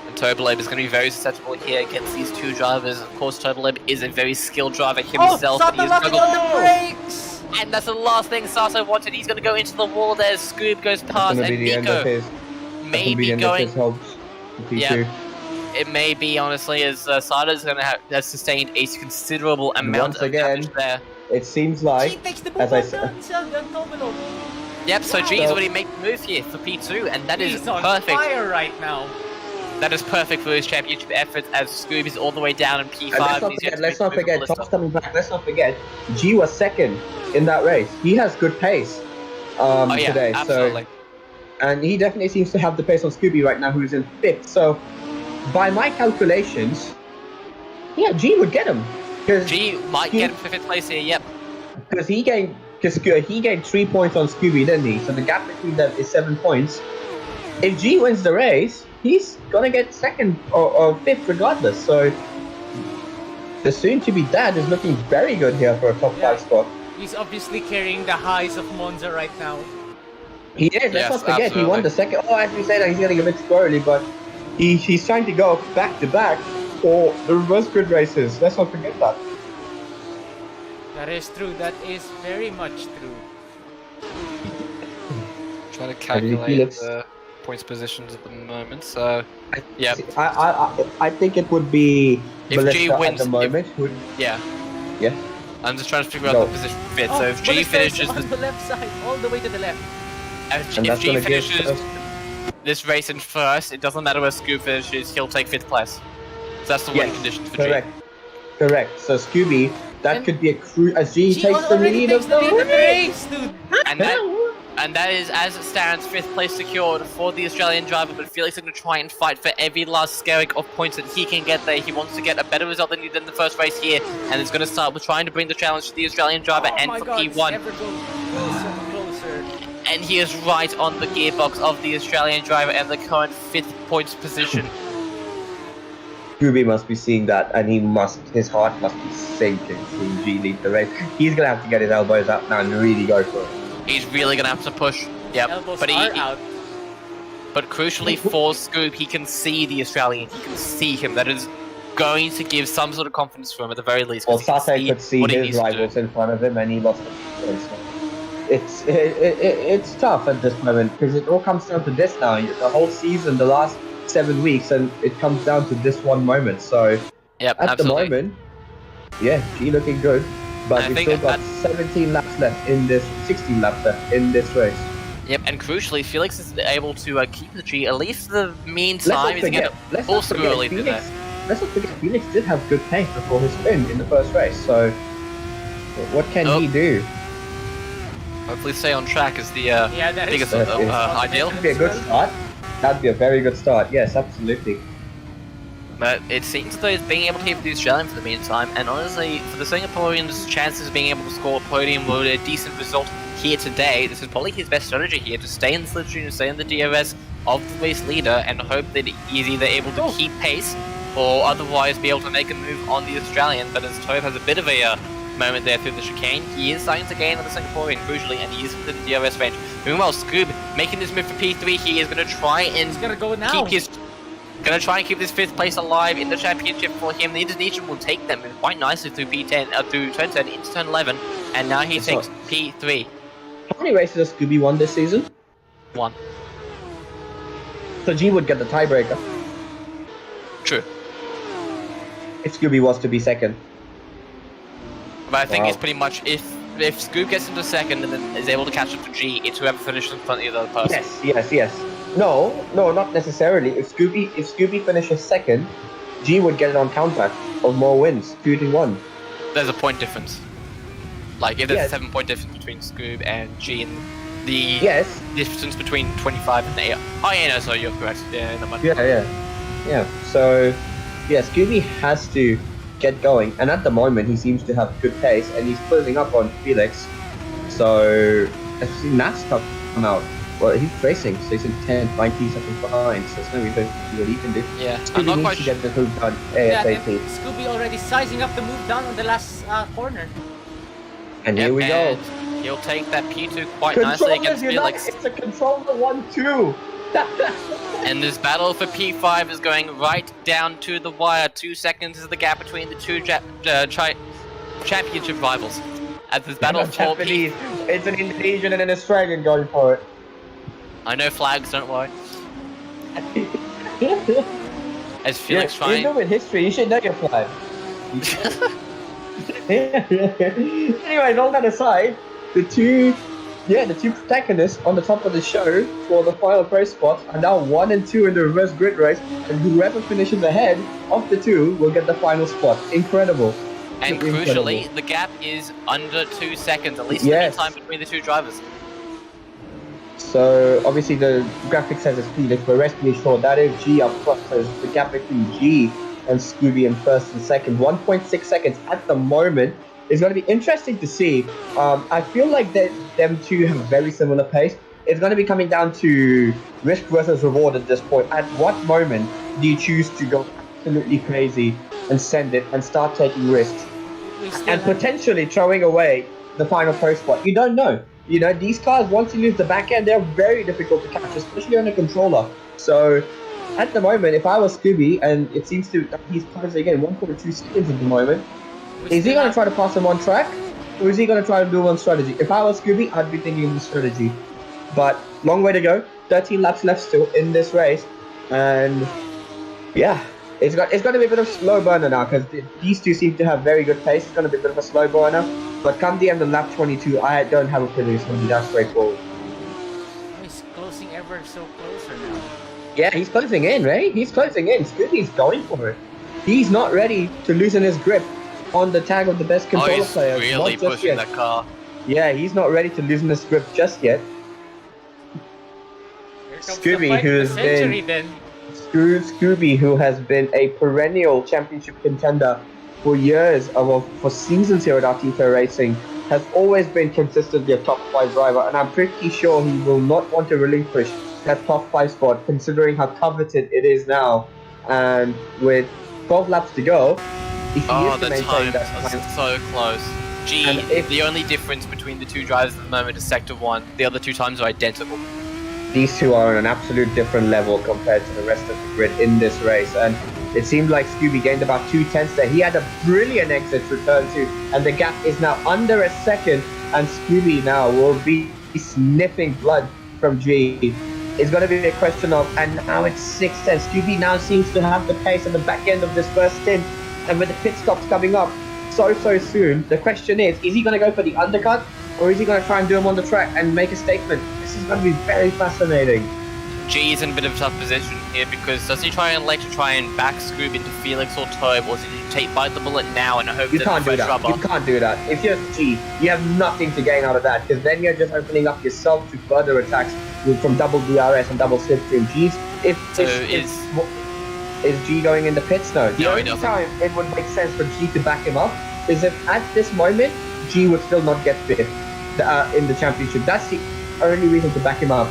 Speaker 1: And Turbulent is going to be very susceptible here against these two drivers. Of course, Turbulent is a very skilled driver himself.
Speaker 2: Sato locking on the brakes!
Speaker 1: And that's the last thing Sato wanted. He's going to go into the wall there. Scoob goes past, and Miko may be going. Yeah, it may be, honestly, as Sato's going to have sustained a considerable amount of damage there.
Speaker 3: It seems like,
Speaker 2: G takes the
Speaker 3: as I said,
Speaker 1: yep, so G's already made the move here for P2, and that is
Speaker 2: on
Speaker 1: perfect.
Speaker 2: fire right now.
Speaker 1: That is perfect for his championship efforts as Scoob is all the way down in P5.
Speaker 3: Let's not forget, Tom's coming back. Let's not forget, G was 2nd in that race. He has good pace today.
Speaker 1: Absolutely.
Speaker 3: So, and he definitely seems to have the pace on Scooby right now, who's in 5th. So, by my calculations, yeah, G would get him.
Speaker 1: G might get him for 5th place here, yep.
Speaker 3: Because he gained 3 points on Scooby, didn't he? So the gap between them is 7 points. If G wins the race, he's gonna get 2nd or 5th regardless. So the soon-to-be dad is looking very good here for a top 5 spot.
Speaker 2: He's obviously carrying the highs of Monza right now.
Speaker 3: He is. Let's not forget, he won the 2nd. Oh, as we say that, he's getting a bit squirrely, but he's trying to go back-to-back for the reverse grid races. Let's not forget that.
Speaker 2: That is true. That is very much true.
Speaker 1: Trying to calculate the points positions at the moment. So, yeah.
Speaker 3: I think it would be
Speaker 1: if G wins
Speaker 3: at the moment.
Speaker 1: Yeah. I'm just trying to figure out the position fit.
Speaker 2: Oh,
Speaker 1: so if G finishes
Speaker 2: on the left side, all the way to the left.
Speaker 1: If G finishes this race in 1st, it doesn't matter where Scoob finishes, he'll take 5th place. So that's the winning condition for G.
Speaker 3: Correct. So Scooby, that could be a as G takes the lead of the
Speaker 2: race, dude.
Speaker 1: And that And that is, as it stands, 5th place secured for the Australian driver, but Felix is going to try and fight for every last skerrick of points that he can get there. He wants to get a better result than he did in the first race here, and it's going to start with trying to bring the challenge to the Australian driver and for P1.
Speaker 2: Ever go closer and closer.
Speaker 1: And he is right on the gearbox of the Australian driver and the current 5th points position.
Speaker 3: Scooby must be seeing that, and his heart must be sinking seeing G lead the race. He's going to have to get his elbows up now and really go for it.
Speaker 1: He's really going to have to push. Yep.
Speaker 2: Elbows
Speaker 1: But
Speaker 2: are out.
Speaker 1: But crucially for Scoob, he can see the Australian. He can see him. That is going to give some sort of confidence for him at the very least.
Speaker 3: Well, Sate could see his rivals in front of him, and he lost it. It's tough at this moment because it all comes down to this now. The whole season, the last 7 weeks, and it comes down to this one moment. So
Speaker 1: Yep,
Speaker 3: at
Speaker 1: absolutely.
Speaker 3: the moment, yeah, G looking good. But
Speaker 1: I
Speaker 3: we've
Speaker 1: think
Speaker 3: still got
Speaker 1: at-
Speaker 3: 17 laps left in this, 16 laps left in this race.
Speaker 1: Yep, and crucially, Felix is able to keep the G, at least for the meantime. He's going to full screw early through there.
Speaker 3: Let's not forget, Felix did have good pace before his win in the first race. So what can he do?
Speaker 1: Hopefully stay on track is the
Speaker 2: Yeah, that
Speaker 1: biggest
Speaker 2: is
Speaker 1: ideal.
Speaker 3: That'd be a good start. That'd be a very good start. Yes, absolutely.
Speaker 1: But it seems as though he's being able to keep the Australian for the meantime, and honestly, for the Singaporean's chances of being able to score a podium with a decent result here today, this is probably his best strategy here, to stay in the slipstream, stay in the DRS of the race leader, and hope that he's either able to keep pace, or otherwise be able to make a move on the Australian. But as Tobe has a bit of a moment there through the chicane, he is starting to gain on the Singaporean, crucially, and he is within the DRS range. Meanwhile, Scoob making this move for P3, he is going to try and
Speaker 2: He's gonna go now.
Speaker 1: Gonna try and keep this 5th place alive in the championship for him. The Indonesian will take them quite nicely through P10, through turn 10 into turn 11, and now he takes P3.
Speaker 3: How many races has Scooby won this season?
Speaker 1: 1.
Speaker 3: So G would get the tiebreaker
Speaker 1: True.
Speaker 3: if Scooby was to be second.
Speaker 1: But I think
Speaker 3: Wow.
Speaker 1: it's pretty much, if Scoob gets into second and then is able to catch up to G, it's whoever finishes in front of the other person.
Speaker 3: Yes. No, not necessarily. If Scooby finishes second, G would get it on counter of more wins, 2-1.
Speaker 1: There's a point difference. Like, if there's
Speaker 3: Yes.
Speaker 1: a 7-point difference between Scoob and G, and the
Speaker 3: Yes.
Speaker 1: distance between 25 and 8. Oh, yeah, no, so you're correct. Yeah, not much.
Speaker 3: Yeah. So, yeah, Scooby has to get going, and at the moment he seems to have good pace, and he's pulling up on Felix. So, I've seen Nats come out. Well, he's racing, so he's in 10, 19 seconds behind, so there's no reason what he can do.
Speaker 1: Yeah,
Speaker 3: Scooby
Speaker 1: I'm not
Speaker 3: needs
Speaker 1: quite
Speaker 3: to
Speaker 1: sure.
Speaker 3: get the move done
Speaker 2: Yeah,
Speaker 3: ASAP.
Speaker 2: and Scooby already sizing up the move down on the last corner.
Speaker 3: And here we go.
Speaker 1: And he'll take that P2 quite nicely against Felix.
Speaker 3: It's a controller 1-2.
Speaker 1: And this battle for P5 is going right down to the wire. 2 seconds is the gap between the two championship rivals. As this battle
Speaker 3: Not
Speaker 1: for
Speaker 3: Japanese. It's an Indonesian and an Australian going for it.
Speaker 1: I know flags, don't worry. As Felix
Speaker 3: You
Speaker 1: trying...
Speaker 3: know in history, you should know your flag. Anyways, all that aside, the two protagonists on the top of the show for the final race spots are now 1 and 2 in the reverse grid race, and whoever finishes ahead of the two will get the final spot. Incredible.
Speaker 1: And crucially, the gap is under 2 seconds, at least
Speaker 3: Yes.
Speaker 1: the time between the two drivers.
Speaker 3: So obviously the graphic says it's Felix, but rest be assured that is G up front. So the gap between G and Scooby in first and second, 1.6 seconds at the moment. It's going to be interesting to see. I feel like that them two have very similar pace. It's going to be coming down to risk versus reward at this point. At what moment do you choose to go absolutely crazy and send it and start taking risks and potentially throwing away the final pro spot? You don't know. You know, these cars, once you lose the back end, they're very difficult to catch, especially on a controller. So, at the moment, if I was Scooby, and it seems to, he's closing again, 1.2 seconds at the moment, is he going to try to pass him on track? Or is he going to try to do one strategy? If I was Scooby, I'd be thinking of the strategy. But, long way to go. 13 laps left still in this race. And, yeah, it's going to be a bit of a slow burner now, because these two seem to have very good pace. It's going to be a bit of a slow burner. But come the end of lap 22, I don't have a feeling it's going to be that straightforward.
Speaker 2: He's closing ever so closer now.
Speaker 3: Yeah, he's closing in, right? He's closing in. Scooby's going for it. He's not ready to loosen his grip on the tag of the best controller
Speaker 1: he's
Speaker 3: player.
Speaker 1: really
Speaker 3: not just
Speaker 1: pushing
Speaker 3: yet.
Speaker 1: that car.
Speaker 3: Yeah, he's not ready to loosen his grip just yet.
Speaker 2: comes
Speaker 3: Scooby,
Speaker 2: the fight of the
Speaker 3: who's
Speaker 2: century
Speaker 3: been
Speaker 2: then.
Speaker 3: Scooby, who has been a perennial championship contender for years, well, for seasons here at Artito Racing, has always been consistently a top 5 driver, and I'm pretty sure he will not want to relinquish that top 5 spot, considering how coveted it is now. And with 12 laps to go, if he is to
Speaker 1: the
Speaker 3: maintain
Speaker 1: times
Speaker 3: that
Speaker 1: are
Speaker 3: time,
Speaker 1: so close.
Speaker 3: And if-
Speaker 1: The only difference between the two drivers at the moment is Sector 1. The other two times are identical.
Speaker 3: these two are on an absolute different level compared to the rest of the grid in this race. And it seemed like Scooby gained about 2/10 there. He had a brilliant exit to turn 2, and the gap is now under a second, and Scooby now will be sniffing blood from G. It's going to be a question of, and now it's 6:10. Scooby now seems to have the pace at the back end of this first stint, and with the pit stops coming up so soon, the question is he going to go for the undercut, or is he going to try and do them on the track and make a statement? This is going to be very fascinating.
Speaker 1: G is in a bit of a tough position here because does he try and back Scoob into Felix or Tobe, or does he bite the bullet now and hope
Speaker 3: You
Speaker 1: that
Speaker 3: can't
Speaker 1: the
Speaker 3: do
Speaker 1: first
Speaker 3: that.
Speaker 1: rubber?
Speaker 3: You can't do that. If you're G, you have nothing to gain out of that, because then you're just opening up yourself to further attacks from double DRS and double slipstream. Is G going in the pits? No. The
Speaker 1: No, he
Speaker 3: only
Speaker 1: doesn't.
Speaker 3: time it would make sense for G to back him up is if at this moment G would still not get fifth in the championship. That's the only reason to back him up.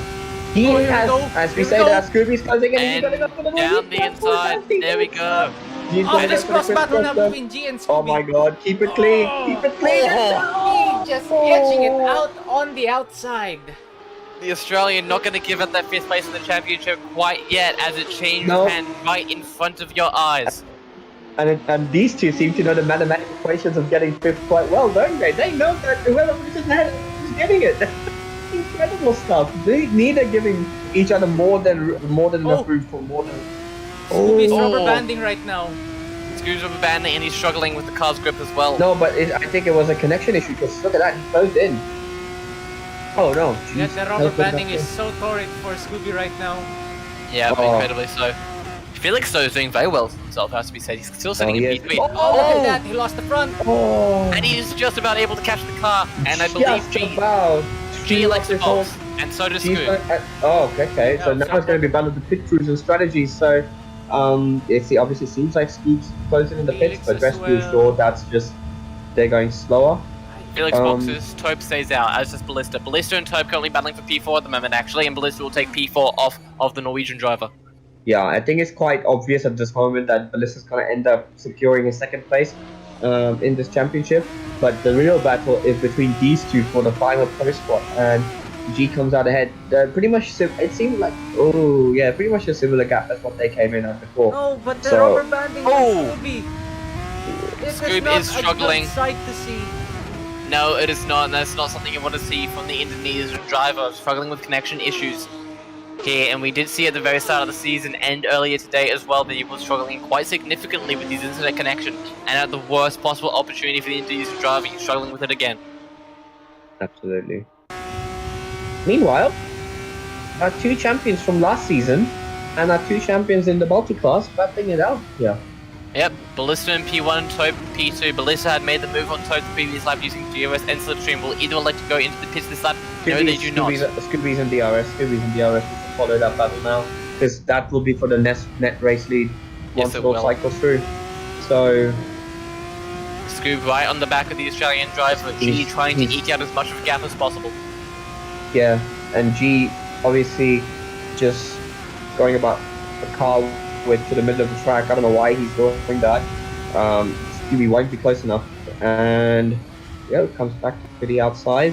Speaker 3: He
Speaker 2: Oh, here we
Speaker 3: has,
Speaker 2: go.
Speaker 3: as we
Speaker 2: Here we
Speaker 3: say,
Speaker 2: go.
Speaker 3: that Scooby's closing in, and he's
Speaker 1: And
Speaker 3: gonna go for the win.
Speaker 1: down
Speaker 3: He's
Speaker 1: the
Speaker 3: gone for
Speaker 1: inside.
Speaker 3: that.
Speaker 1: There we go.
Speaker 3: He's
Speaker 2: Oh,
Speaker 3: gonna
Speaker 2: this
Speaker 3: go for the
Speaker 2: cross
Speaker 3: quick
Speaker 2: battle now
Speaker 3: cross.
Speaker 2: between G and Scooby.
Speaker 3: Oh my god, keep it clean. Keep it clean.
Speaker 2: He just edging it out on the outside.
Speaker 1: The Australian not going to give up that fifth place in the championship quite yet, as it changes
Speaker 3: No.
Speaker 1: hand right in front of your eyes.
Speaker 3: And these two seem to know the mathematical equations of getting fifth quite well, don't they? They know that whoever finishes ahead is getting it. Incredible stuff. They neither giving each other more than enough room for more than.
Speaker 2: Scooby's
Speaker 1: Oh.
Speaker 2: rubber banding right now.
Speaker 1: Scooby's rubber banding and he's struggling with the car's grip as well.
Speaker 3: No, but I think it was a connection issue, because look at that, he closed in. Oh no.
Speaker 2: Yeah,
Speaker 3: jeez.
Speaker 2: the rubber banding is so torrid for Scooby right now.
Speaker 1: Yeah,
Speaker 3: Oh.
Speaker 1: incredibly so. Felix though is doing very well for himself, has to be said. He's still sitting
Speaker 3: he
Speaker 1: in
Speaker 3: is.
Speaker 1: P3.
Speaker 2: Oh, look at that. He lost the front.
Speaker 3: Oh.
Speaker 1: And he's just about able to catch the car. And I believe
Speaker 3: Just
Speaker 1: G
Speaker 3: about.
Speaker 1: likes
Speaker 3: his
Speaker 1: it both. And so does
Speaker 3: G's
Speaker 1: Scoob.
Speaker 3: oh, okay. So
Speaker 2: Yeah,
Speaker 3: now it's going to be battle of the pit crews and strategies. So, it obviously seems like Scoob's closing in the pits,
Speaker 2: Felix
Speaker 3: but
Speaker 2: as
Speaker 3: rest be
Speaker 2: well.
Speaker 3: assured that's just they're going slower.
Speaker 1: Felix
Speaker 3: Um,
Speaker 1: boxes, Tope stays out, as does Ballista. Ballista and Tope currently battling for P4 at the moment, actually, and Ballista will take P4 off of the Norwegian driver.
Speaker 3: Yeah, I think it's quite obvious at this moment that Ballista's going to end up securing a second place in this championship. But the real battle is between these two for the final post spot, and G comes out ahead. Pretty much, it seemed like, pretty much a similar gap as what they came in at before.
Speaker 2: No, but the
Speaker 3: So-
Speaker 2: rubber banding
Speaker 1: Oh.
Speaker 2: on Scooby. This
Speaker 1: Scoob
Speaker 2: not
Speaker 1: is
Speaker 2: a good
Speaker 1: struggling.
Speaker 2: sight to see.
Speaker 1: No, it is not, and that's not something you want to see from the Indonesian driver, struggling with connection issues here, and we did see at the very start of the season and earlier today as well that he was struggling quite significantly with his internet connection, and at the worst possible opportunity for the Indonesian driver, he's struggling with it again.
Speaker 3: Absolutely. Meanwhile, our two champions from last season and our two champions in the multi-class battling it out. Yeah.
Speaker 1: Yep, Ballista in P1 and Tope P2. Ballista had made the move on Tope the previous lap using GOS and Slipstream. Will either elect to go into the pits this lap? No, they do not.
Speaker 3: Scooby's in DRS. Scooby's in DRS. We can follow that battle now, because that will be for the net race lead once
Speaker 1: Yes, it
Speaker 3: it all
Speaker 1: will.
Speaker 3: cycles through. So,
Speaker 1: Scoob right on the back of the Australian driver. G trying to eke out as much of a gap as possible.
Speaker 3: yeah, and G obviously just going about the car width to the middle of the track. I don't know why he's doing that. Scooby won't be close enough, and yeah, it comes back to the outside.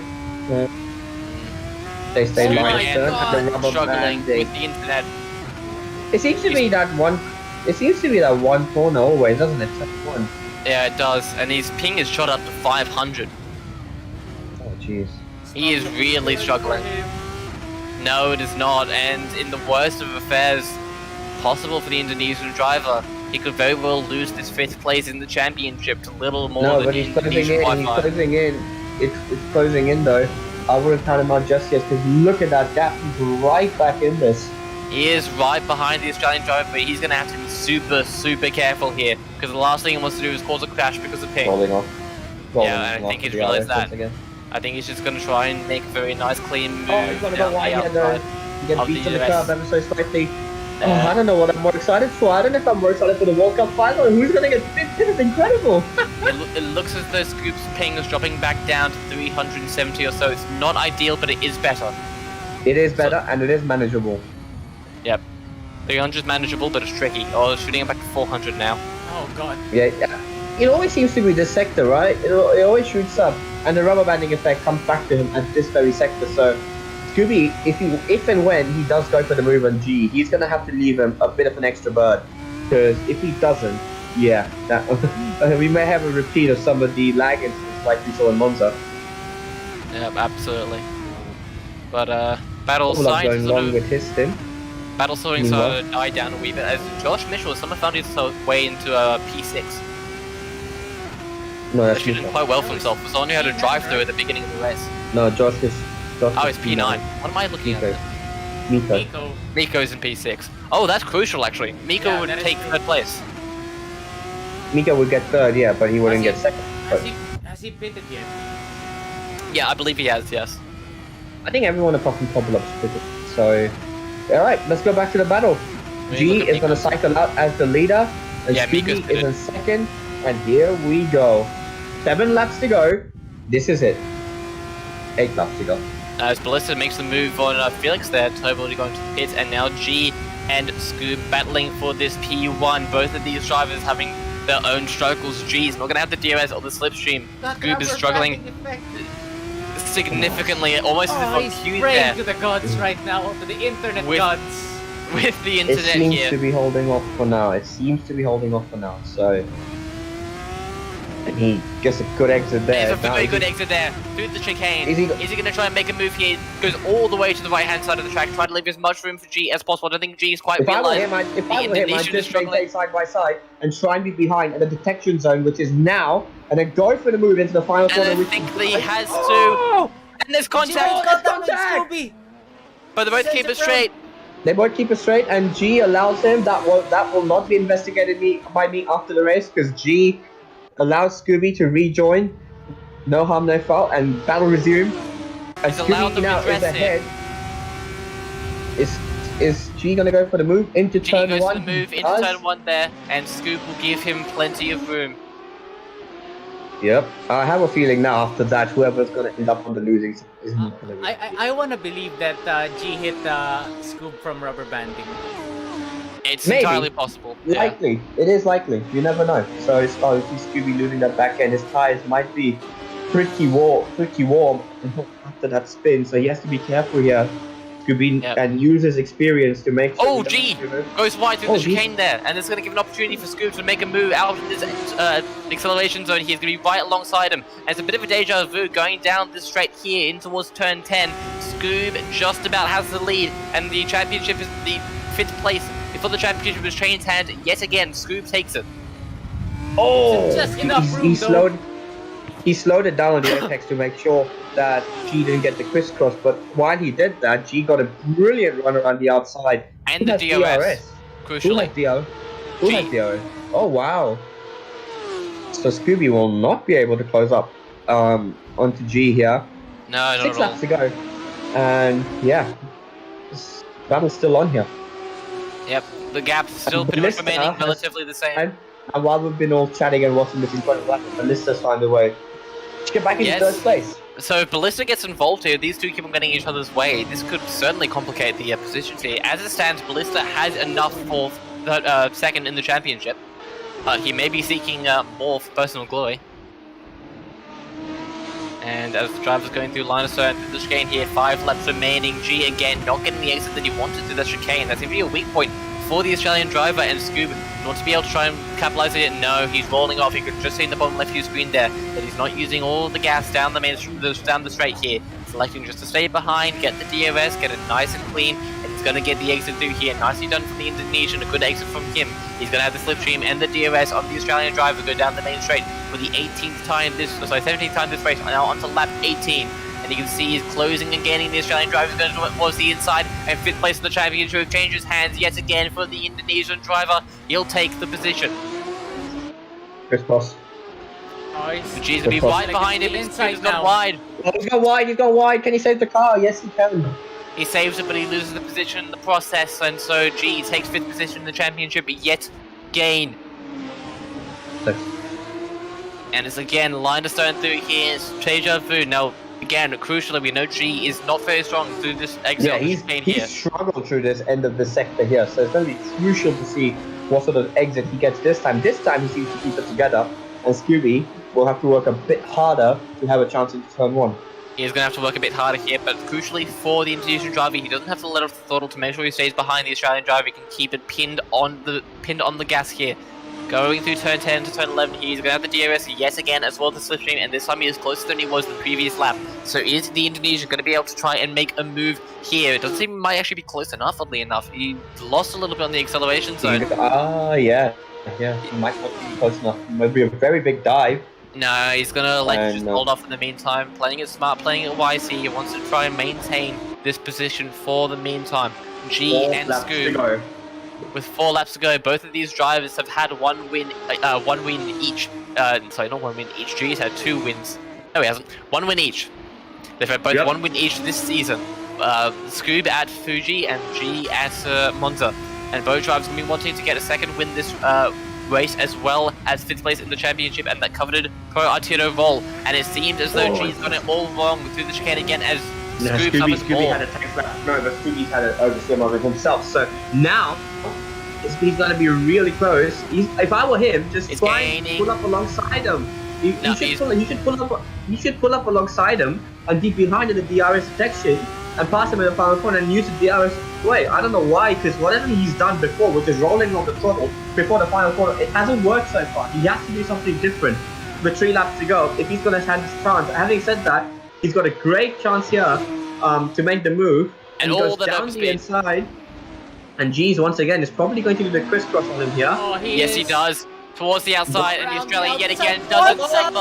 Speaker 3: They stay
Speaker 1: Scooby
Speaker 3: right
Speaker 1: again,
Speaker 3: turn and the rubber
Speaker 1: struggling
Speaker 3: banding.
Speaker 1: with the internet.
Speaker 3: It seems to be that one. It seems to be that one corner always, doesn't it? Just one.
Speaker 1: Yeah, it does, and his ping is shot up to 500.
Speaker 3: Oh jeez.
Speaker 1: He is really struggling. No, it is not, and in the worst of affairs possible for the Indonesian driver, he could very well lose this 5th place in the championship to little more
Speaker 3: No,
Speaker 1: than
Speaker 3: but
Speaker 1: the
Speaker 3: he's closing
Speaker 1: Indonesian
Speaker 3: in. He's
Speaker 1: Wi-Fi.
Speaker 3: closing in. It's closing in though. I wouldn't count him out just yet, because look at that gap. He's right back in this.
Speaker 1: He is right behind the Australian driver, but he's going to have to be super, super careful here, because the last thing he wants to do is cause a crash because of ping.
Speaker 3: Rolling off.
Speaker 1: Yeah, and I
Speaker 3: off
Speaker 1: think
Speaker 3: the
Speaker 1: he's realised
Speaker 3: DRS
Speaker 1: that.
Speaker 3: once again.
Speaker 1: I think he's just going to try and make a very nice clean move
Speaker 3: Oh, he's gonna go
Speaker 1: down the
Speaker 3: wide here though.
Speaker 1: outside.
Speaker 3: Get
Speaker 1: of
Speaker 3: beat
Speaker 1: the
Speaker 3: on the
Speaker 1: US.
Speaker 3: curb ever so slightly. Oh, I don't know what I'm more excited for. I don't know if I'm more excited for the World Cup final or who's going to get picked. This is incredible.
Speaker 1: It looks as though Scoop's ping is dropping back down to 370 or so. It's not ideal, but it is better.
Speaker 3: It is better and it is manageable.
Speaker 1: Yep. 300 is manageable, but it's tricky. Oh, shooting it back to 400 now.
Speaker 2: Oh god.
Speaker 3: Yeah. It always seems to be this sector, right? It always shoots up, and the rubber banding effect comes back to him at this very sector. So, Scooby, if and when he does go for the move on G, he's gonna have to leave him a bit of an extra bird, because if he doesn't, yeah, that we may have a repeat of some of the lag incidents like we saw in Monza.
Speaker 1: Yep, absolutely. But battle
Speaker 3: Couple of
Speaker 1: side
Speaker 3: going
Speaker 1: sort
Speaker 3: long
Speaker 1: of
Speaker 3: with his stint.
Speaker 1: battle sorting sort of died down a wee bit as Josh Mitchell somehow found his way into a P6.
Speaker 3: No, that's
Speaker 1: Actually did
Speaker 3: Mitchell.
Speaker 1: quite well for himself. Was only had a drive through at the beginning of the race.
Speaker 3: No, Josh is.
Speaker 1: Oh, it's P9. What am I looking
Speaker 3: Miko.
Speaker 1: at?
Speaker 3: Miko.
Speaker 2: Nico.
Speaker 1: Miko's in P6. Oh, that's crucial actually. Miko
Speaker 2: Yeah,
Speaker 1: would
Speaker 2: that is
Speaker 1: take
Speaker 2: true.
Speaker 1: third place.
Speaker 3: Miko would get third, yeah, but he wouldn't get second.
Speaker 2: Has he pitted yet?
Speaker 1: Yeah, I believe he has. Yes.
Speaker 3: I think everyone apart from Pop loves cricket. So, alright, let's go back to the battle.
Speaker 1: I mean,
Speaker 3: G
Speaker 1: look at
Speaker 3: is going to
Speaker 1: Miko.
Speaker 3: cycle out as the leader, and
Speaker 1: Yeah, Miko's
Speaker 3: Scooby is
Speaker 1: good.
Speaker 3: in second, and here we go. 7 laps to go. This is it. 8 laps to go.
Speaker 1: As Ballista makes the move on Felix there, Turbo going to the pit, and now G and Scoob battling for this P1. Both of these drivers having their own struggles. G is not going to have the DRS or the slipstream. Scoob is struggling significantly, almost as
Speaker 2: He's
Speaker 1: if he's
Speaker 2: praying
Speaker 1: there
Speaker 2: to the gods right now, to the internet
Speaker 1: With-
Speaker 2: gods.
Speaker 1: with the
Speaker 3: It
Speaker 1: internet
Speaker 3: seems
Speaker 1: here.
Speaker 3: to be holding off for now. It seems to be holding off for now. So, and he gets a good exit there.
Speaker 1: There's a
Speaker 3: Now
Speaker 1: very
Speaker 3: is
Speaker 1: good
Speaker 3: he-
Speaker 1: exit there through the chicane.
Speaker 3: Is he-
Speaker 1: Is he going to try and make a move here? Goes all the way to the right hand side of the track, try to leave as much room for G as possible. I don't think G is quite
Speaker 3: If I were
Speaker 1: realised.
Speaker 3: him, I'd
Speaker 1: the Indonesian is
Speaker 3: just
Speaker 1: struggling.
Speaker 3: maintain side by side and try and be behind at the detection zone, which is now, and then go for the move into the final
Speaker 1: And
Speaker 3: corner.
Speaker 1: I
Speaker 3: which
Speaker 1: think
Speaker 3: is
Speaker 1: that he
Speaker 3: right.
Speaker 1: has to.
Speaker 3: Oh!
Speaker 1: And there's contact,
Speaker 3: got contact!
Speaker 1: but they both
Speaker 2: Sends
Speaker 1: keep
Speaker 2: it
Speaker 1: it straight.
Speaker 3: They both keep it straight, and G allows him. That will not be investigated by me after the race, because G allows Scooby to rejoin. No harm, no foul, and battle resume. And
Speaker 1: He's allowed
Speaker 3: Scooby
Speaker 1: to
Speaker 3: now is
Speaker 1: redress it.
Speaker 3: ahead. Is G gonna go for the move into
Speaker 1: G
Speaker 3: turn
Speaker 1: goes
Speaker 3: one?
Speaker 1: for the move into
Speaker 3: Does.
Speaker 1: turn 1 there, and Scoop will give him plenty of room.
Speaker 3: Yep. I have a feeling now after that, whoever's gonna end up on the losing side is not gonna win.
Speaker 2: I want to believe that G hit Scoop from rubber banding.
Speaker 1: It's
Speaker 3: Maybe.
Speaker 1: entirely possible. Yeah.
Speaker 3: Likely. It is likely. You never know. So it's if Scooby losing that back end, his tires might be pretty warm after that spin. So he has to be careful here. Scooby
Speaker 1: Yep.
Speaker 3: and use his experience to make sure
Speaker 1: Oh,
Speaker 3: he doesn't
Speaker 1: G
Speaker 3: give it.
Speaker 1: goes wide through
Speaker 3: Oh,
Speaker 1: the
Speaker 3: G.
Speaker 1: chicane there, and it's going to give an opportunity for Scoop to make a move out of this acceleration zone. He's going to be right alongside him. And it's a bit of a deja vu going down this straight here in towards turn 10. Scoob just about has the lead, and the championship is the 5th place. Before the championship was changed hand yet again. Scoob takes it.
Speaker 3: Oh,
Speaker 2: Just enough room,
Speaker 3: he
Speaker 2: though.
Speaker 3: slowed it down on the apex to make sure that G didn't get the crisscross. But while he did that, G got a brilliant run around the outside.
Speaker 1: And
Speaker 3: Who
Speaker 1: the
Speaker 3: has
Speaker 1: DRS.
Speaker 3: Who
Speaker 1: Crucially.
Speaker 3: has DO? Who
Speaker 1: G.
Speaker 3: has DO? Oh wow! So Scooby will not be able to close up onto G here.
Speaker 1: No, not
Speaker 3: 6
Speaker 1: at all.
Speaker 3: laps to go, and yeah, this battle's still on here.
Speaker 1: Yep, the gap's still
Speaker 3: And
Speaker 1: pretty much
Speaker 3: Ballista
Speaker 1: remaining
Speaker 3: has-
Speaker 1: relatively the same.
Speaker 3: And while we've been all chatting and watching this incredible battle, Ballista's found a way to get back into
Speaker 1: Yes.
Speaker 3: third place.
Speaker 1: So if Ballista gets involved here, these two keep on getting each other's way. This could certainly complicate the positions here. As it stands, Ballista has enough for the, second in the championship. He may be seeking more for personal glory. And as the driver's going through line of sight through the chicane here, 5 laps remaining. G again not getting the exit that he wanted to the chicane. That's going to be a weak point for the Australian driver, and Scoob wants to be able to try and capitalise it. No, he's rolling off. You could just see in the bottom left of your screen there that he's not using all the gas down down the straight here. Selecting just to stay behind, get the DRS, get it nice and clean, and he's going to get the exit through here. Nicely done from the Indonesian, a good exit from him. He's going to have the slipstream and the DRS on the Australian driver go down the main straight for the 17th time this race, now onto lap 18. And you can see he's closing and gaining. The Australian driver is going towards the inside, and 5th place in the championship changes hands yet again for the Indonesian driver. He'll take the position.
Speaker 3: Crisscross.
Speaker 2: Oh, he's
Speaker 1: G's will be right behind him.
Speaker 2: Inside
Speaker 1: He's gone
Speaker 2: now.
Speaker 1: wide.
Speaker 3: Oh, he's gone wide. Can he save the car? Yes, he can.
Speaker 1: He saves it, but he loses the position in the process, and so G takes 5th position in the championship yet again. And it's again line to stone through here. Deja vu. Now, again, crucially, we know G is not very strong through this exit.
Speaker 3: Yeah, he's struggled through this end of the sector here, so it's going to be crucial to see what sort of exit he gets this time. This time he seems to keep it together, and Scooby will have to work a bit harder to have a chance into turn 1.
Speaker 1: He's going to have to work a bit harder here, but crucially for the Indonesian driver, he doesn't have to let off the throttle to make sure he stays behind the Australian driver. He can keep it pinned on the gas here. Going through turn 10 to turn 11 here, he's going to have the DRS yet again, as well as the slipstream, and this time he is closer than he was the previous lap. So is the Indonesian going to be able to try and make a move here? It doesn't seem he might actually be close enough, oddly enough. He lost a little bit on the acceleration zone.
Speaker 3: Yeah, he might not be close enough. It might be a very big dive.
Speaker 1: No, he's going to just hold off in the meantime, playing it smart, playing it wise here. He wants to try and maintain this position for the meantime. G and Scoob. With 4 laps to go, both of these drivers have had one win each. Sorry, not 1 win each. G's had 2 wins. No, he hasn't. 1 win each. They've had both 1 win each this season. Scoob at Fuji and G at Monza. And both drivers have been wanting to get a second win this race, as well as 5th place in the championship and that coveted Pro Artito role. And it seemed as though G's got it all wrong through the chicane again, as
Speaker 3: Scooby had a tax lap. No, but Scooby's had an oversteer moment himself. So now he's going to be really close. If I were him, just try and pull up alongside him. He should pull up alongside him and be behind in the DRS detection and pass him in the final corner and use the DRS way. I don't know why, because whatever he's done before, which is rolling on the throttle before the final corner, it hasn't worked so far. He has to do something different with 3 laps to go if he's going to have this chance. Having said that, he's got a great chance here to make the move. And he goes down the inside. And G's once again is probably going to do the crisscross on him here.
Speaker 2: Oh,
Speaker 1: yes, he does. Towards the outside, and the Australian yet again does it save.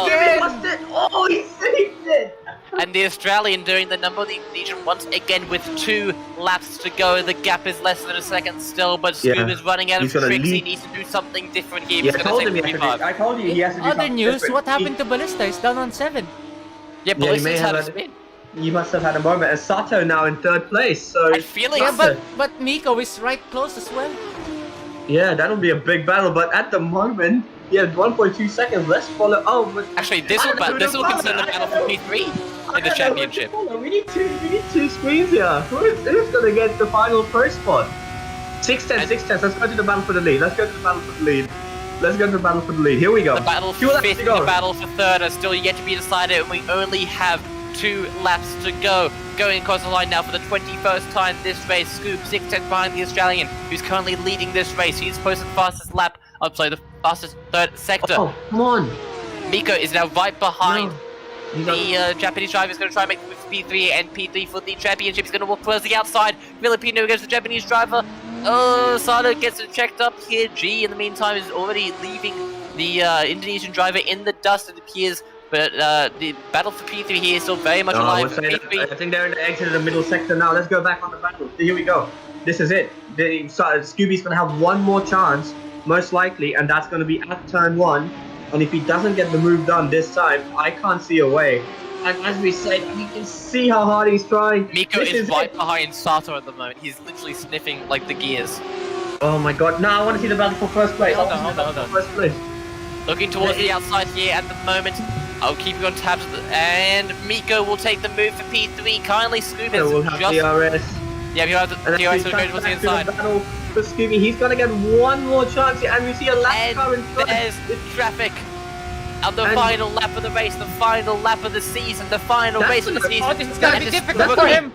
Speaker 3: Oh, he saved it!
Speaker 1: And the Australian doing the number of the Indonesian once again with 2 laps to go. The gap is less than a second still, but Scoob is running out of tricks. He needs to do something different here.
Speaker 3: I told you he has to do
Speaker 2: Other
Speaker 3: something
Speaker 2: news,
Speaker 3: different.
Speaker 2: what happened to Ballista? He's down on 7.
Speaker 1: Yeah, Ballista's had a spin.
Speaker 3: You must have had a moment. And Sato now in 3rd place, so...
Speaker 1: I feel like...
Speaker 2: Yeah, but Miko is right close as well.
Speaker 3: Yeah, that'll be a big battle, but at the moment, yeah, 1.2 seconds, let's follow... Oh, but...
Speaker 1: Actually, this will concern the battle for P3 in the championship.
Speaker 3: We need two screens here. Who's gonna get the final first spot? 6-10, let's go to the battle for the lead. Here we go.
Speaker 1: The battle for 5th and the battle for 3rd are still yet to be decided, and we only have 2 laps to go. Going across the line now for the 21st time this race. Scoob 6 tenths behind the Australian, who's currently leading this race. He's posted the fastest lap. The fastest 3rd sector.
Speaker 3: Oh, come on.
Speaker 1: Miko is now right behind the Japanese driver. Is going to try and make the move for P3 and P3 for the championship. He's going to walk towards the outside. Filipino against the Japanese driver. Oh, Sato gets it checked up here. G, in the meantime, is already leaving the Indonesian driver in the dust, it appears. But the battle for P3 here is still very much alive.
Speaker 3: I think they're in the exit of the middle sector now. Let's go back on the battle. Here we go. This is it. Scooby's going to have one more chance, most likely, and that's going to be at turn 1. And if he doesn't get the move done this time, I can't see a way. And as we said, you can see how hard he's trying.
Speaker 1: Miko is right behind Sato at the moment. He's literally sniffing like the gears.
Speaker 3: Oh my god. Now I want to see the battle for first place.
Speaker 2: Hold on.
Speaker 3: First place.
Speaker 1: Looking towards the outside here at the moment. I'll keep you on tabs, and Miko will take the move for P3. Kindly Scoob is
Speaker 3: we'll have DRS.
Speaker 1: Yeah, you have the DRS, so go towards the inside.
Speaker 3: Battle for Scooby. He's gonna get one more chance here, and we see a lap car in front.
Speaker 1: There's the traffic. And the final lap of the race, the final lap of the season, the final race of the season.
Speaker 2: Oh, this is gonna be difficult for him.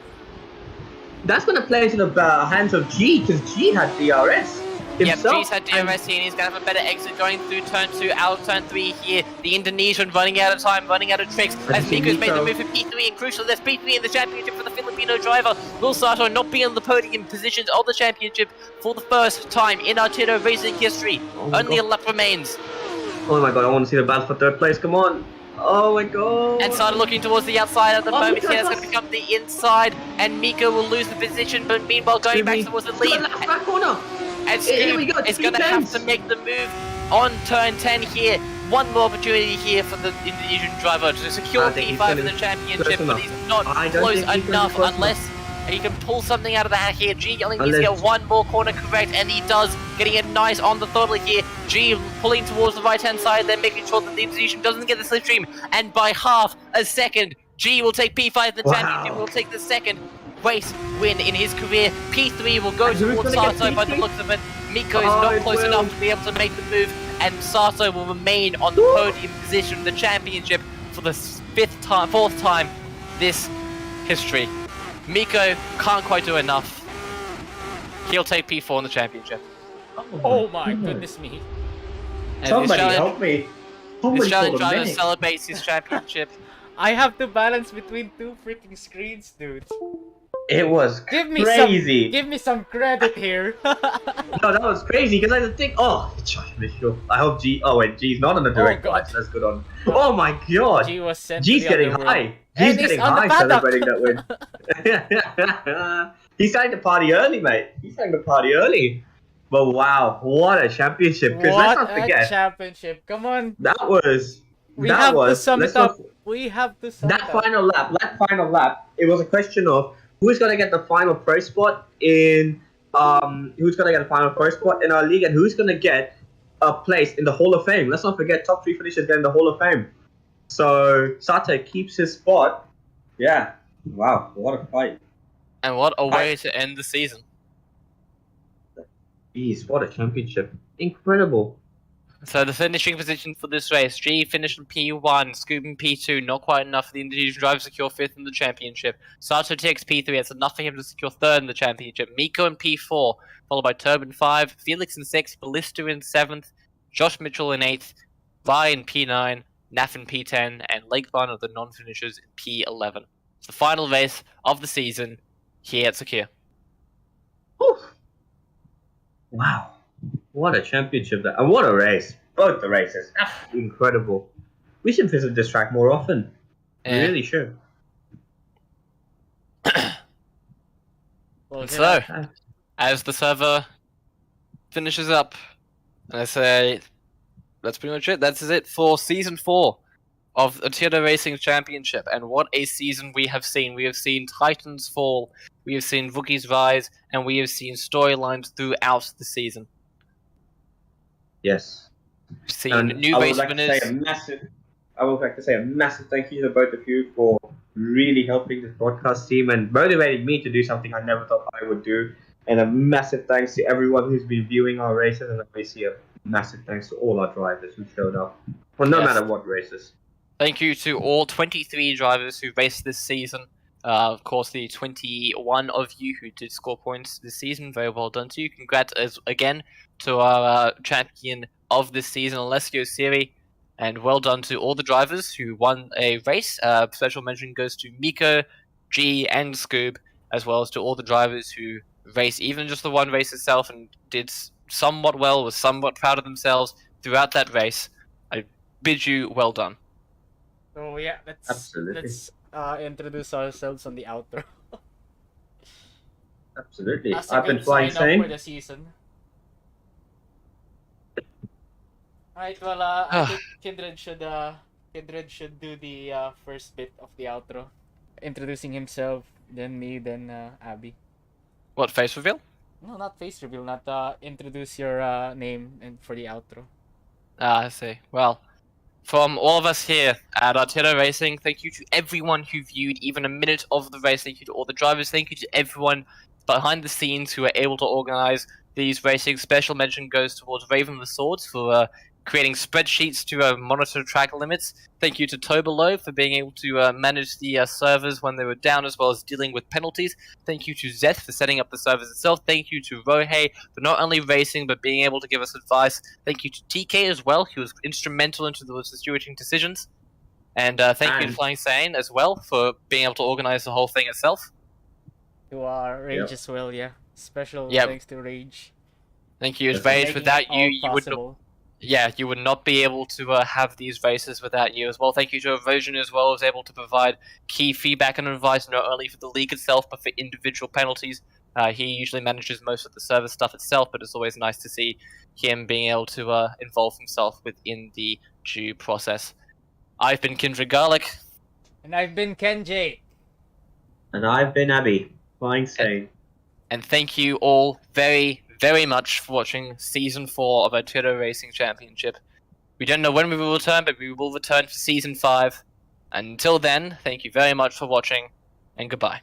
Speaker 3: That's gonna play into the hands of G, because G had DRS.
Speaker 1: Yep, G's had DRS here, and he's going to have a better exit going through turn 2, out of turn 3 here. The Indonesian running out of time, running out of tricks, as Miko's made the move for P3, and crucially, there's P3 in the championship for the Filipino driver. Will Sato not be on the podium positions of the championship for the first time in Artito racing history. Only a lap remains.
Speaker 3: Oh my god, I want to see the battle for 3rd place, come on. Oh my god.
Speaker 1: And Sato looking towards the outside at the moment here, it's going to become the inside, and Miko will lose the position, but meanwhile going back towards the lead.
Speaker 3: Back corner.
Speaker 1: And Scoob is going to have to make the move on turn 10 here. One more opportunity here for the Indonesian driver to secure P5 in the championship, but he's not close enough unless he can pull something out of the hat here. G only needs to get one more corner correct, and he does, getting it nice on the throttle here. G pulling towards the right-hand side, then making sure that the Indonesian doesn't get the slipstream, and by half a second, G will take P5 in the championship, will take the second race win in his career. P3 will go towards Sato by the looks of it. Miko is not close enough to be able to make the move, and Sato will remain on the podium position in the championship for the fourth time this history. Miko can't quite do enough. He'll take P4 in the championship.
Speaker 2: Oh my goodness me.
Speaker 1: And
Speaker 3: Somebody help me.
Speaker 1: This challenge driver celebrates his championship.
Speaker 2: I have to balance between two freaking screens, dude.
Speaker 3: It was
Speaker 2: Give me
Speaker 3: crazy.
Speaker 2: give me some credit here.
Speaker 3: No, that was crazy because I didn't think. Oh, I hope G. Oh wait, G's not on the direct
Speaker 2: God.
Speaker 3: line, so that's good on. Oh my god.
Speaker 2: G was sent
Speaker 3: G's
Speaker 2: to the
Speaker 3: getting
Speaker 2: underworld.
Speaker 3: high.
Speaker 2: And
Speaker 3: G's
Speaker 2: he's
Speaker 3: getting
Speaker 2: on the
Speaker 3: high
Speaker 2: paddock.
Speaker 3: celebrating that win. He's starting to party early, mate. He's starting to party early. But wow, what a championship! Because let's not
Speaker 2: What a
Speaker 3: forget
Speaker 2: championship! Come on,
Speaker 3: that was.
Speaker 2: we
Speaker 3: that
Speaker 2: have to
Speaker 3: was,
Speaker 2: sum
Speaker 3: let's
Speaker 2: it up.
Speaker 3: not-
Speaker 2: We have to sum
Speaker 3: That
Speaker 2: it up.
Speaker 3: final lap, it was a question of who's gonna get the final pro spot in who's gonna get a final pro spot in our league and who's gonna get a place in the Hall of Fame. Let's not forget top 3 finishers get in the Hall of Fame. So Sato keeps his spot. Yeah. Wow, what a fight.
Speaker 1: And what a way to end the season.
Speaker 3: Jeez, what a championship. Incredible.
Speaker 1: So the finishing position for this race, G finished in P1, Scoop in P2, not quite enough for the Indonesian driver to secure 5th in the championship. Sato takes P3, that's enough for him to secure 3rd in the championship. Miko in P4, followed by Turb in 5, Felix in 6th, Ballista in 7th, Josh Mitchell in 8th, Vi in P9, Naf in P10, and Lakeban of the non-finishers in P11. It's the final race of the season here at Sakir.
Speaker 3: Whew. Wow. What a championship that, and what a race. Both the races. Absolutely incredible. We should visit this track more often. We
Speaker 1: Yeah.
Speaker 3: really should.
Speaker 2: Well,
Speaker 1: So, as the server finishes up, I say that's pretty much it. That's it for Season 4 of the Artito Racing Championship. And what a season we have seen. We have seen Titans fall, we have seen rookies rise, and we have seen storylines throughout the season.
Speaker 3: Yes.
Speaker 1: We've seen
Speaker 3: And
Speaker 1: new
Speaker 3: I
Speaker 1: race
Speaker 3: would like
Speaker 1: winners.
Speaker 3: to say a massive thank you to both of you for really helping this broadcast team and motivating me to do something I never thought I would do. And a massive thanks to everyone who's been viewing our races, and obviously a massive thanks to all our drivers who showed up. Well, no
Speaker 1: Yes.
Speaker 3: matter what races.
Speaker 1: Thank you to all 23 drivers who raced this season. Of course, the 21 of you who did score points this season, very well done to you. Congrats again to our champion of this season, Alessio Siri, and well done to all the drivers who won a race. Special mention goes to Miko, G, and Scoob, as well as to all the drivers who raced even just the one race itself and did somewhat well, was somewhat proud of themselves throughout that race. I bid you well done.
Speaker 2: So yeah,
Speaker 3: Absolutely.
Speaker 2: let's introduce ourselves on the outro.
Speaker 3: Absolutely.
Speaker 2: As a
Speaker 3: I've been
Speaker 2: good
Speaker 3: flying
Speaker 2: sign-off for
Speaker 3: sane.
Speaker 2: the season. Alright, well, I think Kindred should do the first bit of the outro, introducing himself, then me, then Abby.
Speaker 1: What, face reveal?
Speaker 2: No, not face reveal. Not introduce your name and for the outro.
Speaker 1: I see. Well, from all of us here at Artito Racing, thank you to everyone who viewed even a minute of the race. Thank you to all the drivers. Thank you to everyone behind the scenes who were able to organize these racing. Special mention goes towards Raven the Swords for creating spreadsheets to monitor track limits. Thank you to Tobalo for being able to manage the servers when they were down, as well as dealing with penalties. Thank you to Zeth for setting up the servers itself. Thank you to Rohei for not only racing, but being able to give us advice. Thank you to TK as well, who was instrumental into the stewarding decisions. And thank you to Flying Sane as well for being able to organize the whole thing itself.
Speaker 2: To Rage as well, yeah. Special
Speaker 1: Yep.
Speaker 2: thanks to Rage.
Speaker 1: Thank you,
Speaker 3: Yes.
Speaker 1: Rage.
Speaker 2: Making
Speaker 1: Without
Speaker 2: it
Speaker 1: you,
Speaker 2: all
Speaker 1: you would not.
Speaker 2: possible.
Speaker 1: Yeah, you would not be able to have these races without you as well. Thank you to Erosion as well, who was able to provide key feedback and advice not only for the league itself, but for individual penalties. He usually manages most of the service stuff itself, but it's always nice to see him being able to involve himself within the due process. I've been Kindred Garlic.
Speaker 2: And I've been Kenji.
Speaker 3: And I've been Abby. Flying sane.
Speaker 1: And thank you all very, very much for watching Season 4 of Artito Racing Championship. We don't know when we will return, but we will return for Season 5. Until then, thank you very much for watching, and goodbye.